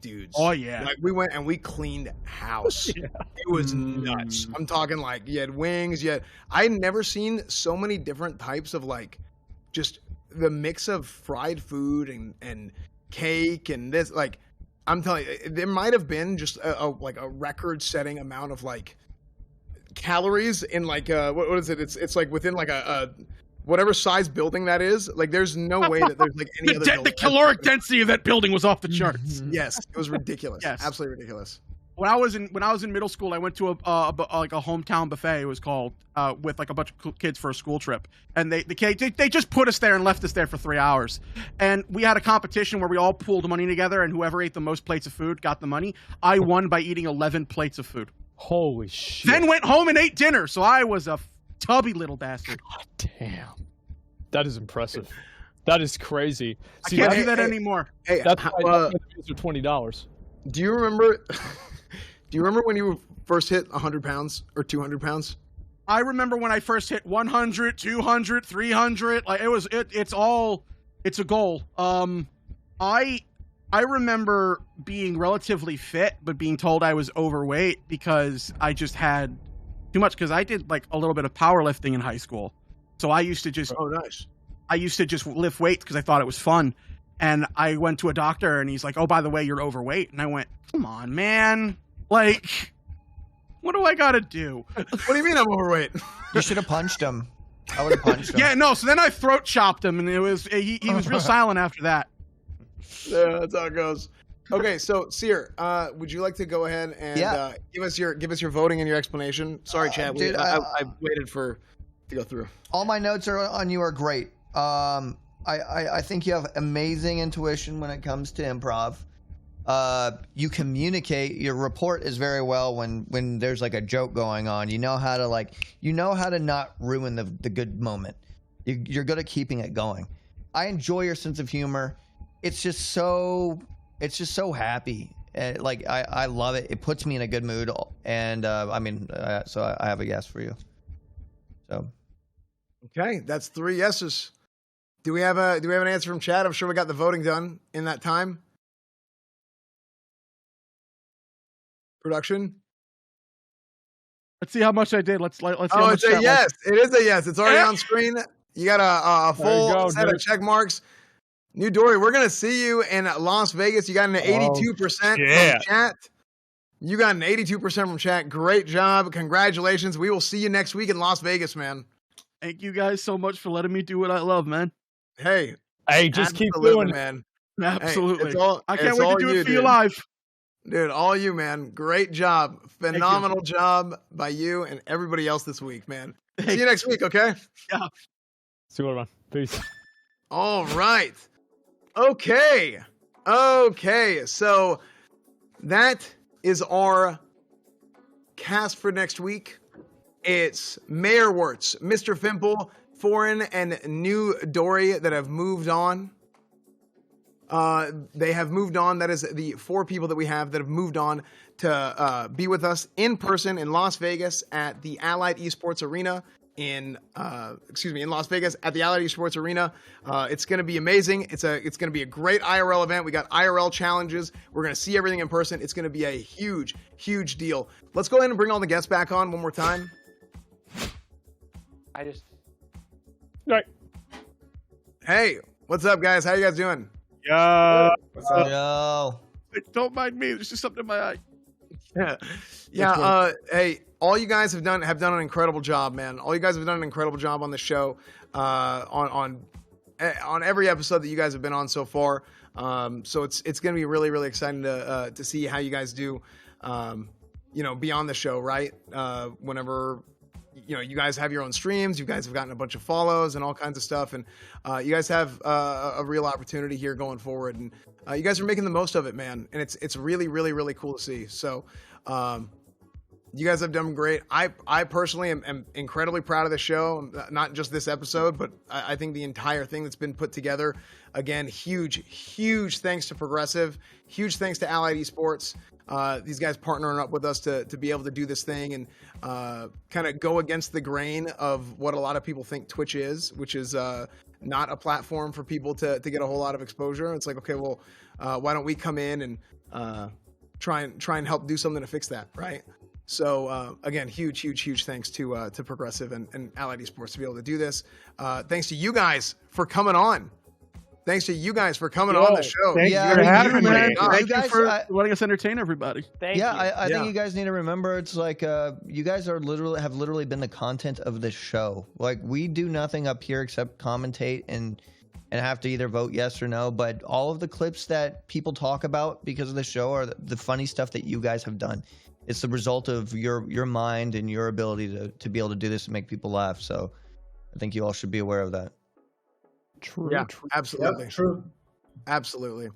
dudes. Oh yeah. Like we went and we cleaned house. Yeah. It was nuts. I'm talking like you had wings, I'd never seen so many different types of like just the mix of fried food and cake and this like I'm telling you, there might have been just a record-setting amount of like calories in like what is it? It's like within like a whatever size building that is. Like there's no way that there's like any other building. The caloric density of that building was off the charts. Yes, it was ridiculous. Yes, absolutely ridiculous. When I was in middle school, I went to a hometown buffet. It was called with like a bunch of kids for a school trip, and they just put us there and left us there for 3 hours. And we had a competition where we all pooled money together, and whoever ate the most plates of food got the money. I won by eating 11 plates of food. Holy shit! Then went home and ate dinner. So I was a tubby little bastard. God damn, that is impressive. That is crazy. I can't do that anymore. Hey, that's why these are $20. Do you remember? Do you remember when you first hit 100 pounds or 200 pounds? I remember when I first hit 100, 200, 300. Like it's a goal. I remember being relatively fit, but being told I was overweight because I just had too much. Because I did like a little bit of powerlifting in high school, so I used to just I used to just lift weights because I thought it was fun. And I went to a doctor, and he's like, "Oh, by the way, you're overweight." And I went, "Come on, man." Like, what do I gotta do? What do you mean I'm overweight? You should have punched him. I would have punched him. Yeah, no. So then I throat chopped him, and he was real silent after that. Yeah, that's how it goes. Okay, so Seer, would you like to go ahead and give us your voting and your explanation? Sorry, Chad. Dude, I waited to go through. All my notes on you are great. I think you have amazing intuition when it comes to improv. You communicate, your report is very well when there's like a joke going on. You know how to not ruin the good moment. You're good at keeping it going. I enjoy your sense of humor. It's just so happy. like I love it. It puts me in a good mood, and so I have a yes for you. So Okay, that's 3 yeses. Do we have an answer from chat? I'm sure we got the voting done in that time. Production. Let's see how much I did. Let's see how Oh, much it's a chat yes. It is a yes. It's already Yeah. on screen. You got a There you full go, set of dude. check marks. New Dory, we're gonna see you in Las Vegas. You got an 82% yeah. from chat. You got an 82% from chat. Great job. Congratulations. We will see you next week in Las Vegas, man. Thank you guys so much for letting me do what I love, man. Hey, Hey, just keep absolutely, doing it. man. Absolutely. it's all- I can't it's wait to all do you, it for you dude. live. Dude, all you, man. Great job. Phenomenal job by you and everybody else this week, man. See you next week, okay? See you later, man. Peace. All right. Okay. So that is our cast for next week. It's Mayor Wirtz, Mr. Fimple, Foreign, and New Dory that have moved on. They have moved on. That is the 4 people that we have that have moved on to be with us in person in Las Vegas at the Allied Esports Arena in Las Vegas at the Allied Esports Arena. It's going to be amazing. It's going to be a great IRL event. We got IRL challenges. We're going to see everything in person. It's going to be a huge, huge deal. Let's go ahead and bring all the guests back on one more time. Right. Hey, what's up, guys? How you guys doing? Yeah. What's up? no. Don't mind me. There's just something in my eye. Yeah. Hey, all you guys have done an incredible job, man. All you guys have done an incredible job on the show, on every episode that you guys have been on so far. So it's going to be really, really exciting to see how you guys do, beyond the show, right? Whenever you guys have your own streams, you guys have gotten a bunch of follows and all kinds of stuff, and you guys have a real opportunity here going forward, and you guys are making the most of it, man. And it's really, really, really cool to see. So you guys have done great. I personally am incredibly proud of the show, not just this episode, but I think the entire thing that's been put together. Again, huge thanks to Progressive, huge thanks to Allied Esports. These guys partnering up with us to be able to do this thing and kind of go against the grain of what a lot of people think Twitch is, which is not a platform for people to get a whole lot of exposure. It's like, okay, well, why don't we come in and try and help do something to fix that, right? So again, huge thanks to Progressive and Allied Esports to be able to do this. Thanks to you guys for coming on. Thanks to you guys for coming on the show. Thank Yeah, you for thank having you, me. man. Thank you guys, for letting us entertain everybody. Thank you. I think Yeah. you guys need to remember it's like you guys are literally been the content of this show. Like we do nothing up here except commentate and have to either vote yes or no. But all of the clips that people talk about because of the show are the funny stuff that you guys have done. It's the result of your mind and your ability to be able to do this and make people laugh. So I think you all should be aware of that. True. Yeah, True. absolutely. Yep, true. Absolutely.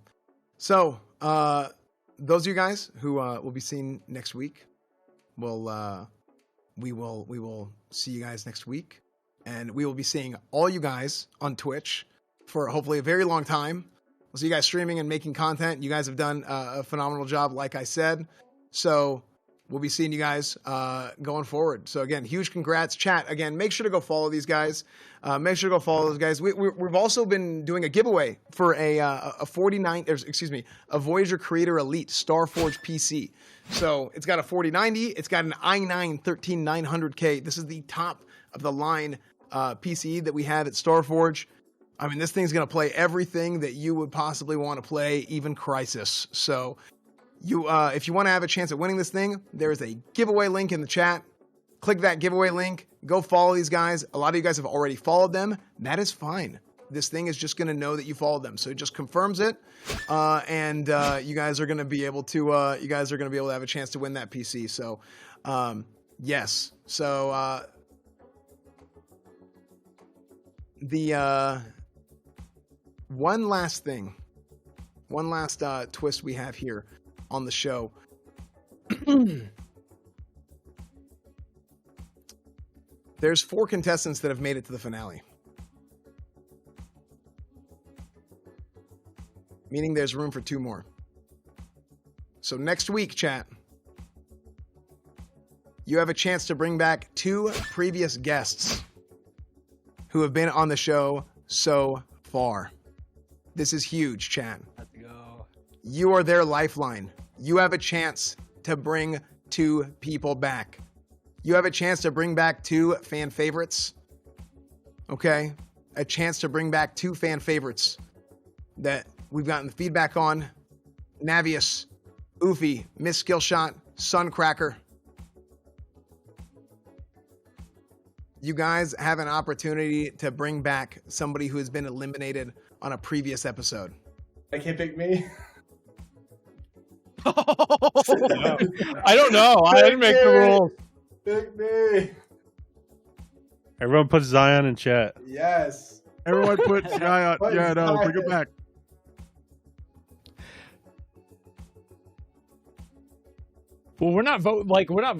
So, those of you guys who will be seen next week, we will see you guys next week, and we will be seeing all you guys on Twitch for hopefully a very long time. We'll see you guys streaming and making content. You guys have done a phenomenal job, like I said. So we'll be seeing you guys going forward. So again, huge congrats. Chat, again, make sure to go follow these guys. Make sure to go follow those guys. We've also been doing a giveaway for a Voyager Creator Elite Starforge PC. So it's got a 4090. It's got an i9 13900K. This is the top of the line PC that we have at Starforge. I mean, this thing's going to play everything that you would possibly want to play, even Crysis. So if you want to have a chance at winning this thing, there is a giveaway link in the chat. Click that giveaway link. Go follow these guys. A lot of you guys have already followed them. That is fine. This thing is just going to know that you followed them, so it just confirms it, and you guys are going to be able to have a chance to win that PC. So, yes. So the one last twist we have here on the show. There's 4 contestants that have made it to the finale. Meaning there's room for 2 more. So next week, chat, you have a chance to bring back 2 previous guests who have been on the show so far. This is huge, chat. Let's go. You are their lifeline. You have a chance to bring 2 people back. You have a chance to bring back 2 fan favorites. Okay? A chance to bring back 2 fan favorites that we've gotten feedback on. Navius, Oofy, Miss Skillshot, Suncracker. You guys have an opportunity to bring back somebody who has been eliminated on a previous episode. They can't pick me. I don't know. I didn't make the rules. Pick me. Everyone put Zion in chat. Yes. Everyone put Zion. Put Yeah, no, bring Zion. it back. Well, we're not voting. Like, we're not.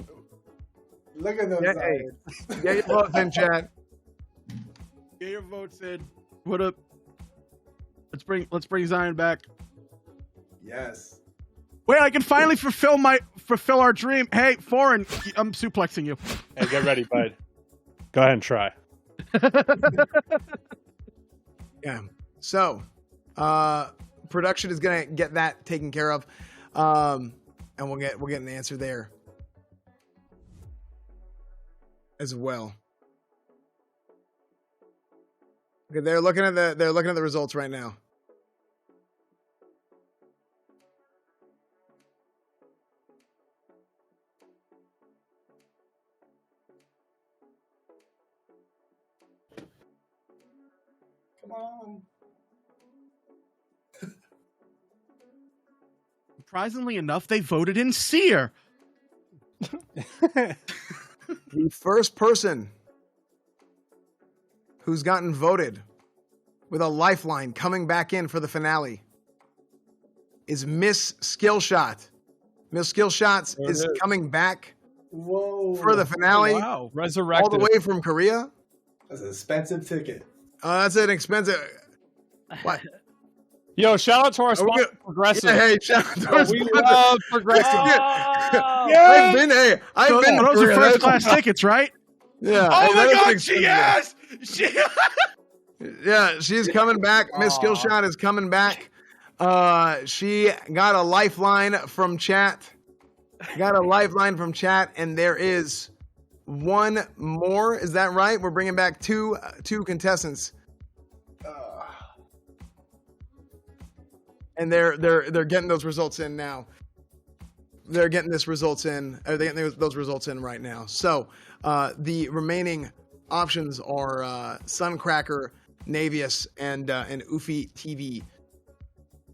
Look at those Yeah, hey. Get your votes in, chat. Get your votes in. Put up. Let's bring Zion back. Yes. Wait, I can finally fulfill our dream. Hey, Foreign, I'm suplexing you. Hey, get ready, bud. Go ahead and try. Yeah. So, production is gonna get that taken care of, and we'll get an answer there as well. Okay, they're looking at the results right now. Come on. Surprisingly enough, they voted in Seer. The first person who's gotten voted with a lifeline coming back in for the finale is Miss Skillshot. Miss Skillshot There it is is. coming back Whoa. for the finale Wow. all Resurrected. the way from Korea. That's an expensive ticket. That's an expensive. What? Yo, shout out to our we sponsor, good? Progressive. Yeah, hey, shout out to our We sponsor. love Progressive. I've been to So those are Korea. first class tickets, right? Yeah. Oh hey, my that is an God, she expensive- is! She Yeah, she's coming back. Miss Skillshot is coming back. She got a lifeline from chat. And there is one more. Is that right? We're bringing back two contestants, and they're getting those results in now. They're getting those results in right now. So the remaining options are Suncracker, Navius, and Oofy TV.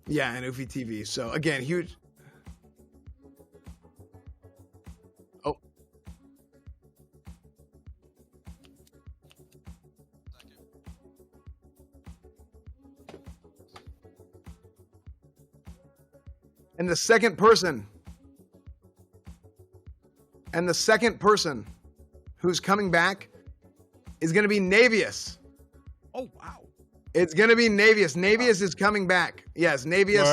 Yeah, and Oofy TV. So again, huge. Oh. And the second person who's coming back is going to be Navius. Oh, wow. It's going to be Navius. Navius is coming back. Yes, Navius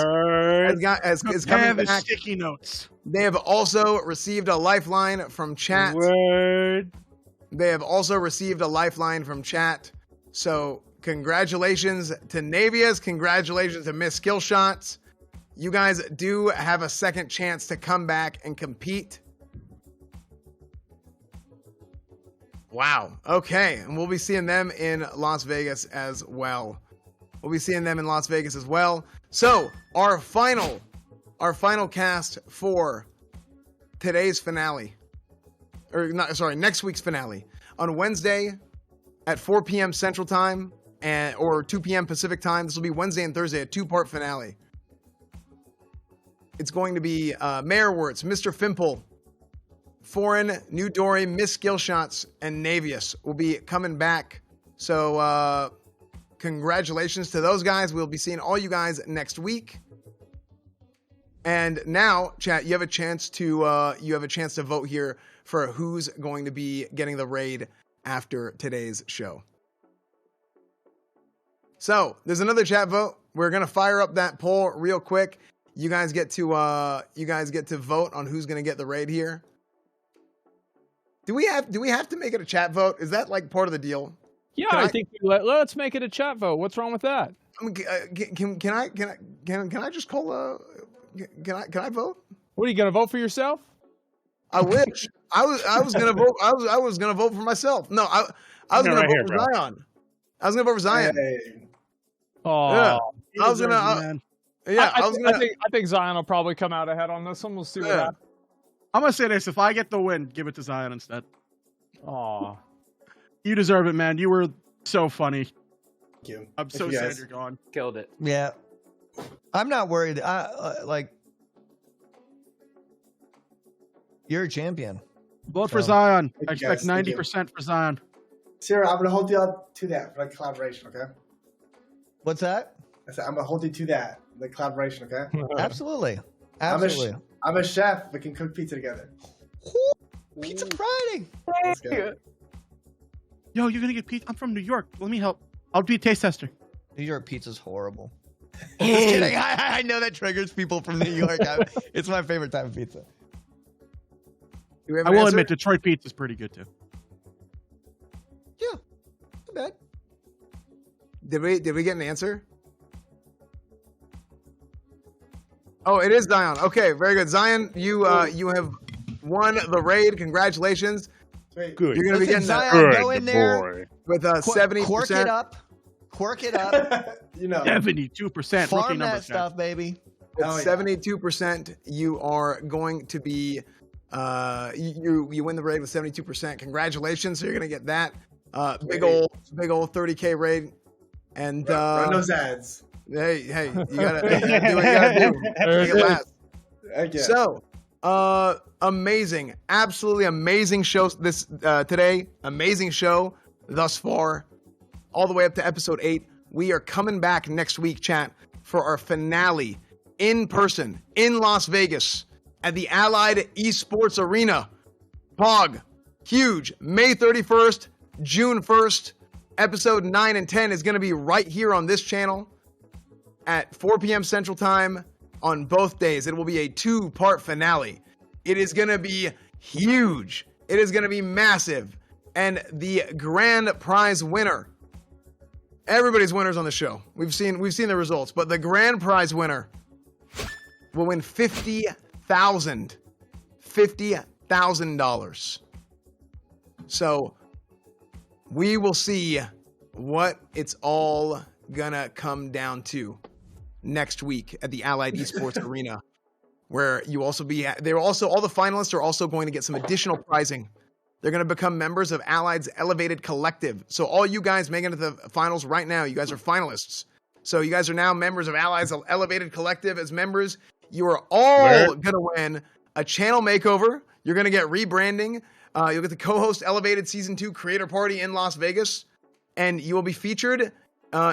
is coming Have his back. sticky notes. They have also received a lifeline from chat. Word. They have also received a lifeline from chat. So congratulations to Navius. Congratulations to Miss Skillshots. You guys do have a second chance to come back and compete. Wow. Okay. And we'll be seeing them in Las Vegas as well. So our final cast for today's finale, next week's finale on Wednesday at 4 p.m. Central Time or 2 p.m. Pacific Time. This will be Wednesday and Thursday, a 2-part finale. It's going to be Mayor Wirtz, Mr. Fimple, Foreign, New Dory, Miss Skillshots, and Navius will be coming back. So congratulations to those guys. We'll be seeing all you guys next week. And now, chat, you have a chance to vote here for who's going to be getting the raid after today's show. So there's another chat vote. We're gonna fire up that poll real quick. You guys get to vote on who's gonna get the raid here. Do we have to make it a chat vote? Is that like part of the deal? Yeah, I think let's make it a chat vote. What's wrong with that? I mean, can I just call can I vote? What are you gonna vote for yourself? I wish I was gonna vote. I was gonna vote for myself. No, I was gonna vote for Zion. I was gonna vote for Zion. Oh, yeah. I was gonna. I think Zion will probably come out ahead on this one. We'll see what happens. I'm gonna say this: if I get the win, give it to Zion instead. Aw. You deserve it, man. You were so funny. Thank you. I'm so sad you're gone. Killed it. Yeah. I'm not worried. You're a champion. Vote for Zion. I Thank you, expect guys. 90% for Zion. Sarah, I'm gonna hold you up to that for the collaboration, okay? What's that? I said I'm gonna hold you to that, the collaboration, okay? Absolutely. Absolutely. I'm a chef. We can cook pizza together. Pizza Friday. Let's go. Yo, you're gonna get pizza. I'm from New York. Let me help. I'll be a taste tester. New York pizza's horrible. Just kidding. I know that triggers people from New York. It's my favorite type of pizza. I will admit, Detroit pizza's pretty good too. Yeah. Not bad. Did we get an answer? Oh, it is Zion. Okay, very good. Zion, you have won the raid. Congratulations. Sweet. Good. You're gonna be getting Zion, go in there boy. with 70%. Cork it up. Cork it up. You know. 72%. Farm Rookie numbers, that stuff, baby. With Oh, yeah. 72%, you are going to be you win the raid with 72%. Congratulations. So you're gonna get that big old 30K raid. And Run those ads. hey, you gotta do what you gotta do. Make it last. Okay. So, amazing, absolutely amazing show this today. Amazing show thus far, all the way up to episode 8. We are coming back next week, chat, for our finale in person in Las Vegas at the Allied Esports Arena. POG, huge. May 31st, June 1st. Episode 9 and 10 is going to be right here on this channel at 4 p.m. Central Time on both days. It will be a 2-part finale. It is going to be huge. It is going to be massive. And the grand prize winner, everybody's winners on the show. We've seen the results, but the grand prize winner will win $50,000. So we will see what it's all gonna come down to next week at the Allied Esports Arena, where you also all the finalists are also going to get some additional prizing. They're going to become members of Allied's Elevated Collective. So all you guys making it to the finals right now, you guys are finalists. So you guys are now members of Allied's Elevated Collective. As members, you are all going to win a channel makeover. You're going to get rebranding. You'll get to co-host Elevated Season 2 Creator Party in Las Vegas. And you will be featured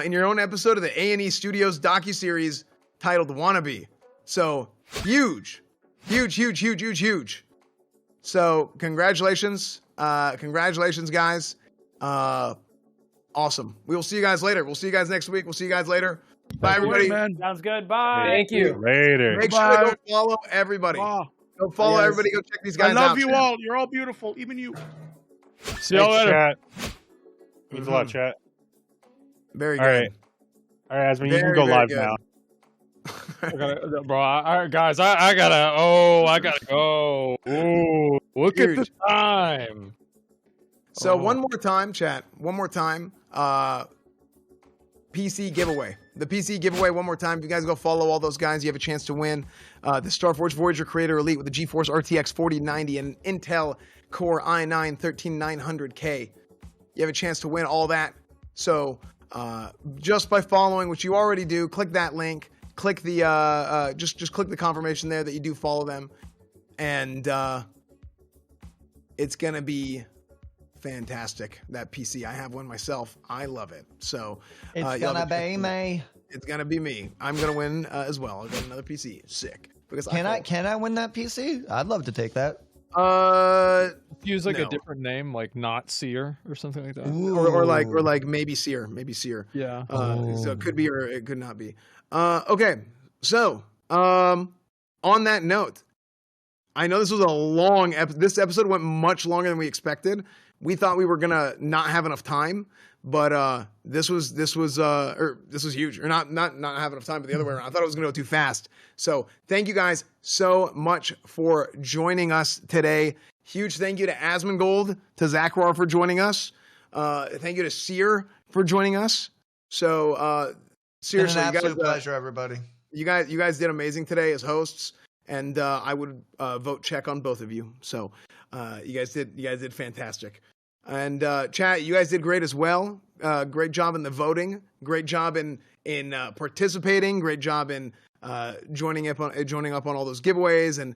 in your own episode of the A&E Studios docuseries titled Wannabe. So huge. So congratulations. Congratulations, guys. Awesome. We will see you guys later. We'll see you guys next week. We'll see you guys later. Bye, everybody. Sounds good. Bye. Thank you. Later. Make sure to go follow everybody. Oh, Go follow everybody. Go check these guys I out. love you all. You're all beautiful. Even you. See y'all later. Chat. Means a lot, chat. Very All good. right. All right, Asman, you can Very, go very live good. now. Guys, I gotta go. Ooh, look at the time. So one more time, chat. One more time. PC giveaway. The PC giveaway one more time. If you guys go follow all those guys, you have a chance to win the Starforge Voyager Creator Elite with the GeForce RTX 4090 and Intel Core i9 13900K. You have a chance to win all that. So just by following, which you already do, click that link. Click the just click the confirmation there that you do follow them, and it's gonna be fantastic. That PC, I have one myself. I love it. So It's gonna be me. It's gonna be me. I'm gonna win as well. I'll get another PC. Sick. Because Can I win that PC? I'd love to take that. Use like no. a different name, like not Seer or something like that. or like maybe Seer. Yeah. So it could be or it could not be. Okay, so On that note, I know this was a long episode. This episode went much longer than we expected. We thought we were gonna not have enough time, but this was huge. Or not have enough time, but the other way around. I thought it was gonna go too fast. So thank you guys so much for joining us today. Huge thank you to Asmongold, to Zachar for joining us. Thank you to Seer for joining us. So seriously, an absolute you guys, pleasure, everybody. You guys did amazing today as hosts, and I would vote check on both of you. So you guys did fantastic. And chat, you guys did great as well. Great job in the voting. Great job in participating. Great job in joining up on all those giveaways and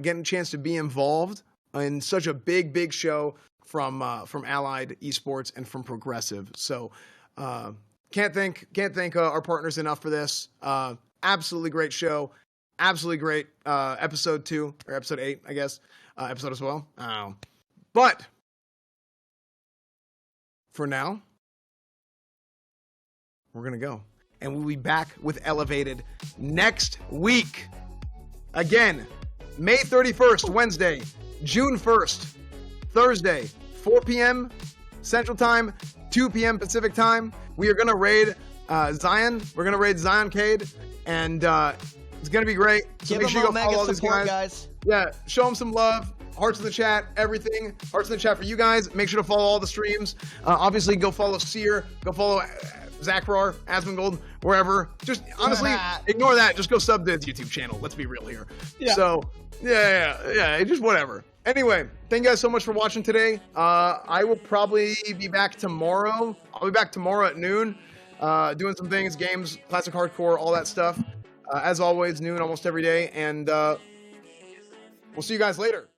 getting a chance to be involved in such a big show from Allied Esports and from Progressive. So can't thank our partners enough for this. Absolutely great show. Absolutely great episode 2 or episode 8, I guess. Episode as well. But for now, we're going to go. And we'll be back with Elevated next week. Again, May 31st, Wednesday, June 1st, Thursday, 4 p.m. Central Time, 2 p.m. Pacific Time. We are going to raid Zion. We're going to raid Zion Cade. And it's going to be great. So Give make sure you go follow all these guys. Yeah, show them some love. Hearts in the chat, everything. Hearts in the chat for you guys. Make sure to follow all the streams. Obviously, go follow Seer. Go follow Zachar, Asmongold, wherever. Just honestly, ignore that. Just go sub to his YouTube channel. Let's be real here. Yeah. So, yeah. Just whatever. Anyway, thank you guys so much for watching today. I will probably be back tomorrow. I'll be back tomorrow at noon, doing some things, games, classic hardcore, all that stuff. As always, noon almost every day. And we'll see you guys later.